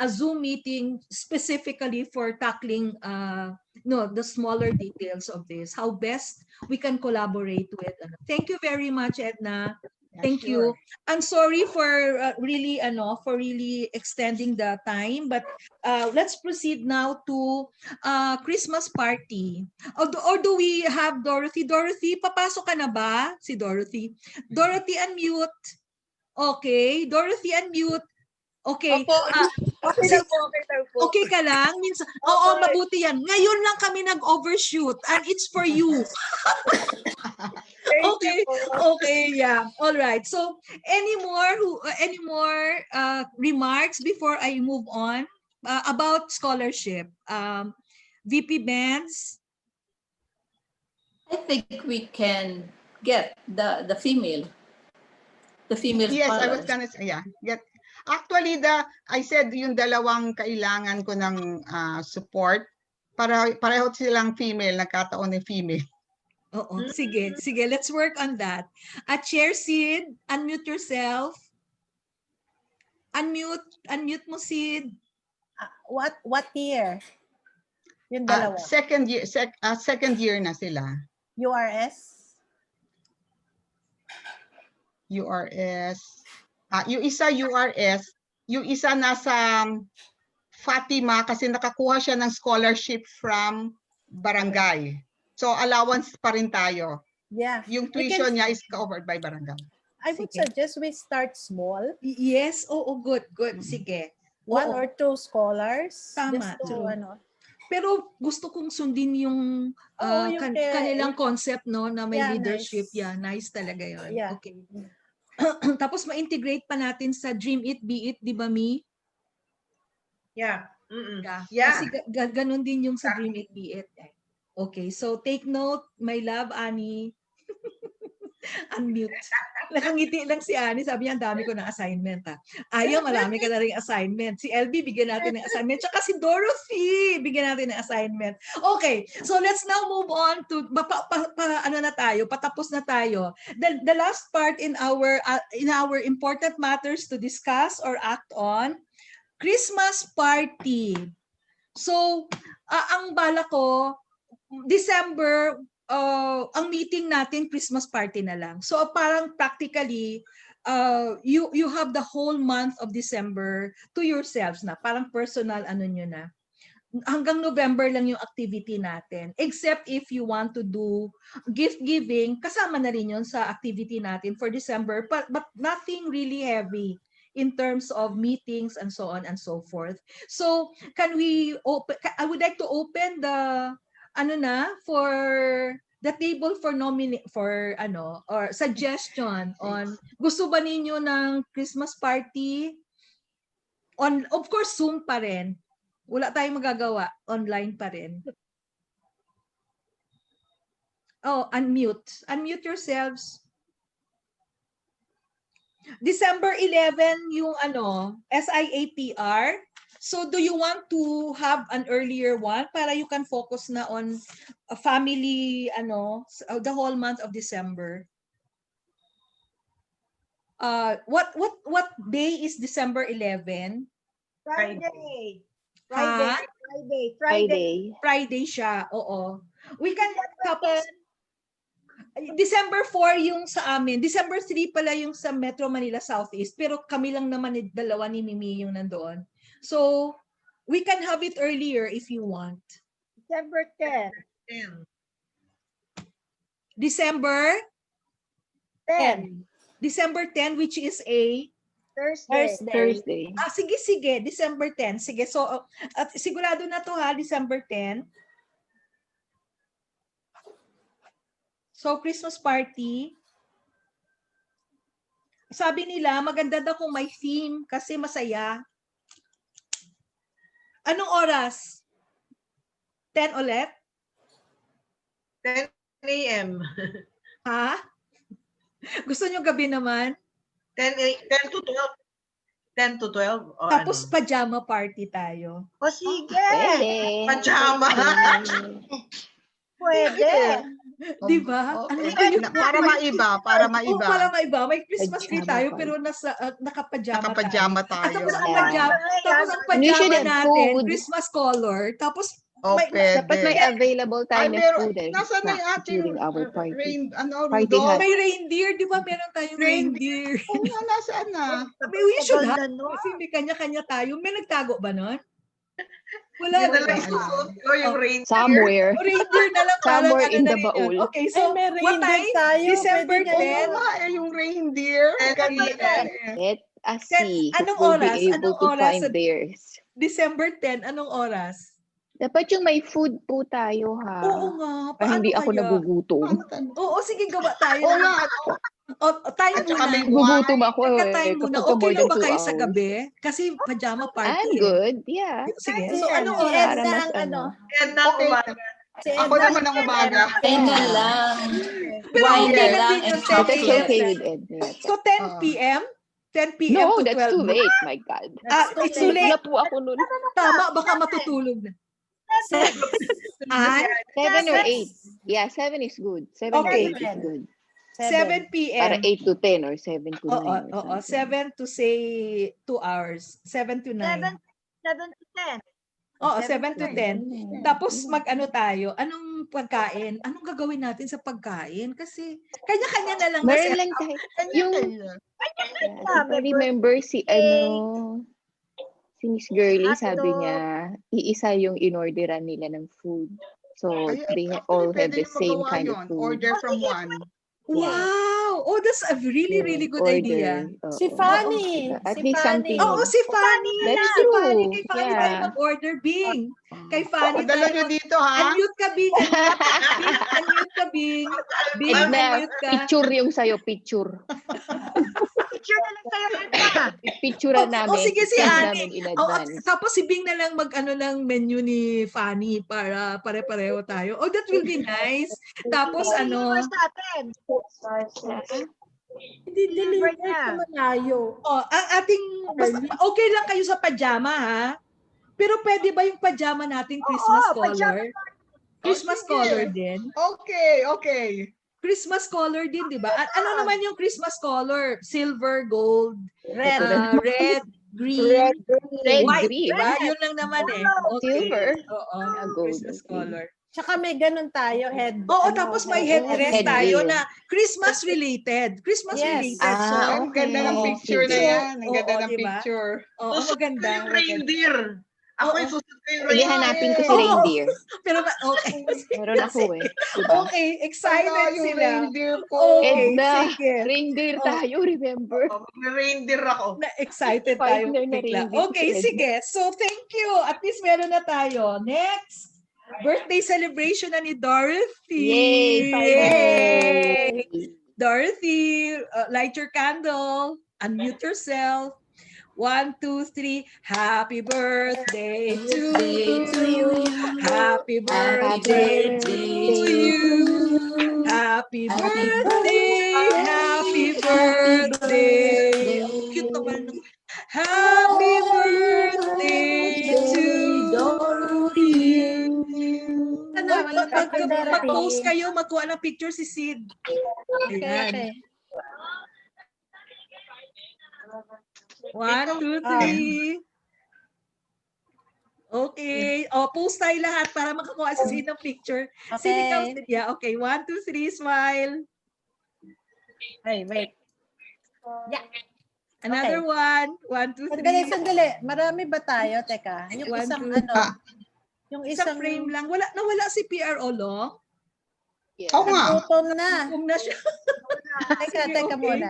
Zoom meeting specifically for tackling the smaller details of this, how best we can collaborate with. Thank you very much, Edna. Thank you. I'm sorry for really extending the time, but let's proceed now to Christmas party. Or do we have Dorothy? Dorothy, papasok ka na ba? Si Dorothy. Dorothy, unmute. Okay, Dorothy, unmute. Okay. Okay lang po, okay lang po. Okay ka lang? Minsan, oo, mabuti yan. Ngayon lang kami nag-overshoot and it's for you. Okay, yeah. All right. So, any more remarks before I move on about scholarship? VP Benz? I think we can get the female. The female Yes, I was scholars. gonna say, yeah. Actually, I said yung dalawang kailangan ko ng support, pareho silang female, nagkataon ni female. Oo, sige, let's work on that. Chair Sid, unmute yourself. Unmute mo, Sid. What year? Yung dalawa. Second year na sila. URS? Yung isa URS, yung isa nasa Fatima kasi nakakuha siya ng scholarship from barangay. So allowance pa rin tayo. Yeah. Yung tuition niya is covered by barangay. I would suggest we start small. Yes, good. Sige. One or two scholars. Tama. Just to, Pero gusto kong sundin yung kanilang concept, no, na may leadership. Nice. Yeah, nice talaga yun. Yeah. Okay. Tapos ma-integrate pa natin sa Dream It, Be It, di ba, Mi? Yeah. Kasi ganun din yung sa Dream It, Be It. Okay, so take note, my love, Annie. Unmute. Nakangiti lang si Annie, sabi niya, ang dami ko ng assignment. Ayaw, marami ka na rin assignment. Si LB, bigyan natin ng assignment. Tsaka si Dorothy, bigyan natin ng assignment. Okay, so let's now move on to, patapos na tayo. The last part in our important matters to discuss or act on, Christmas party. So, ang bala ko, December, ang meeting natin Christmas party na lang. So parang practically you have the whole month of December to yourselves na. Parang personal nyo na. Hanggang November lang yung activity natin. Except if you want to do gift giving, kasama na rin yun sa activity natin for December, but nothing really heavy in terms of meetings and so on and so forth. So can we open, I would like to open the for the table for or suggestion on gusto ba ninyo ng Christmas party on, of course Zoom pa rin, wala tayong magagawa, online pa rin. Unmute yourselves. December 11 yung SIAPR. So do you want to have an earlier one para you can focus na on a family, the whole month of December? What day is December 11? Friday. Ha? Friday siya, oo. We can, tapos, December 4 yung sa amin. December 3 pala yung sa Metro Manila Southeast. Pero kami lang naman dalawa ni Mimi yung nandoon. So, we can have it earlier if you want. December 10. December 10. December 10, which is a Thursday. Sige. December 10. Sige, so at sigurado na to ha, December 10. So, Christmas party. Sabi nila, maganda daw kung may theme kasi masaya. Anong oras? 10 ulit? 10 a.m. Ha? Gusto nyo gabi naman? 10 to 12. 10 to 12. O Tapos ano? pajama party tayo. O sige. Pajama. Pwede. Di ba? Para maiba, para maiba. Para maiba. May Christmas tree tayo pero nakapajama tayo. At tapos ang pajama natin, Christmas color. Tapos dapat may available tayo na food and Nasaan na yung snacks ating during our party. Party Rudolph? hat. may reindeer, di ba? Meron tayong reindeer. Oo, nasaan na? We should have. Kasi may kanya-kanya tayo. May nagtago ba nun? Wala Yun ba? na lang isusuot ko, yung reindeer. Somewhere. Reindeer na lang. Somewhere parang in ano the na rin yun. baul. Okay, so may what reindeer time? tayo. December Pwede 10. Yung reindeer. Let us see who Anong will oras? be able Anong to oras? find theirs. December 10, anong oras? Dapat yung may food po tayo ha. Oo nga. Para Paano hindi ako kaya? nagugutom. Oo, sige, gawa tayo. Oo nga. Tayo At saka muna. may Nagugutom ako Teka, eh. tayo muna. Kapag Okay more lang than ba 2 kayo sa hours. gabi? Kasi pajama party. I'm eh. good, yeah. Sige. Si, So, anong si oras? Edna mas ang ano. Edna, Okay. umaga. Si Ako Edna naman ang umaga. Ay na lang. Pero Wine okay na lang lang din and yung 10 But that's p.m. okay with Edna. So, 10 p.m.? 10 p.m. No, to 12 that's too noon? late, my God. It's too Tulog late. na po ako nun. Tama, baka matutulog na. 7 or 8. Yeah, 7 is good. 7 or Okay. 8 is good. 7 Para p.m. 8 to 10 or 7 to 9 or Oo, something. 7 to say 2 hours. 7 to 9. 7 to 10. Oo, 7 to 10. Tapos mag-ano tayo? Anong pagkain? Anong gagawin natin sa pagkain? Kasi kanya-kanya na lang. Meron lang tayo. Yung, I remember si Miss Girlie, sabi niya, iisa yung inorderan nila ng food. So, they all have the same kind of food. Order from one. Wow! Oh, that's a really, really good idea. Si Fanny. At Si least Fanny. something. Oo, si Fanny. That's Si Fanny. true. Kay Fanny tayo Yeah. mag-order, Bing. Kay Fanny Padala nyo dito, ha? Unmute ka, Bing. Unmute ka, Bing. Bing, Edna, unmute ka. picture yung sa'yo, picture. Picture na lang tayo, Edna. Picturean namin. sige, si send Annie. namin in Oh, advance. tapos si Bing na lang mag-ano ng menu ni Fanny para pare-pareho tayo. Oh, that will be nice. Tapos Deliver ano, sa atin. Hindi deliver sa malayo. oh, ang ating, basta, okay lang kayo sa pajama ha? Pero pwede ba yung pajama natin Christmas color? Christmas color din? Okay. Christmas color din, di ba? Ano naman yung Christmas color? Silver, gold, Red. red, green, white, green. di ba? Yun lang naman eh. Okay. Silver. Oo, Gold, Christmas okay. color. Tsaka may ganun tayo, head. Oo, tapos may headdress tayo Headgear. na Christmas related. Christmas Yes. related. So, Ang ganda ng Oo. picture na So, yan. Ang ganda oo, ng diba? picture. Oo, Susunod ko maganda. yung reindeer. Ako yung susunod ko yung Sige, reindeer. hanapin ko si Oo. reindeer. Pero okay. Meron ako eh. Diba? Okay, excited Ala, yung sila. reindeer ko. Okay, Edna, sige. reindeer Oh. tayo, remember? Mag-reindeer ako. Na-excited tayo. Partner na bigla. reindeer Okay, si Edna. sige. So, thank you. At least meron na tayo. Next, birthday celebration na ni Dorothy. Yay! Dorothy, light your candle. Unmute yourself. 1, 2, 3. Happy birthday to you. Happy birthday to you. Happy birthday. Happy birthday. Cute naman. Happy birthday magkuha ng picture si Sid. Okay, Ayan. okay. 1, 2, 3. Okay. O, post tayo lahat para makakuha si Sid ng picture. Sid, ikaw, Okay. Sid. Yeah, okay. 1, 2, 3, smile. Hey, wait. Yeah. Another one. 1, 2, 3. Sandali. Marami ba tayo? Teka. Yung 1, isang 2, ano. Yung isang isang frame lang. Nawala si PRO Long. Yeah. Oo nga. gutom na. Gutom na siya. Teka okay. muna.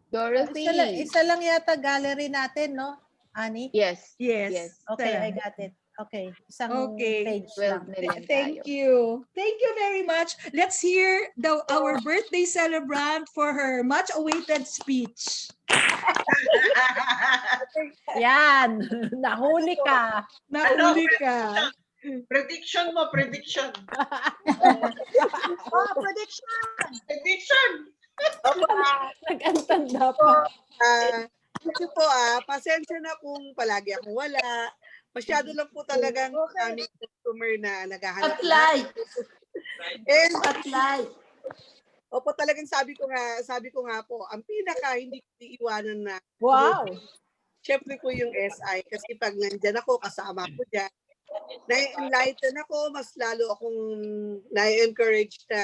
Dorothy. Isa lang yata gallery natin, no? Ani? Yes. Yes. Okay, Tara. I got it. Okay. Isang Okay. page 12 lang. na lang Thank tayo. you. Thank you very much. Let's hear our birthday celebrant for her much awaited speech. Yan. Nahuli ka. Nahuli ka. Prediction mo, prediction. Oh, prediction! Prediction! Nag-antanda pa. Kasi po pasensya na kung palagi ako wala. Masyado lang po talagang aming customer na naghahanap. Spotlight. And Spotlight. opo, talagang sabi ko nga po, ang pinaka hindi ko iiwanan na Wow. syempre po yung SI kasi pag nandyan ako, kasama ko dyan, na-enlighten ako, mas lalo akong na-encourage na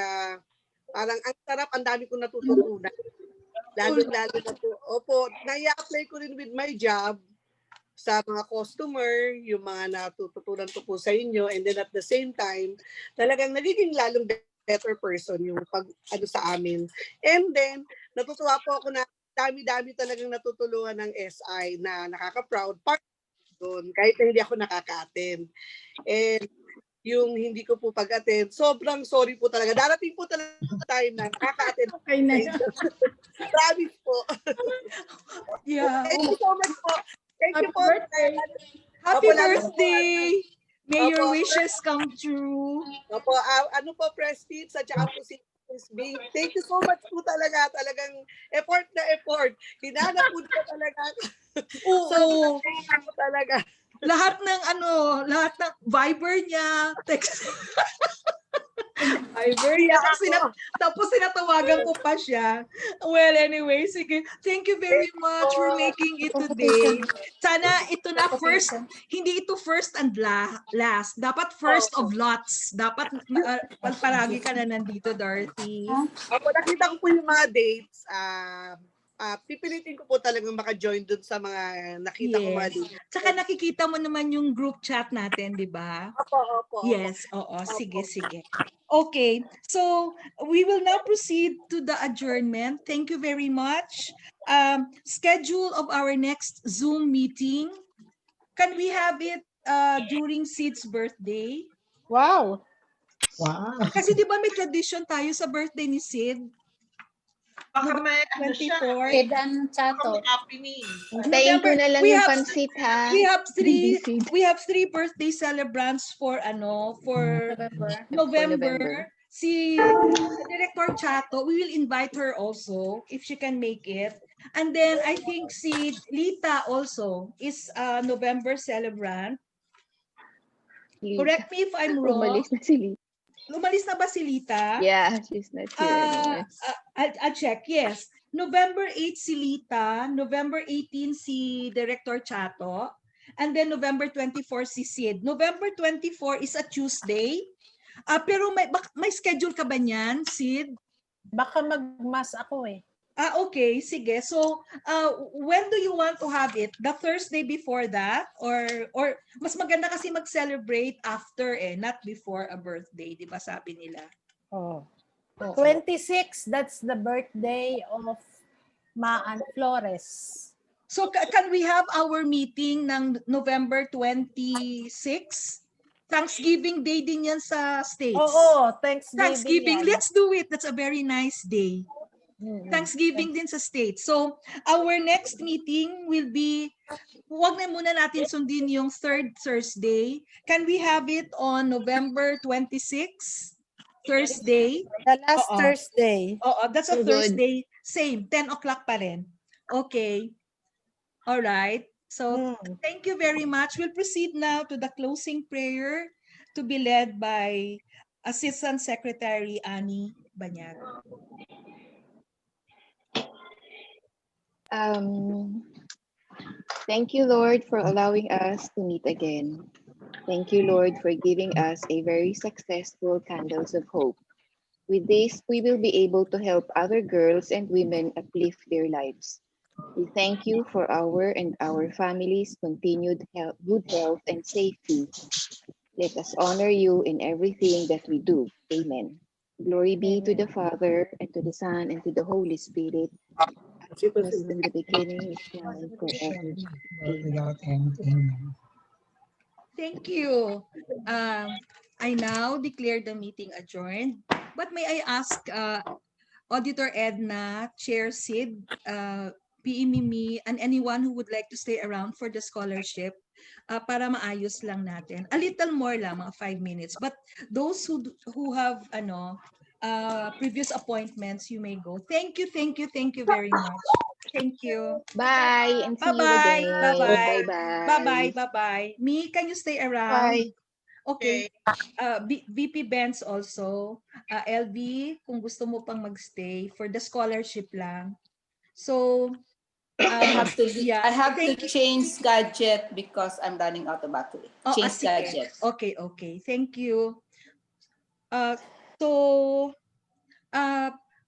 parang ang sarap, ang dami kong natututunan. Lalo-lalo na po. Opo, na-apply ko rin with my job sa mga customer, yung mga natututunan ko po sa inyo, and then at the same time, talagang nagiging lalong better person yung pag sa amin. And then, natutuwa po ako na dami-dami talagang natutulungan ng SI na nakaka-proud part doon, kahit na hindi ako nakaka-attend. And yung hindi ko po pag-attend, sobrang sorry po talaga. Darating po talaga time na nakaka-attend. Okay na yan. Promise po. Yeah. Thank you so much po. Thank you po. Happy Opo, lalo po. birthday! May your Opo. wishes come true. Opo, ano po, Prestige, at saka po si Miss Bing. Thank you so much po talaga. Talagang effort na effort. Hinanap po na talaga. Oo. Thank you talaga. Lahat ng Viber niya, text. Viber niya. Tapos sinatawagan ko pa siya. Well, anyway, sige. Thank you very much for making it today. Sana ito na first, hindi ito first and last. Dapat first of lots. Dapat palagi ka na nandito, Dorothy. Opo, nakita ko po yung mga dates. Pipilitin ko po talagang maka-join dun sa mga nakita ko mga dates. Tsaka nakikita mo naman yung group chat natin, di ba? Opo. Yes, oo. Sige. Okay, so we will now proceed to the adjournment. Thank you very much. Schedule of our next Zoom meeting. Can we have it during Sid's birthday? Wow. Kasi di ba may tradition tayo sa birthday ni Sid? Baka may ano siya. 24. Baka may happening. Tayin ko na lang We yung have- pansit, ha? We have three Sid. we have three birthday celebrants for November. Si Director Chato, we will invite her also if she can make it. And then I think si Lita also is a November celebrant. Correct me if I'm wrong. Umalis na si Lita. Umalis na ba si Lita? Yeah, she's not here anymore. I'll check, yes. November 8 si Lita, November 18 si Director Chato, and then November 24 si Sid. November 24 is a Tuesday. Pero may schedule ka ba niyan, Sid? Baka mag-mass ako eh. Okay, sige. So, when do you want to have it? The Thursday before that? Or mas maganda kasi mag-celebrate after not before a birthday, di ba sabi nila? Oh. 26, that's the birthday of Maan Flores. So, can we have our meeting ng November 26? Thanksgiving Day din yan sa States. Oo, Thanksgiving. yan. Let's do it. That's a very nice day. Thanksgiving din sa States. So, our next meeting will be, huwag na muna natin sundin yung third Thursday. Can we have it on November 26? Thursday? The last Thursday. That's a So Thursday. Same, 10 o'clock pa rin. Okay. All right. So, thank you very much. We'll proceed now to the closing prayer to be led by Assistant Secretary Annie Banyag. Thank you, Lord, for allowing us to meet again. Thank you, Lord, for giving us a very successful Candles of Hope. With this, we will be able to help other girls and women uplift their lives. We thank you for our and our families' continued good health and safety. Let us honor you in everything that we do. Amen. Glory be to the Father, and to the Son, and to the Holy Spirit, as it was in the beginning, is now, and forever. Without end. Amen. Thank you. I now declare the meeting adjourned. But may I ask Auditor Edna, Chair Sid, PE Mimi, and anyone who would like to stay around for the scholarship para maayos lang natin. A little more lang, mga 5 minutes. But those who have previous appointments, you may go. Thank you very much. Thank you. Bye, and see you Bye-bye. again. Bye-bye. Bye-bye. Bye-bye. Bye-bye. Me, can you stay around? Bye. Okay. VP Benz also. LV, kung gusto mo pang magstay for the scholarship lang. So, I have to thank you. change gadget because I'm running out of battery. Change sige. gadget. Okay. Thank you.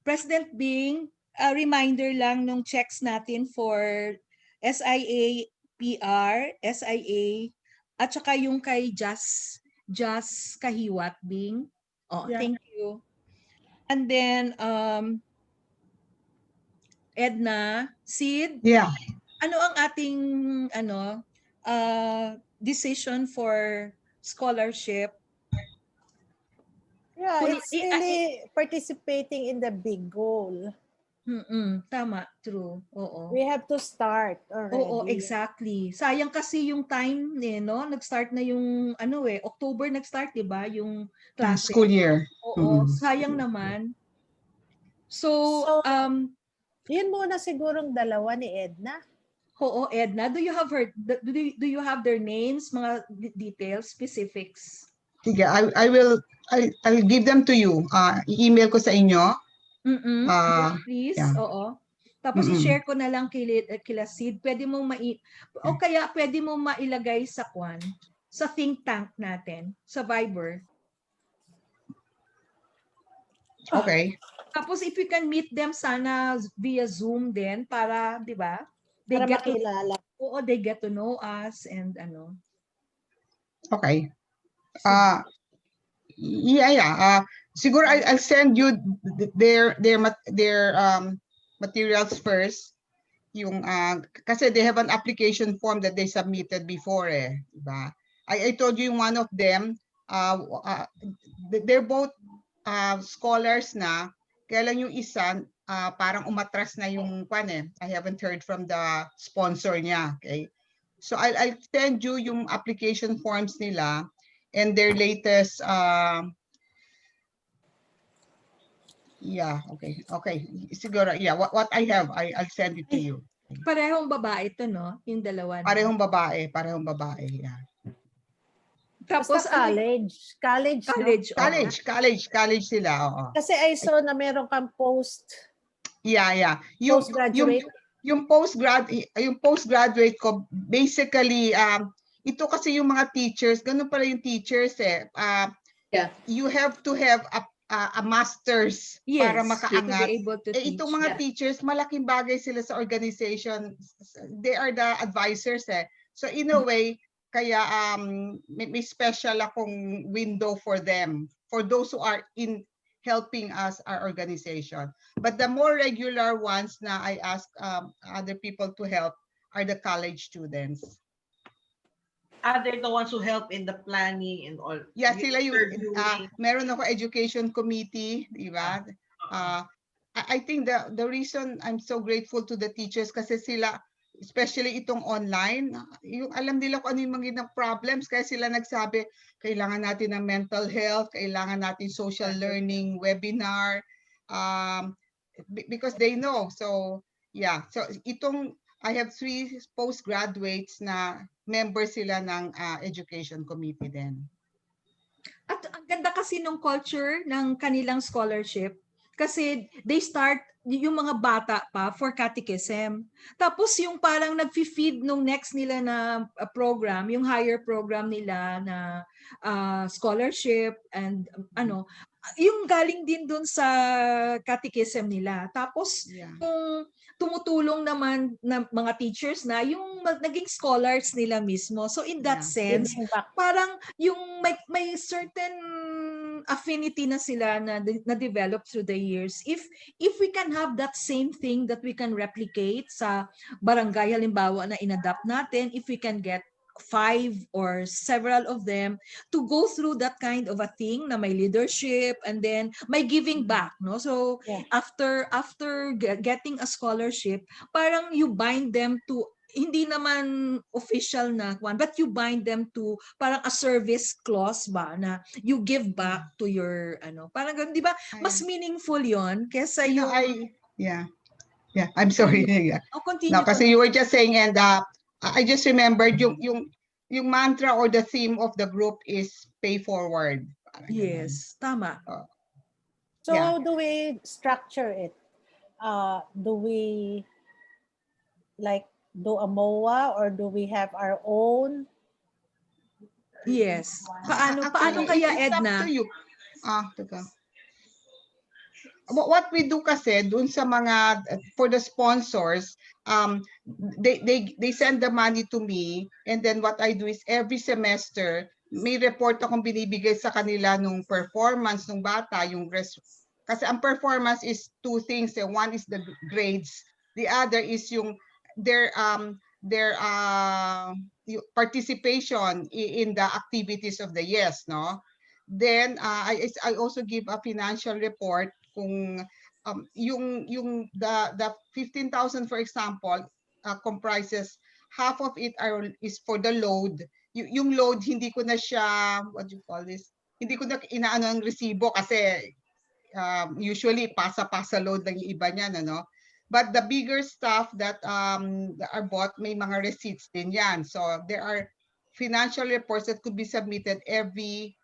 President Bing, a reminder lang nung checks natin for SIA PR, SIA, at saka yung kay Just Kahiwat, Bing. Yeah. Thank you. And then, Edna, Sid, Yeah. ano ang ating decision for scholarship? Yeah, it's really participating in the big goal. Tama, true. Oo. We have to start already. Oo, exactly. Sayang kasi yung time no? Nag-start na yung October nag-start, 'di ba? Yung klase. School year. Oo, sayang naman. So, yun muna sigurong dalawa ni Edna. Oo, Edna, do you have their names, mga details, specifics? Sige, I'll give them to you. I-email ko sa inyo. Please, yeah. oo. Tapos i-share ko na lang kila Sid. Pwede mo pwede mo mailagay sa sa think tank natin, sa Viber. Okay. Tapos if you can meet them sana via Zoom din para, 'di ba? Para makilala. They get to know us and Okay. Yeah. Siguro I'll send you their materials first. Yung kasi they have an application form that they submitted before diba? I told you one of them they're both scholars na, kaya lang yung isa parang umatras na yung I haven't heard from the sponsor niya, okay? So I'll send you yung application forms nila and their latest okay. Siguro, what I have, I'll send it to you. Parehong babae to, no? Yung dalawa. Parehong babae, yeah. Tapos college. College sila, oo. Kasi I saw na meron kang post. Yeah. Postgraduate. Yung postgraduate ko, basically, ito kasi yung mga teachers, ganun pala yung teachers you have to have a master's para makaangat. Itong mga teachers, malaking bagay sila sa organization. They are the advisors So in a way, kaya may special akong window for them, for those who are in helping us, our organization. But the more regular ones na I ask other people to help are the college students. They're the ones who help in the planning and all. Yeah, sila yung meron ako education committee, di ba? I think the reason I'm so grateful to the teachers kasi sila, especially itong online, yung alam nila kung ano yung mga problems, kaya sila nagsabi, kailangan natin ng mental health, kailangan natin social learning webinar, because they know. So, yeah. So, I have 3 postgraduates na members sila ng education committee din. At ang ganda kasi ng culture ng kanilang scholarship kasi they start yung mga bata pa for catechism. Tapos yung parang nag-feed nung next nila na program, yung higher program nila na scholarship and yung galing din dun sa catechism nila. Tapos yung tumutulong naman na mga teachers na yung naging scholars nila mismo. So in that sense, parang yung may certain affinity na sila na develop through the years. If we can have that same thing that we can replicate sa barangay, halimbawa na inadapt natin, if we can get 5 or several of them to go through that kind of a thing na may leadership and then may giving back, no? So after getting a scholarship, parang you bind them to hindi naman official na one, but you bind them to parang a service clause ba na you give back to your parang ganun, di ba? Mas meaningful yon kesa yung yeah, I'm sorry. continue. No, kasi you were just saying, and I just remembered yung mantra or the theme of the group is pay forward. Yes, tama. So how do we structure it? Do we do a MOA or do we have our own? Yes. Paano kaya, Edna? It's up to you. Teka. What we do kasi dun sa mga for the sponsors, they send the money to me, and then what I do is every semester may report akong binibigay sa kanila nung performance ng bata, kasi ang performance is two things. One is the grades, the other is yung their participation in the activities of the years, no? Then I also give a financial report kung yung the 15,000, for example, comprises half of it is for the load. Yung load hindi ko na siya, what do you call this? Hindi ko na inaano ang resibo kasi usually pasa load lang yung iba niyan, ano? But the bigger stuff that are bought, may mga receipts din yan. So there are financial reports that could be submitted every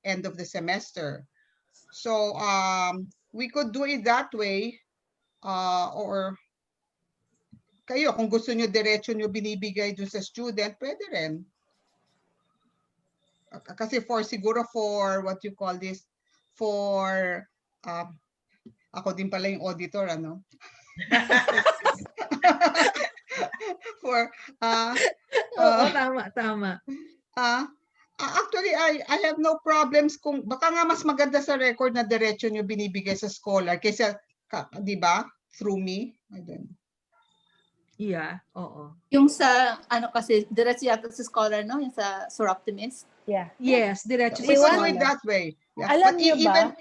end of the semester. So we could do it that way, or kayo kung gusto nyo diretso nyo binibigay dun sa student, pwede rin. Kasi siguro for what you call this, for ako din pala yung auditor, ano? For tama. Actually, I have no problems kung baka nga mas maganda sa record na diretso nyo binibigay sa scholar kaysa, di ba, through me. I don't know. Yeah, oo. Yung sa kasi diretso yata sa scholar, no? Yung sa Sir Optimist. Yeah. Yes, diretso We could do it that way. Yeah. Alam niyo ba?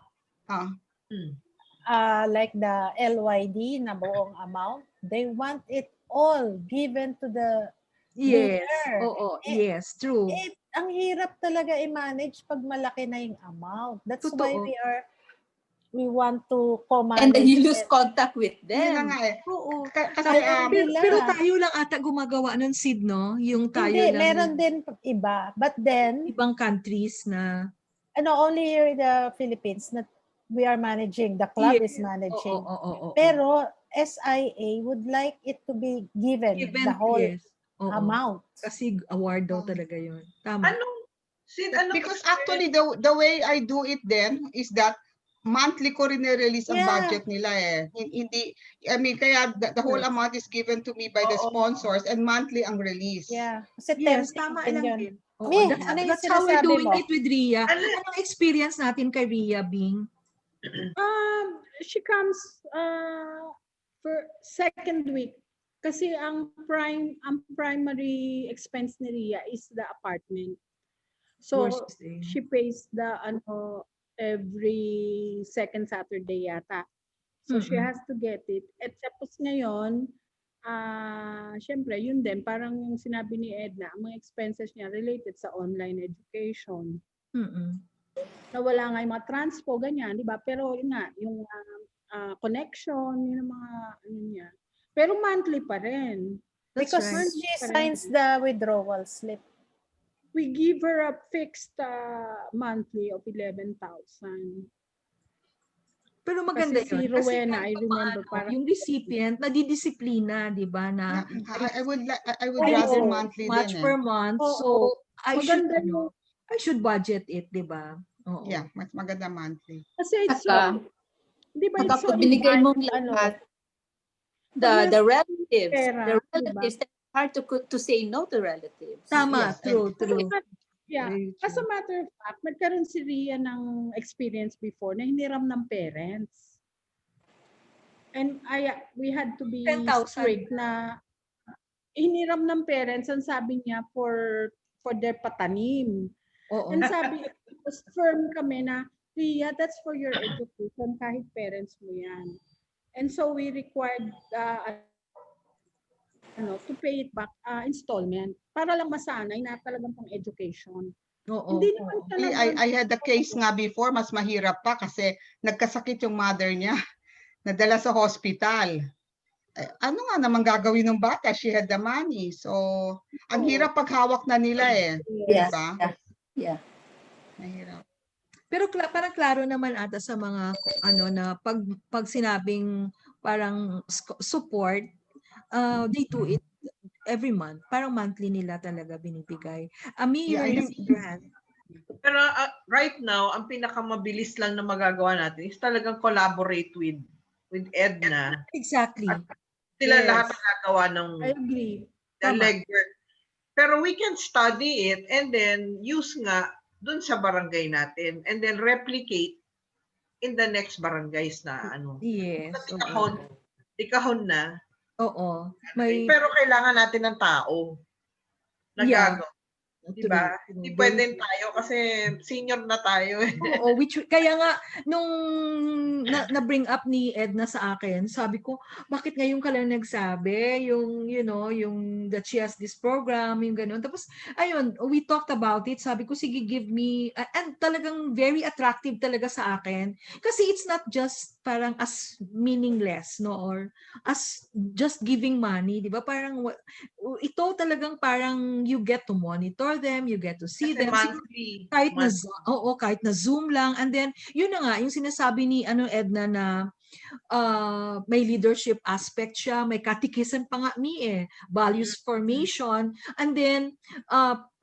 Like the LYD na buong amount, they want it all given to the leader. Oo, yes, true. Ang hirap talaga i-manage pag malaki na yung amount. That's why we want to co-manage. And then you lose contact with them. Yun na nga eh. Oo. Kasi, pero tayo lang ata gumagawa nun, Sid, no? Yung tayo hindi, lang. meron din iba. But then, ibang countries na. Only here in the Philippines na we are managing. The club is managing. Pero SIA would like it to be given the whole amount. Kasi award daw talaga yun. Tama. Because actually, the way I do it then is that monthly ko rin release ang budget nila eh. Hindi, I mean, kaya the whole amount is given to me by the sponsors and monthly ang release. Yeah. Yes, tama lang din. That's how we're doing it with Ria. Anong experience natin kay Ria, Bing? She comes for second week. Kasi ang primary expense ni Ria is the apartment. So she pays the every second Saturday yata. So she has to get it. At tapos ngayon, syempre yun din, parang yung sinabi ni Edna, ang mga expenses niya related sa online education. Na wala nga yung mga transpo, ganyan, di ba? Pero yun nga, yung connection, yun ang mga niya. Pero monthly pa rin. Because she signs the withdrawal slip. we give her a fixed monthly of 11,000. Pero maganda Kasi si yun. Kasi Rowena, kahit I remember, paano, parang yung recipient, nadidisiplina, di ba, na I would I rather receive monthly much din eh. per month, Oo. so I should, Maganda yung, I should budget it, di ba? Oo. Yeah, mas maganda monthly. kasi it's Saka, so, di ba saka it's so pag binigay mong ano, lahat, pag the nasa relatives, pera, the di ba? relatives, it's hard to say no to relatives. Tama, Yes, true, and true. Yeah. Very As a true. matter of fact, nagkaroon si Ria ng experience before na hiniram ng parents. And we had to be 10,000. strict na hiniram ng parents, ang sabi niya for their patanim. Oo. And sabi, was firm kami na, Ria, that's for your education, kahit parents mo yan. And so we required to pay it back installment para lang masanay na talagang pang education. Oo. Hindi naman talaga. I had the case nga before, mas mahirap pa kasi nagkasakit yung mother niya. Nadala sa hospital. Ano nga naman gagawin ng bata? She had the money. So, ang hirap paghawak na nila eh. Yes. Diba? Yeah. Mahirap. Pero parang klaro naman ata sa mga na pag sinabing parang support, they do it every month. Parang monthly nila talaga binibigay. Ami, you raise your hand. Pero right now, ang pinakamabilis lang na magagawa natin is talagang collaborate with Edna. Exactly. At sila lahat ang gagawa ng I agree. the legwork. Pero we can study it and then use nga dun sa barangay natin and then replicate in the next barangays na ano. Yes. Ikahon na. Oo. Pero kailangan natin ng tao na gagawa. Diba? Hindi pwedeng tayo kasi senior na tayo. Oo, kaya nga nung na-bring up ni Edna sa akin, sabi ko, bakit ngayon ka lang nagsabi yung yung that she has this program, yung gano'n. Tapos ayun, we talked about it. Sabi ko, sige, give me, and talagang very attractive talaga sa akin kasi it's not just parang as meaningless, no, or as just giving money, 'di ba? Parang ito talagang parang you get to monitor them, you get to see them. Monthly. Kahit na Zoom lang. And then, yun na nga, yung sinasabi ni Edna na may leadership aspect siya, may catechism pa nga values formation, and then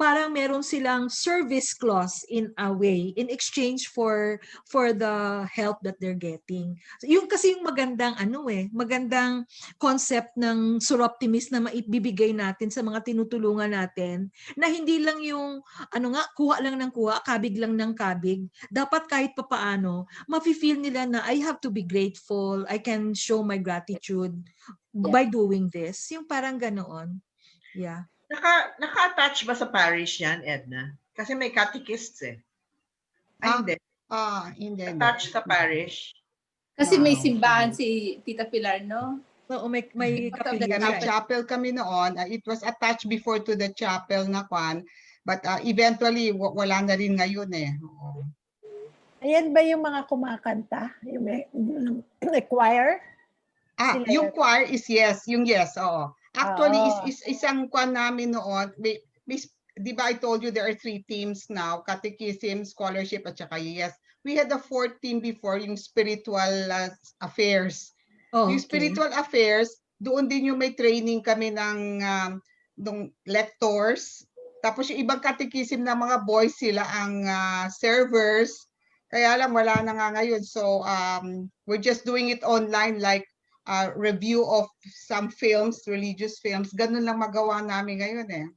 parang meron silang service clause in a way in exchange for the help that they're getting. So, yung kasi yung magandang concept ng Suroptimist na maibibigay natin sa mga tinutulungan natin, na hindi lang yung kuha lang ng kuha, kabig lang ng kabig. Dapat kahit papaano mafe-feel nila na I have to be grateful, I can show my gratitude by doing this. Yung parang ganoon. Yeah. Naka-attach ba sa parish yan, Edna? Kasi may catechists eh. Hindi. Hindi. Attach sa parish. Kasi may simbahan si Tita Pilar, no? Oo, may kapilya. May chapel kami noon. It was attached before to the chapel na kwan. But eventually, wala na rin ngayon eh. Ayan ba yung mga kumakanta? Yung choir? Yung choir is yes. Yung yes, oo. Actually, is isang kwan namin noon. Di ba I told you there are 3 teams now, catechism, scholarship, at saka yes. We had a 4th team before, yung spiritual affairs. Yung spiritual affairs, doon din yung may training kami ng lectors. Tapos yung ibang catechism na mga boys, sila ang servers. Kaya lang wala na nga ngayon. So we're just doing it online, like review of some films, religious films. Ganun lang magawa namin ngayon eh.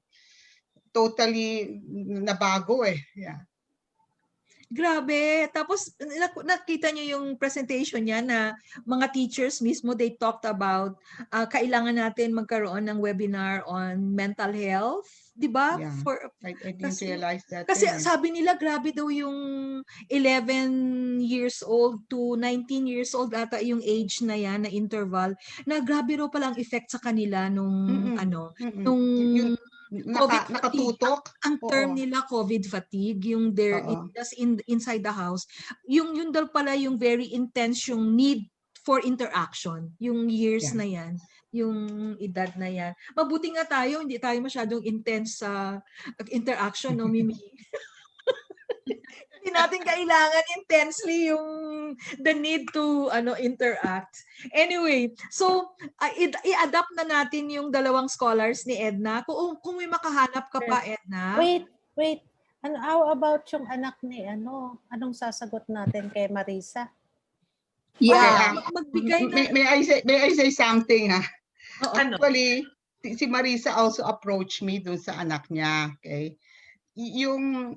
Totally nabago eh. Yeah. Grabe. Tapos nakita niyo yung presentation niya na mga teachers mismo, they talked about kailangan natin magkaroon ng webinar on mental health, 'di ba? Yeah. I didn't realize that. Kasi sabi nila grabe daw yung 11 years old to 19 years old ata yung age na yan na interval, na grabe raw palang effect sa kanila nung COVID nakatutok. Ang term nila COVID fatigue, yung they're just inside the house. Yun daw pala yung very intense yung need for interaction, yung years na yan. yung edad na yan. Mabuti nga tayo, hindi tayo masyadong intense sa interaction, no, Mimi? Hindi natin kailangan intensely yung the need to interact. Anyway, so i-adapt na natin yung dalawang scholars ni Edna. Kung may makahanap ka pa, Edna. Wait. How about yung anak ni anong sasagot natin kay Marisa? Yeah. Magbigay na. May I say something, ha? Ano? Actually, si Marisa also approached me dun sa anak niya, okay? Yung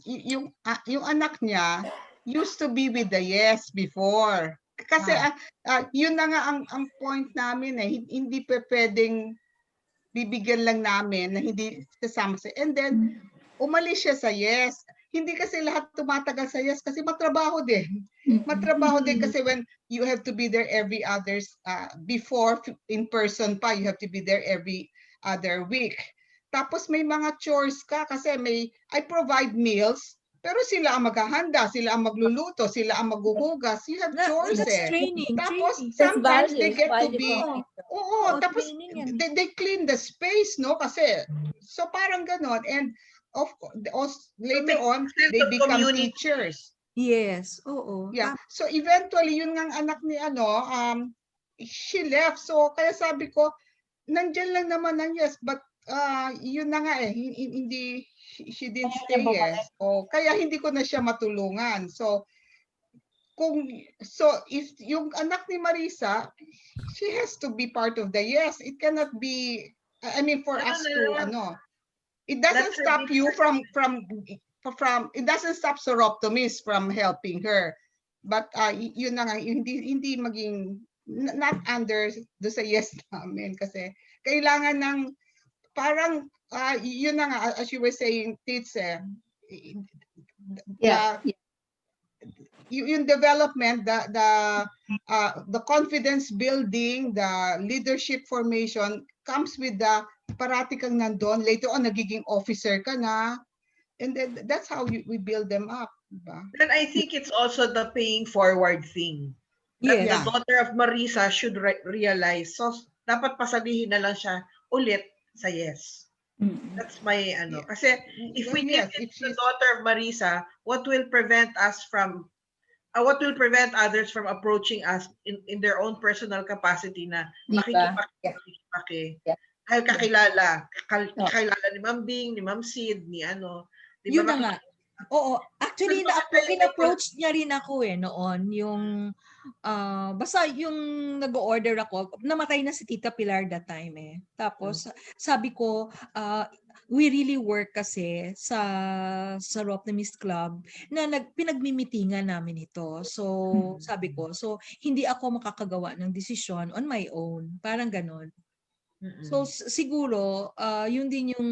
anak niya used to be with the yes before. Kasi yun na nga ang point namin hindi pwedeng bibigyan lang namin na hindi kasama sa. And then umalis siya sa yes. Hindi kasi lahat tumatagal sa yes kasi matrabaho din. Matrabaho din kasi when you have to be there every others before in person pa, you have to be there every other week. Tapos may mga chores ka kasi I provide meals, pero sila ang maghahanda, sila ang magluluto, sila ang maghuhugas. You have chores That's training. Tapos training. sometimes they get to be, tapos training yan. they clean the space, no? Kasi, so parang ganon. And later on, they become teachers. Yes, oo. Yeah. So eventually, yun nga ang anak ni she left. So kaya sabi ko, nandyan lang naman ang yes, but yun na nga hindi, she didn't stay yes. So kaya hindi ko na siya matulungan. So if yung anak ni Marisa, she has to be part of the yes. It cannot be, I mean, for us to it doesn't stop you from it doesn't stop Soroptimist from helping her. But yun na nga, hindi maging not under do sa yes namin kasi kailangan ng parang yun na nga, as you were saying, Tits, yung development, the confidence building, the leadership formation comes with the parati kang nandun, later on nagiging officer ka na, and then that's how we build them up. Diba? Then I think it's also the paying forward thing. That the daughter of Marisa should realize. So dapat pasabihin na lang siya ulit sa yes. That's my kasi if we think it's the daughter of Marisa, what will prevent others from approaching us in their own personal capacity na kakilala ni Ma'am Bing, ni Ma'am Sid, ni Yun na nga. Oo, actually in-approach niya rin ako noon yung basta yung nag-order ako, namatay na si Tita Pilar that time Tapos sabi ko we really work kasi sa Optimist Club na pinagmimitingan namin ito. So sabi ko, so hindi ako makakagawa ng desisyon on my own. Parang ganon. So siguro yun din yung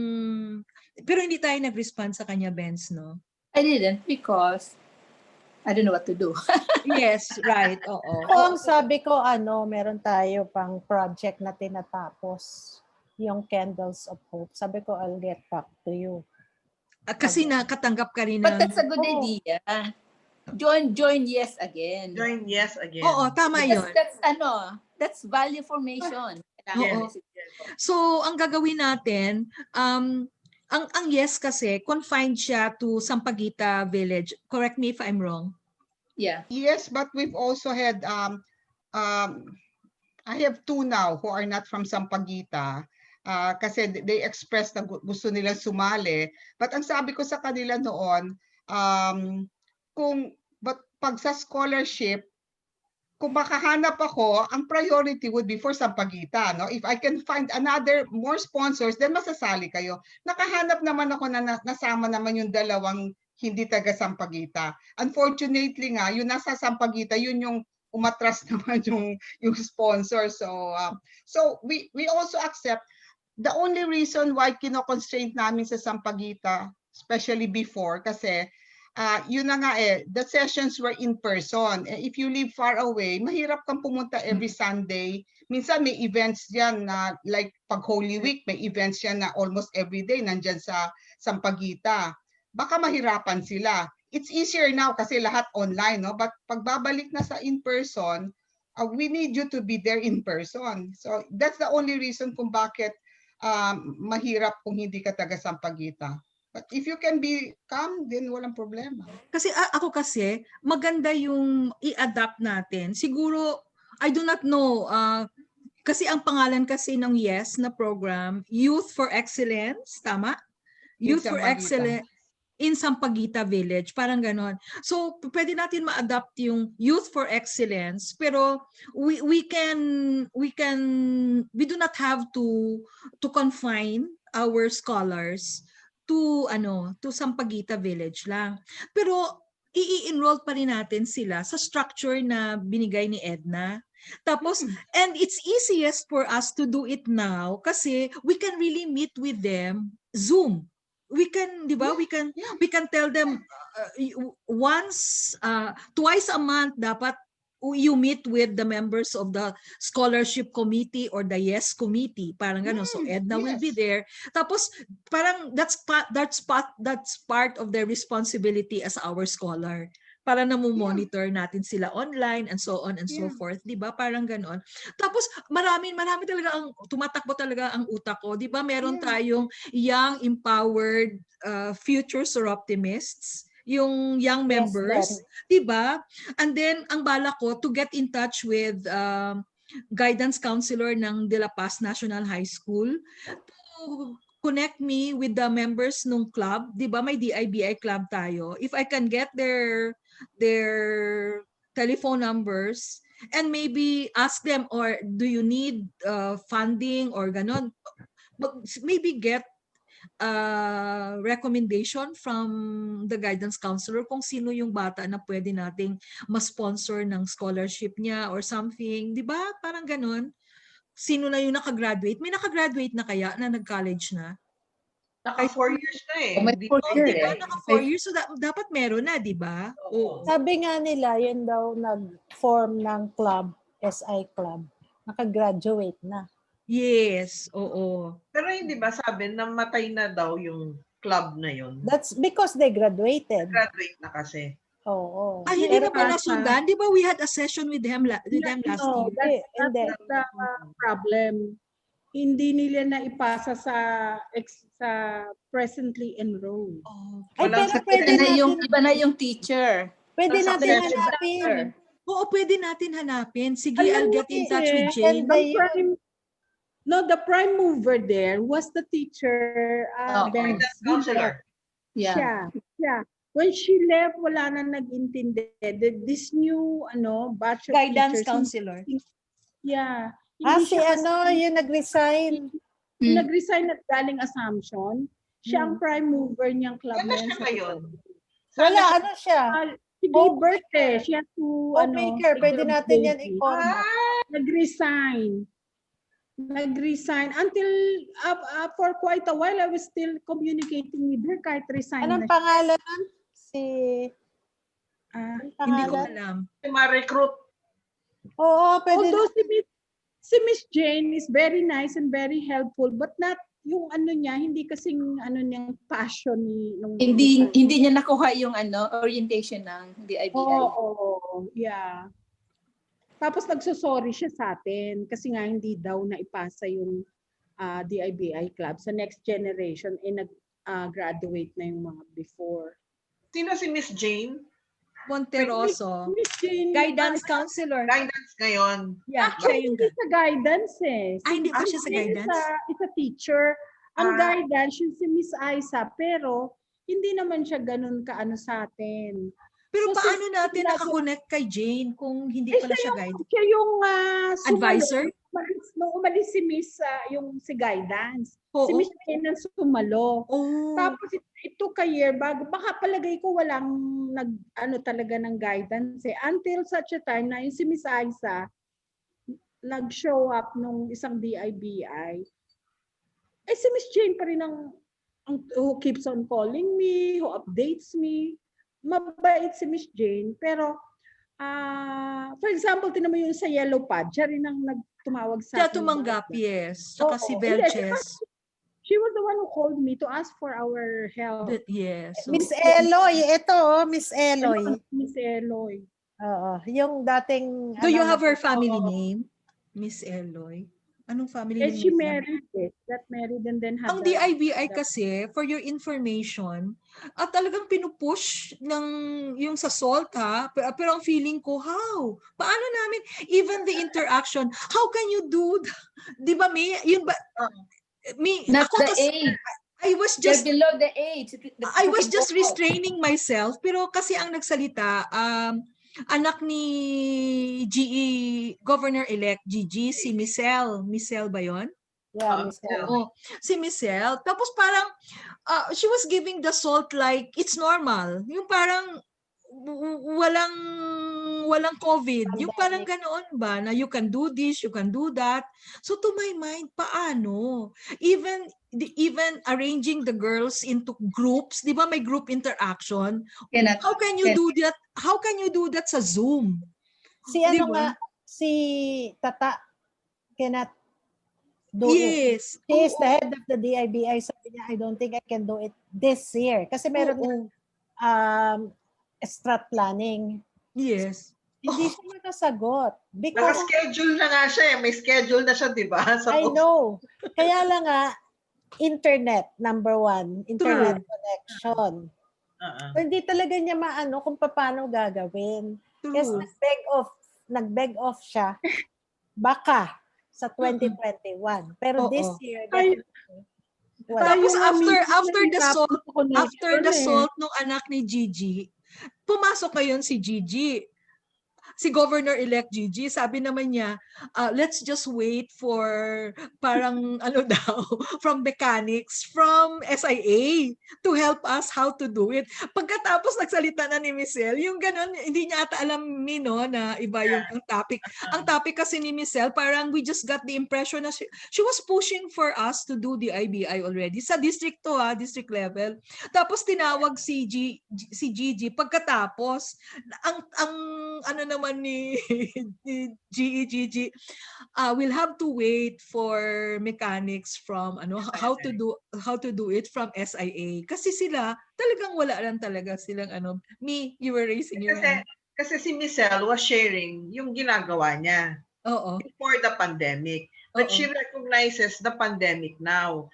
pero hindi tayo nag-respond sa kanya, Benz, no? I didn't because I don't know what to do. Yes, right. Oo. Kung sabi ko meron tayo pang project na tinatapos, yung Candles of Hope. Sabi ko, I'll get back to you. Kasi nakatanggap ka rin But that's a good idea. Join yes again. Join yes again. Oo, tama yun. That's value formation. Oo. So, ang gagawin natin, ang yes kasi, confined siya to Sampaguita Village. Correct me if I'm wrong. Yeah. Yes, but we've also had, I have two now who are not from Sampaguita. Kasi they expressed na gusto nila sumali. But ang sabi ko sa kanila noon, pag sa scholarship, kung makahanap ako, ang priority would be for Sampaguita. No? If I can find more sponsors, then masasali kayo. Nakahanap naman ako na nasama naman yung dalawang hindi taga Sampaguita. Unfortunately nga, yung nasa Sampaguita, yun yung umatras naman yung sponsor. So we also accept. The only reason why kino-constraint namin sa Sampaguita, especially before, kasi yun na nga the sessions were in person. If you live far away, mahirap kang pumunta every Sunday. Minsan may events diyan na like pag Holy Week, may events yan na almost every day nandyan sa Sampaguita. Baka mahirapan sila. It's easier now kasi lahat online, no? But pagbabalik na sa in person, we need you to be there in person. So that's the only reason kung bakit mahirap kung hindi ka taga Sampaguita. But if you can be come, then walang problema. Kasi ako kasi, maganda yung i-adapt natin. Siguro, I do not know, kasi ang pangalan kasi ng YES na program, Youth for Excellence, tama? Youth for Excellence in Sampaguita Village, parang ganon. So, pwede natin ma-adapt yung Youth for Excellence, pero we do not have to confine our scholars to Sampaguita Village lang. Pero i-enroll pa rin natin sila sa structure na binigay ni Edna. Tapos, and it's easiest for us to do it now kasi we can really meet with them Zoom. We can, di ba? We can tell them twice a month dapat you meet with the members of the scholarship committee or the YES committee, parang gano'n. So Edna will be there. Tapos parang that's part of their responsibility as our scholar. Para monitor natin sila online and so on and so forth, 'di ba? Parang ganoon. Tapos marami talaga ang tumatakbo talaga ang utak ko, 'di ba? Meron tayong young empowered future optimists, yung young members, 'di ba? And then ang bala ko to get in touch with guidance counselor ng De La Paz National High School to connect me with the members nung club, 'di ba? May DIBI club tayo. If I can get their telephone numbers and maybe ask them, or do you need funding or ganon, maybe get recommendation from the guidance counselor kung sino yung bata na pwede nating ma-sponsor ng scholarship niya or something, di ba? Parang ganon. Sino na yung nakagraduate? May nakagraduate na kaya na nag-college na? Naka 4 years na eh. May 4 years Diba? Naka 4 years, so dapat meron na, di ba? Oo. Sabi nga nila, yun daw nag-form ng club, SI club. Nakagraduate na. Yes, oo. Pero hindi ba sabi na matay na daw yung club na yun? That's because they graduated. Graduate na kasi. Oo. Ay, hindi na ba nasundan? Di ba we had a session with them last year? That's the problem. Hindi nila na ipasa sa presently enrolled. Ay, pero pwede natin, iba na yung teacher. Pwede natin hanapin. Oo, pwede natin hanapin. Sige, I'll get in touch with Jane. The prime mover there was the teacher. Counselor. Yeah. When she left, wala na nag-intindi. This new batch of Guidance teachers, counselor. Yeah. Si yung nag-resign. Nag-resign at galing Assumption. Siya ang prime mover niyang club na yan. Wala, siya? Si Gilbert eh. She has to, Homemaker, pwede natin yan i-call. Nag-resign. Until, for quite a while, I was still communicating with her kahit resign Anong na siya. pangalan nun? Hindi ko alam. Ma-recruit. Oo, pwede. Although si Miss Jane is very nice and very helpful, but not yung niya, hindi kasing niyang passion nung hindi niya nakuha yung orientation ng DIBI. Oo, yeah. Tapos nagsosorry siya sa atin kasi nga hindi daw na ipasa yung DIBI club sa next generation nag-graduate na yung mga before. Sino si Miss Jane? Monteroso. Miss Jane, Guidance counselor. Guidance ngayon. Yeah, actually, hindi sa guidance eh. Hindi pa siya sa guidance? Is a teacher. Ang guidance, yung si Miss Aiza, pero hindi naman siya ganun sa atin. Pero paano natin nakakonect kay Jane kung hindi pala siya guidance? Siya yung advisor? Nung umalis si Miss, yung si guidance. Oo. Si Miss Jane ang sumalo. Oh. Tapos ito ka year bago, baka palagay ko walang talaga ng guidance eh. Until such a time na yung si Miss Aiza nag-show up nung isang DIBI. Eh si Miss Jane pa rin ang who keeps on calling me, who updates me. Mabait si Miss Jane, pero for example, tinan mo yung sa Yellow Pad, siya rin ang nagtumawag sa akin. Siya tumanggap, yes. Saka si Velches. She was the one who called me to ask for our help. Yes. So, Miss Eloy, ito Miss Eloy. Miss Eloy. Oo, yung dating Do you ano have her na family name, Miss Eloy? Anong family Eh, name she niya? married eh. Got married and then had Ang the DIBI kasi, for your information, at talagang pinupush ng yung sa SALT ha, pero ang feeling ko, how? Paano namin, even the interaction, how can you do, di ba May, yun ba, me, Not ako the kasi, age. I was They're just, below the age. I was just restraining myself, pero kasi ang nagsalita, anak ni GE, Governor-elect Gigi, si Michelle ba yon? Yeah, Miss L. Oo, si Michelle. Tapos parang, she was giving the salt like it's normal. Yung parang walang COVID. Yung parang ganoon ba na you can do this, you can do that. So to my mind, paano? Even arranging the girls into groups, 'di ba may group interaction? How can you do that? How can you do that sa Zoom? Si Di ano ba? nga, si Tata cannot do it. Yes. She is the head of the DIBI. Sabi niya, I don't think I can do it this year. Kasi meron strat planning. Yes. Hindi siya makasagot. Because Naka-schedule na nga siya eh. May schedule na siya, di ba? I know. Kaya lang nga, internet, number one. Internet connection. So, hindi talaga niya maano kung paano gagawin. Kasi nag-beg off siya. Baka sa 2021. Pero this year, definitely. Tapos after the eh. salt nung anak ni Gigi, pumasok ngayon si Gigi. Si Governor-elect Gigi, sabi naman niya, let's just wait for parang ano daw, from mechanics, from SIA to help us how to do it. Pagkatapos nagsalita na ni Michelle, yung ganun, hindi niya ata alam na iba yung ang topic. Ang topic kasi ni Michelle, parang we just got the impression na she was pushing for us to do the IBI already. Sa district to district level. Tapos tinawag si Gigi pagkatapos, ang ano naman ni Gigi, we'll have to wait for mechanics from how to do it from SIA kasi sila talagang wala lang talaga silang you were raising your hand. Kasi si Michelle was sharing yung ginagawa niya before the pandemic. But she recognizes the pandemic now.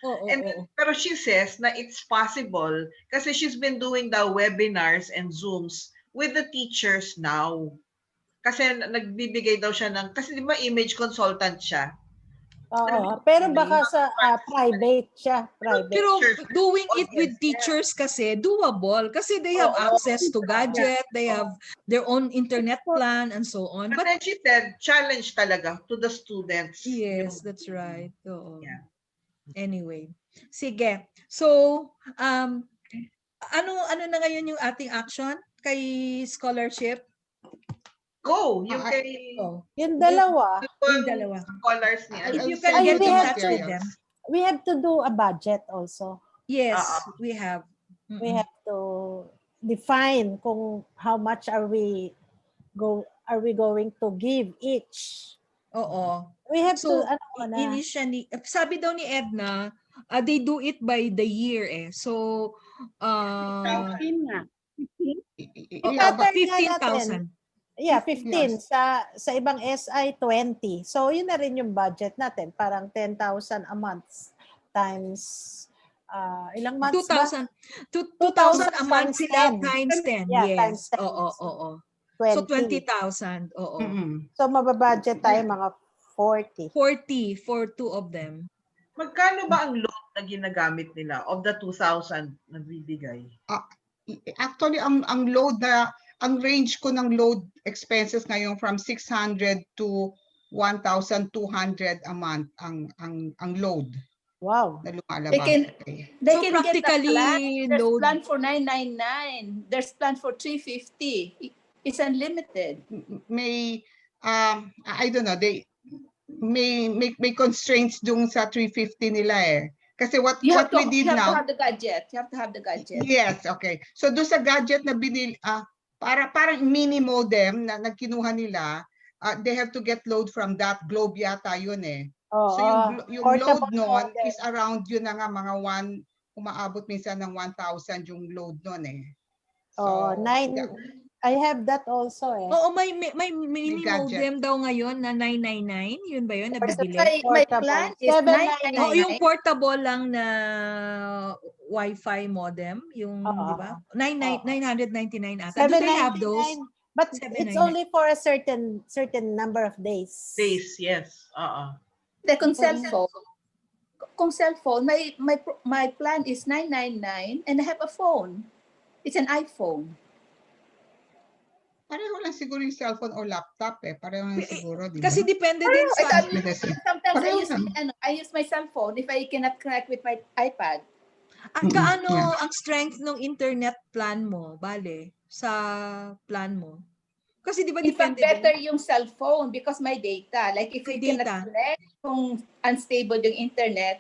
Pero she says na it's possible kasi she's been doing the webinars and Zooms with the teachers now. Kasi nagbibigay daw siya kasi di ba image consultant siya. Oo, pero baka sa private siya. Private. Pero doing it with teachers kasi doable kasi they have access to gadget, they have their own internet plan and so on. But then she said, challenge talaga to the students. Yes, that's right. Yeah. Anyway, sige. So, ano na ngayon yung ating action kay scholarship? Go! Yung kay... Yung dalawa. Yung dalawa. Scholars niya. If you can get in touch with them. We have to do a budget also. Yes, we have. We have to define kung how much are we going to give each. Oo. We have so, to initially, sabi daw ni Edna, they do it by the year So, 15 nga. 15,000. Yeah, 15 sa ibang SI 20. So yun na rin yung budget natin, parang 10,000 a month times ilang months 2,000 a month sila times 10. Yeah, yes. times 10. Oo. 20. So 20,000. Oo. So mababudget tayo mga 40. 40 for two of them. Magkano ba ang loan na ginagamit nila of the 2,000 na bibigay? Actually, ang load ang range ko ng load expenses ngayon from 600 to 1,200 a month ang load. Wow. Na lumalabas. They so can practically get a plan. There's load. plan for 999. There's plan for 350. It's unlimited. May I don't know, they may constraints dung sa 350 nila eh. Kasi what we did now. You have to have the gadget. You have to have the gadget. Yes, okay. So do sa gadget na binil parang mini modem na nagkinuha nila, they have to get load from that Globe yata yun eh. So yung load noon is around yun na nga mga umaabot minsan ng 1,000 yung load noon eh. So I have that also eh. Oo, may mini gadget. modem daw ngayon na 999. Yun ba yun? Nabibili? My plan is 799. Oo, yung portable lang na Wi-Fi modem. Yung, di ba? 999 ata. Do they have those? 799. But it's 799. only for a certain number of days. Days, yes. Kung cellphone, my plan is 999 and I have a phone. It's an iPhone. Pareho lang siguro yung cellphone or laptop eh. Pareho lang siguro, di ba? Kasi depende din sa... Sometimes I use my cell phone if I cannot connect with my iPad. Gaano ang strength ng internet plan mo, bale, sa plan mo? Kasi di ba In fact, depende better din? yung cellphone because my data. Like if you cannot connect, kung unstable yung internet,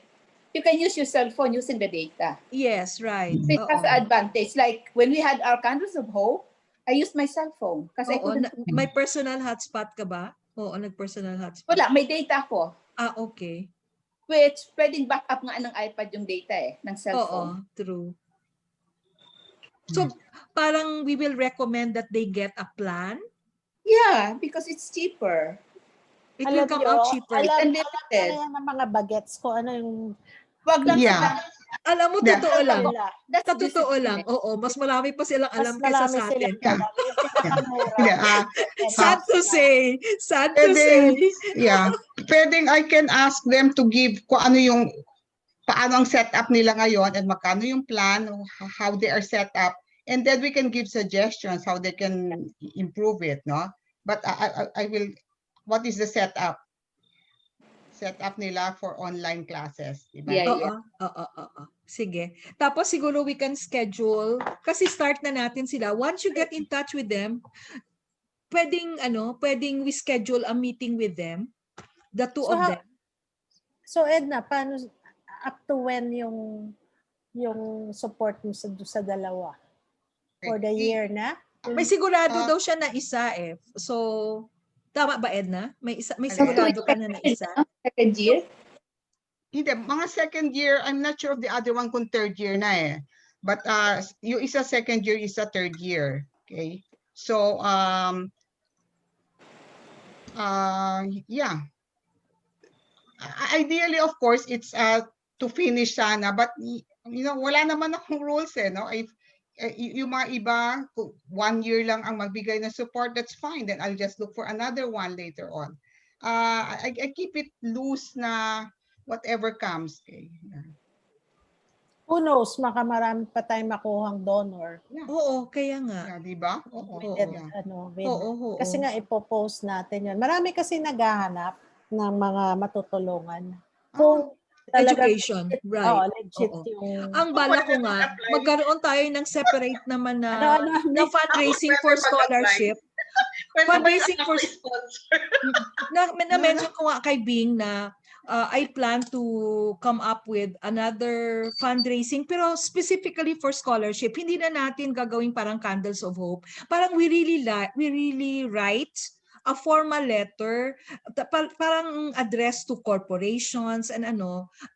you can use your cell phone using the data. Yes, right. It has an advantage. Like when we had our Candles of Hope, I used my cell phone. Kasi may personal hotspot ka ba? Oo, nag-personal hotspot. Wala, may data ko. Okay. Which pwedeng backup nga ng iPad yung data ng cellphone. Oo, true. So, parang we will recommend that they get a plan? Yeah, because it's cheaper. It will come out cheaper. Alam yan ng mga bagets ko. Ano yung... Wag lang Alam mo, totoo lang. That's totoo lang. Oo, mas marami pa silang alam kaysa sa atin. Sad to say. Sad to say. Yeah. Pwedeng I can ask them to give kung ano yung paano ang setup nila ngayon and magkano yung plan, how they are set up, and then we can give suggestions how they can improve it, no? But I will, what is the setup? Setup nila for online classes, diba? Oo. Sige. Tapos siguro we can schedule, kasi start na natin sila. Once you get in touch with them, pwedeng we schedule a meeting with them, the two of them. So Edna, paano, up to when yung support mo sa dalawa? For the year na? May sigurado daw siya na isa eh. So, tama ba Edna? May sigurado ka na isa? Second year? Hindi, mga second year, I'm not sure of the other one kung third year na eh. But yung isa second year, isa third year. Okay? So, yeah. Ideally, of course, it's to finish sana. But, you know, wala naman akong rules eh. No? If yung mga iba, 1 year lang ang magbigay ng support, that's fine. Then I'll just look for another one later on. I keep it loose na whatever comes. Okay. Yeah. Who knows, marami pa tayong makuhang donor. Yeah. Oo, kaya nga. Yeah, di ba? Kasi nga ipopost natin yun. Marami kasi naghahanap ng mga matutulungan. Kung Education, right. Legit yung... Ang bala ko nga, magkaroon tayo ng separate naman na fundraising for scholarship. Fundraising for na-mention ko nga kay Bing na I plan to come up with another fundraising pero specifically for scholarship. Hindi na natin gagawing parang Candles of Hope. Parang we really write a formal letter, parang address to corporations and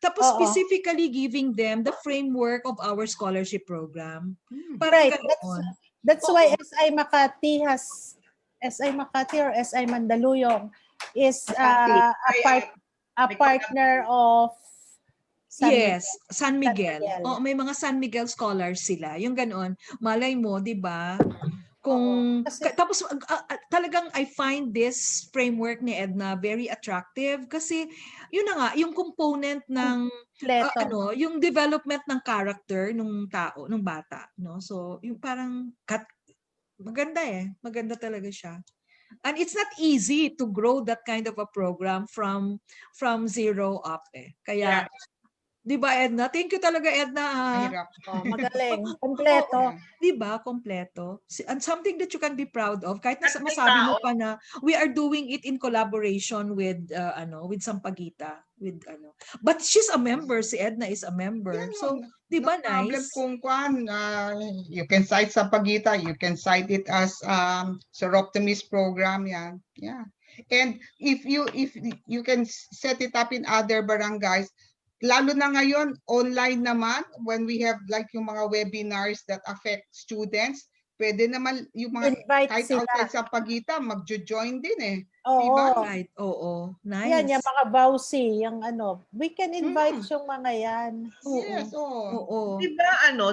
tapos specifically giving them the framework of our scholarship program. Right. That's why SI Makati or SI Mandaluyong is a partner of San Miguel. Oh, may mga San Miguel scholars sila. Yung ganoon, malay mo, 'di ba? Tapos talagang I find this framework ni Edna very attractive kasi yun na nga yung component ng yung development ng character ng tao, ng bata, no? So, yung parang maganda talaga siya. And it's not easy to grow that kind of a program from zero up eh. Kaya di ba Edna? Thank you talaga Edna. Magaling. Kompleto. Di ba? Kompleto. And something that you can be proud of kahit na masabi mo pa na we are doing it in collaboration with with Sampaguita, with But she's a member, si Edna is a member. So, di ba nice? Kung you can cite Sampaguita, you can cite it as Soroptimist program yan. Yeah. And if you can set it up in other barangays, lalo na ngayon, online naman, when we have like yung mga webinars that affect students, pwede naman yung mga Invite kahit sila. outside sa pagitan, magjo-join din eh. Oo. Diba? Right, oo. Nice. Yan, yung mga bawsi, yung ano. We can invite yung mga yan. Yes, Oo.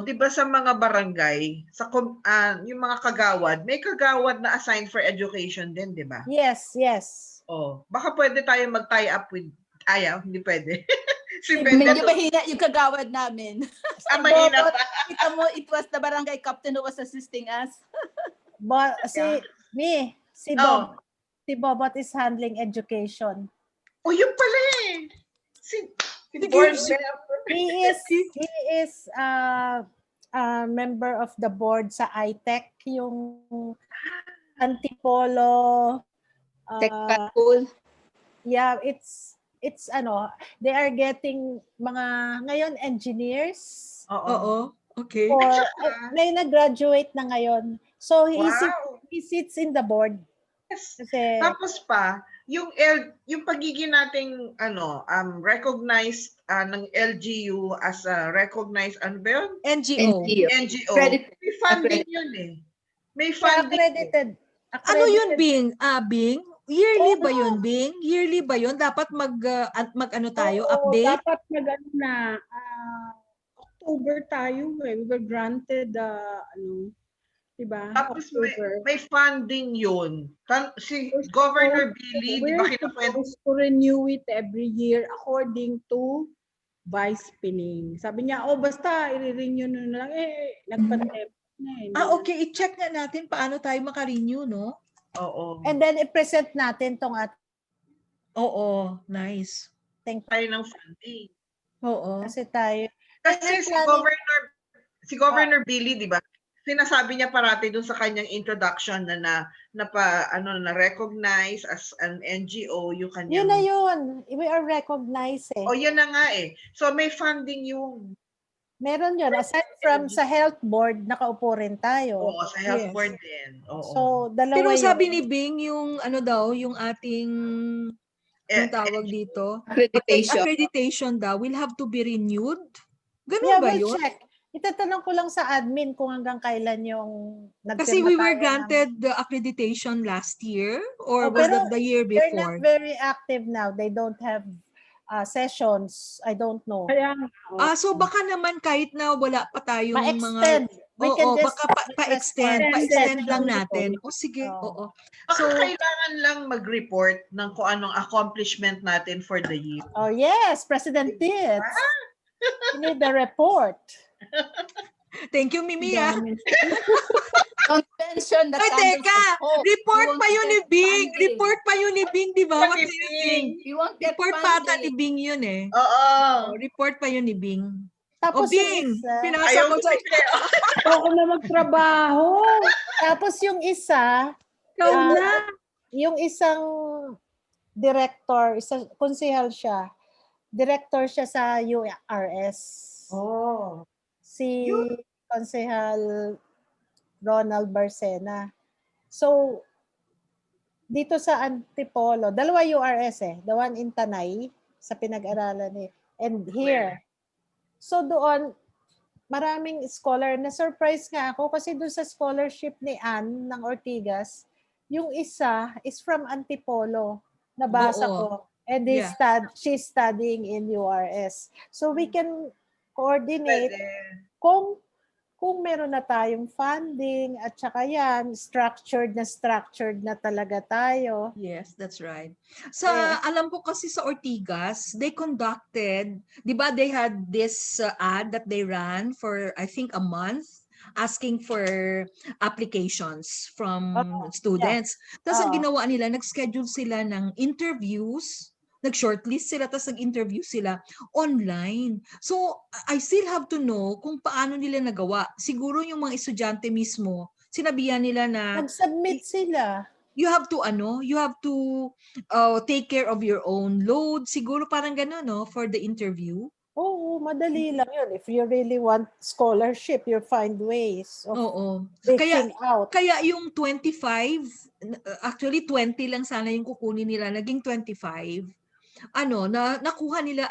Di ba sa mga barangay, yung mga kagawad, may kagawad na assigned for education din, di ba? Yes, yes. Oh, baka pwede tayo mag-tie up with hindi pwede. Medyo mahina yung kagawad namin. Mahina pa. Kita mo, it was the barangay captain who was assisting us. Si Bobot is handling education. Oh, yun pala eh. Si board member. He is a member of the board sa ITEC, yung Antipolo. Cool. Yeah, it's they are getting mga ngayon engineers. Oo. Okay. Or may nag-graduate na ngayon. So he sits in the board. Yes. Kasi, Tapos pa, yung pagiging nating recognized ng LGU as a recognized NGO. May funding yun eh. May funding. Accredited. Ano yun, Bing? Bing? Yearly ba yun, Bing? Yearly ba yun? Dapat mag-ano tayo, update? Dapat October tayo eh. We were granted diba? Tapos October. may funding yun. Si Governor Billy, di ba kinakwento? We're supposed to renew it every year according to Vice Pining. Sabi niya, basta i-renew na lang. Nagpa-temp na eh. Okay. I-check nga natin paano tayo maka-renew, no? Oo. And then i-present natin tong Oo. Nice. Tayo ng funding. Oo. Kasi tayo. Kasi si Governor Billy, di ba? Sinasabi niya parati dun sa kanyang introduction na recognize as an NGO yung kanyang. Yun na yun. We are recognized eh. Yun na nga eh. So may funding yung. Meron yun. Aside from sa health board, nakaupo rin tayo. Oo, sa health board din. Oo. So, dalawa Pero yun. sabi ni Bing, yung yung ating tawag dito? Accreditation daw will have to be renewed. Ganun ba we'll yun? check. Itatanong ko lang sa admin kung hanggang kailan yung Kasi we were granted the accreditation last year or was that the year They're before? not very active now. They don't have sessions. I don't know. So baka naman kahit na wala pa tayong Ma-extend. Baka pa-extend lang natin. Sige, oo. So kailangan lang mag-report ng kung anong accomplishment natin for the year. Oh yes, President Tits. You need the report. Thank you, Mimi. Don't mention that. Teka! Report pa yun ni Bing. Report pa yun ni Bing, di ba? What do you think? Report pa ata ni Bing yun eh. Oo. Report pa yun ni Bing. Tapos Bing, pinasa mo sa... Ako na magtrabaho. Tapos yung isa, yung isang director, konsehal siya. Director siya sa URS. Si Konsehal Ronald Barcena. So, dito sa Antipolo, dalawa URS eh. The one in Tanay, sa pinag-aralan eh. And here. So doon, maraming scholar. Na-surprise nga ako kasi doon sa scholarship ni Ann ng Ortigas, yung isa is from Antipolo. Nabasa ko. And she's studying in URS. So we can coordinate kung meron na tayong funding at saka yan, structured na talaga tayo. Yes, that's right. Alam ko kasi sa Ortigas, they conducted, di ba they had this ad that they ran for I think a month asking for applications from students. Tapos ang ginawa nila, nag-schedule sila ng interviews, nag-shortlist sila, tapos nag-interview sila online. So, I still have to know kung paano nila nagawa. Siguro yung mga estudyante mismo, sinabihan nila na... Nag-submit sila. You have to take care of your own load. Siguro parang gano'n, no? For the interview. Oo, madali lang yun. If you really want scholarship, you find ways of reaching out. Kaya yung 25, actually 20 lang sana yung kukunin nila, naging 25. Nakuha nila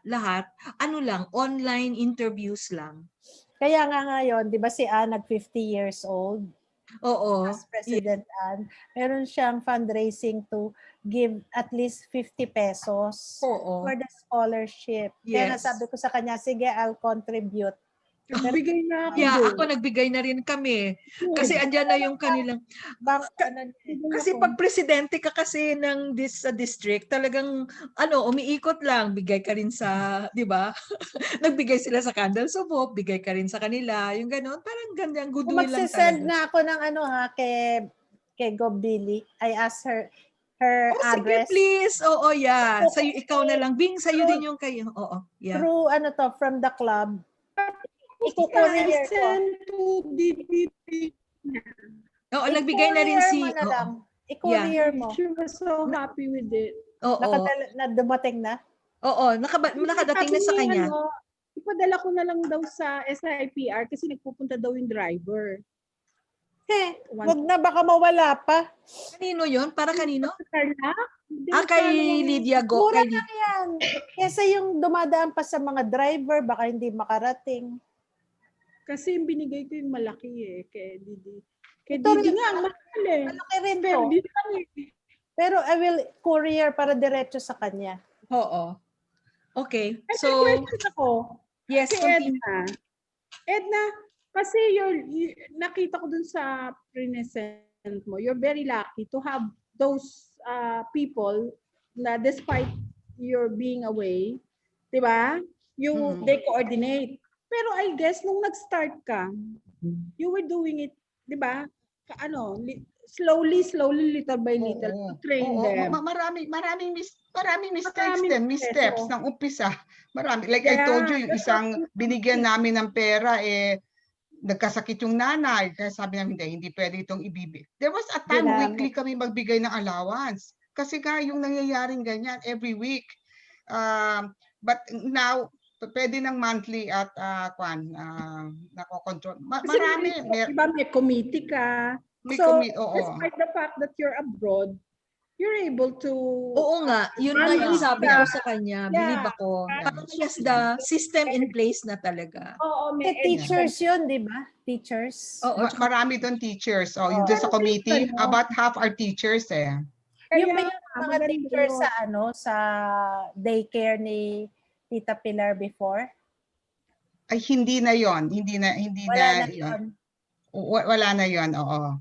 lahat, online interviews lang. Kaya nga ngayon, di ba si Ann nag 50 years old? Oo. As President Ann, meron siyang fundraising to give at least 50 pesos Oo. for the scholarship. Kaya nga Yes. sabi ko sa kanya, sige, I'll contribute. Nagbigay na ako Yeah, doon. ako nagbigay na rin kami. Kasi andyan na yung kanilang... Kasi pag presidente ka kasi ng sa district, talagang umiikot lang, bigay ka rin sa, 'di ba? Nagbigay sila sa candle subok, bigay ka rin sa kanila, yung gano'n, parang ganyan, Kung goodwill lang magsisend talaga. na ako ng kay Gob Billy, I asked her Sige, address. please. Oo, yeah. So, Sa'yo, ikaw na lang. Bing, sa'yo din yung kayo. Oo, yeah. Through from the club, iko-courier ko. Send to DPP. Oo, nagbigay na rin si... I-courier mo na lang. I-courier mo. She was so happy with it. Oo. Na dumating na? Oo, nakadating na sa Sabi niya, kanya. ipadala ko na lang daw sa SIPR kasi nagpupunta daw yung driver. Wag na, baka mawala pa. Kanino yun? Para kanino? Carla? Kay Lydia Go. Mura lang yan. Kesa yung dumadaan pa sa mga driver, baka hindi makarating. Kasi yung binigay ko yung malaki kay Didi. Kay Ito Didi rin, nga, mahal malaki rin Pero to. di lang Pero I will courier para diretso sa kanya. Oo. Okay. May So, question ako. yes, Si continue. Edna, kasi nakita ko dun sa present mo, you're very lucky to have those people na despite your being away, di ba? They coordinate. Pero I guess nung nag-start ka, you were doing it, di ba? Slowly, little by little, to train them. Maraming mistakes din, missteps ng umpisa. Marami. Like I told you, yung isang binigyan namin ng pera, nagkasakit yung nanay. Kaya sabi namin, hindi pwede itong ibibig. There was a time weekly kami magbigay ng allowance. Kasi nga yung nangyayaring ganyan every week. But now, pwede ng monthly at nakokontrol. Marami. Diba may committee ka? Despite the fact that you're abroad, you're able to... Oo nga, yun nga yung sabi ko sa kanya. Believe ako. He has the system in place na talaga. Oo, may teachers yun, di ba? Teachers. Marami doon teachers. Yung doon sa committee, about half are teachers Yung may mga teachers sa daycare ni Tita Pilar before? Ay, hindi na yon. Wala na yun. Wala na yon. Oo.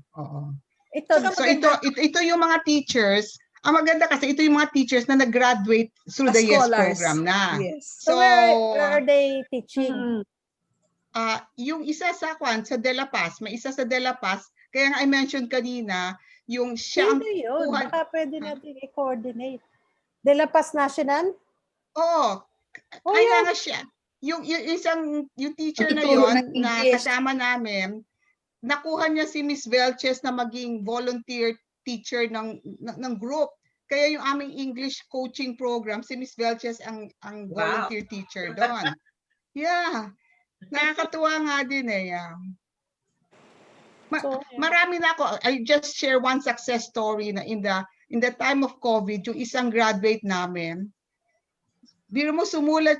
Ito yung mga teachers. Ang maganda kasi ito yung mga teachers na nag-graduate through the YES program na. Yes. So where are they teaching? Yung isa sa De La Paz, may isa sa De La Paz. Kaya nga I mentioned kanina, yung siya Sino yun? Baka pwede natin i-coordinate. De La Paz National? Oo. Kaya nga siya. Yung teacher na yon na kasama namin, nakuha niya si Miss Velches na maging volunteer teacher ng group. Kaya yung aming English coaching program, si Miss Velches ang volunteer teacher doon. Yeah. Nakakatuwa nga din Marami na ako. I just share one success story na in the time of COVID, yung isang graduate namin, biro mo sumulat